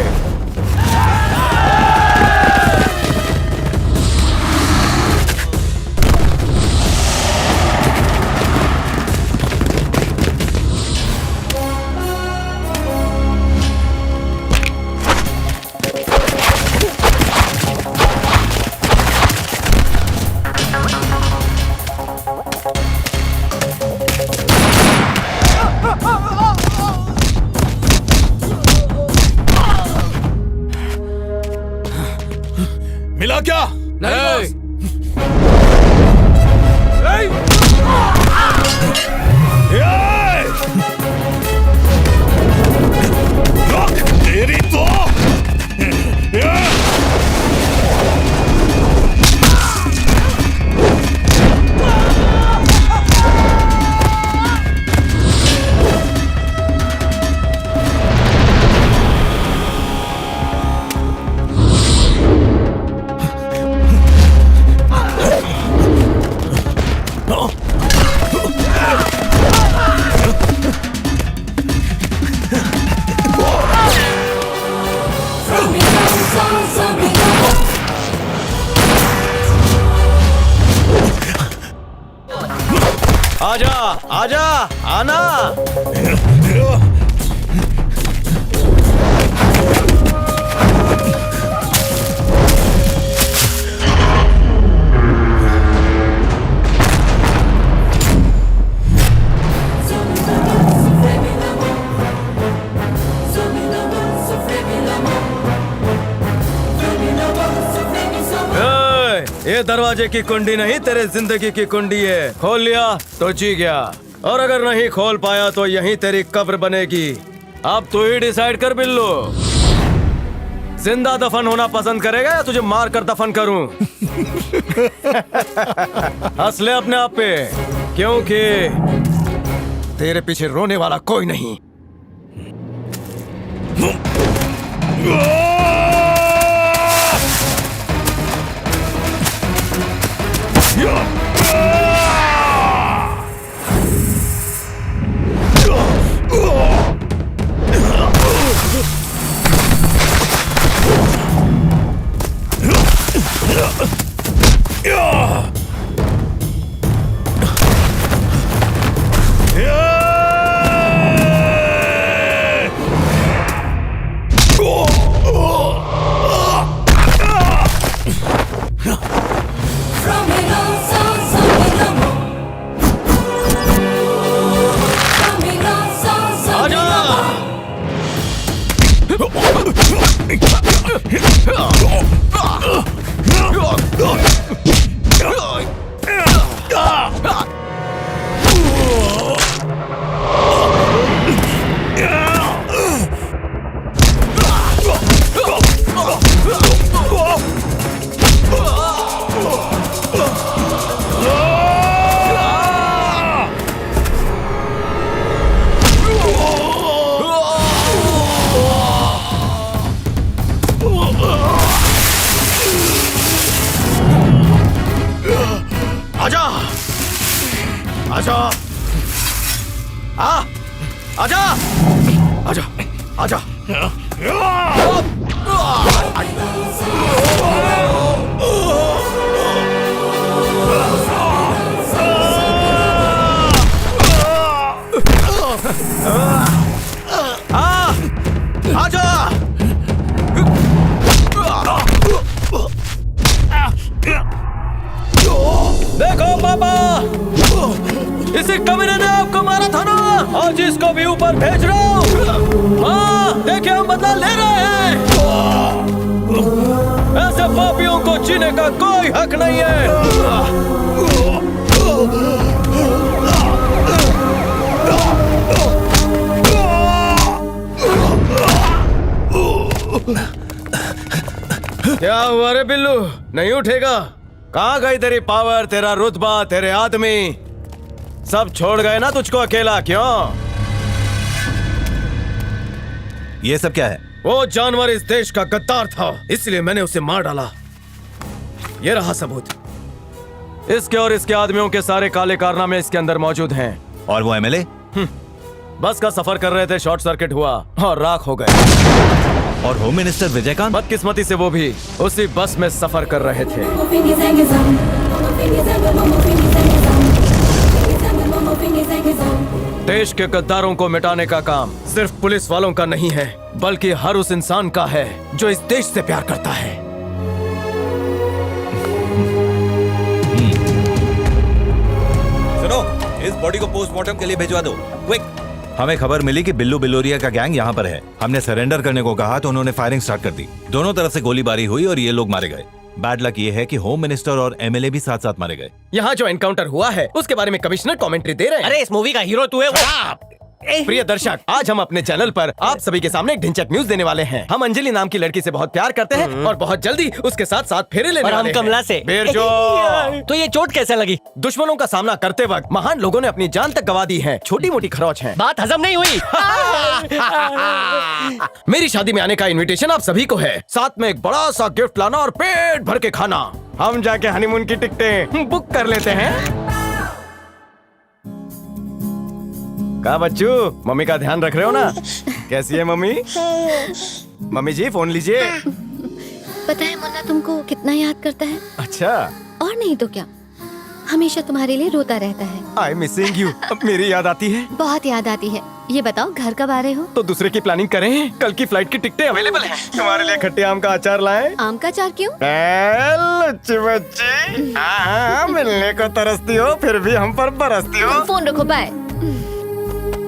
मिला क्या? तेरी तो आजा आजा, आना। ये दरवाजे की कुंडी नहीं, तेरे जिंदगी की कुंडी है। खोल लिया तो जी गया, और अगर नहीं खोल पाया तो यहीं तेरी कब्र बनेगी। अब तू ही डिसाइड कर बिल्लू, जिंदा दफन होना पसंद करेगा या तुझे मार कर दफन करूं? हंस ले अपने आप पे, क्योंकि तेरे पीछे रोने वाला कोई नहीं। आजा, आजा, आजा, आजा। आजा। देखो पापा, इसी कमीने ने आपको मारा था ना, आज इसको भी ऊपर भेज रहा हूँ। हाँ, देखिए हम बदला ले रहे हैं। ऐसे पापियों को जीने का कोई हक नहीं है। क्या हुआ रे बिल्लू, नहीं उठेगा? कहाँ गई तेरी पावर, तेरा रुतबा, तेरे आदमी? सब छोड़ गए ना तुझको अकेला? क्यों? ये सब क्या है? वो जानवर इस देश का गद्दार था, इसलिए मैंने उसे मार डाला। ये रहा सबूत। इसके और इसके आदमियों के सारे काले कारनामे इसके अंदर मौजूद हैं। और वो एमएलए? बस का सफर कर रहे थे, शॉर्ट सर्किट हुआ और राख हो गए। और होम मिनिस्टर विजयकांत? बदकिस्मती से वो भी उसी बस में सफर कर रहे थे। देश के गद्दारों को मिटाने का काम सिर्फ पुलिस वालों का नहीं है, बल्कि हर उस इंसान का है जो इस देश से प्यार करता है। सुनो, इस बॉडी को पोस्टमार्टम के लिए भिजवा दो, क्विक। हमें खबर मिली कि बिल्लू बिलोरिया का गैंग यहाँ पर है। हमने सरेंडर करने को कहा तो उन्होंने फायरिंग स्टार्ट कर दी। दोनों तरफ से गोलीबारी हुई और ये लोग मारे गए। बैड लक ये है कि होम मिनिस्टर और एमएलए भी साथ साथ मारे गए। यहाँ जो एनकाउंटर हुआ है उसके बारे में कमिश्नर कमेंट्री दे रहे हैं। अरे इस मूवी का हीरो तू है वो। प्रिय दर्शक, आज हम अपने चैनल पर आप सभी के सामने एक ढिंचक न्यूज देने वाले हैं। हम अंजलि नाम की लड़की से बहुत प्यार करते हैं और बहुत जल्दी उसके साथ साथ फेरे लेने वाले हैं। कमला से तो ये चोट कैसे लगी? दुश्मनों का सामना करते वक्त महान लोगों ने अपनी जान तक गवा दी है। छोटी मोटी खरोच है, बात हजम नहीं हुई। मेरी शादी में आने का इनविटेशन आप सभी को है, साथ में एक बड़ा सा गिफ्ट लाना और पेट भर के खाना। हम जाके हनीमून की टिकटें बुक कर लेते हैं। का बच्चू, मम्मी का ध्यान रख रहे हो ना? कैसी है मम्मी? मम्मी जी फोन लीजिए। पता है मुन्ना तुमको कितना याद करता है। अच्छा, और नहीं तो क्या, हमेशा तुम्हारे लिए रोता रहता है। I missing you. अब मेरी याद आती है। बहुत याद आती है। ये बताओ घर कब आ रहे हो? तो दूसरे की प्लानिंग करें। कल की फ्लाइट की टिकटें अवेलेबल हैं। तुम्हारे लिए खट्टे आम का अचार लाएं। आम का अचार क्यों? लुच्ची बच्ची, मिलने को तरसती हो फिर भी हम पर बरसती हो। फोन रखो, बाय।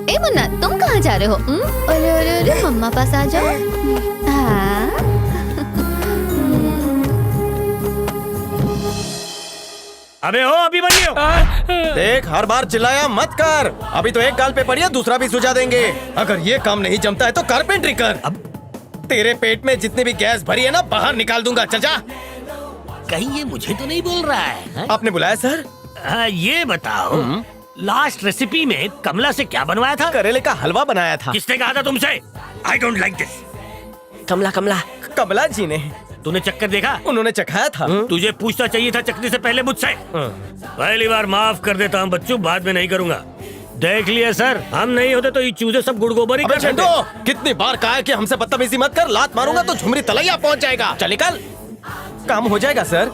ए मुन्ना, तुम कहाँ जा रहे हो? अरे अरे अरे, मम्मा पास आ जाओ। हाँ। अबे हो, अभी बनियो। देख, हर बार चिल्लाया मत कर। अभी तो एक गाल पे पड़ी है, दूसरा भी सुझा देंगे। अगर ये काम नहीं जमता है तो कारपेंटरी कर। अब तेरे पेट में जितनी भी गैस भरी है ना, बाहर निकाल दूंगा। चल जा। कहीं ये मुझे तो नहीं बोल रहा है? आपने बुलाया सर? ये बताओ, लास्ट रेसिपी में कमला से क्या बनवाया था? करेले का हलवा बनाया था। किसने कहा था तुमसे? I don't like this. Kamala Kamala Kamala ji ने। तूने चक्कर देखा? उन्होंने चखाया था। तुझे पूछना चाहिए था चखने से पहले मुझसे। पहली बार माफ कर देता हूँ बच्चों, बाद में नहीं करूंगा। देख लिया सर, हम नहीं होते तो ये चूजे सब गुड़ गोबर ही कर देते। कितनी बार कहा है कि हमसे बदतमीजी मत कर, लात मारूंगा तो झुमरी तलैया पहुंच जाएगा। चल निकल। काम हो जाएगा सर।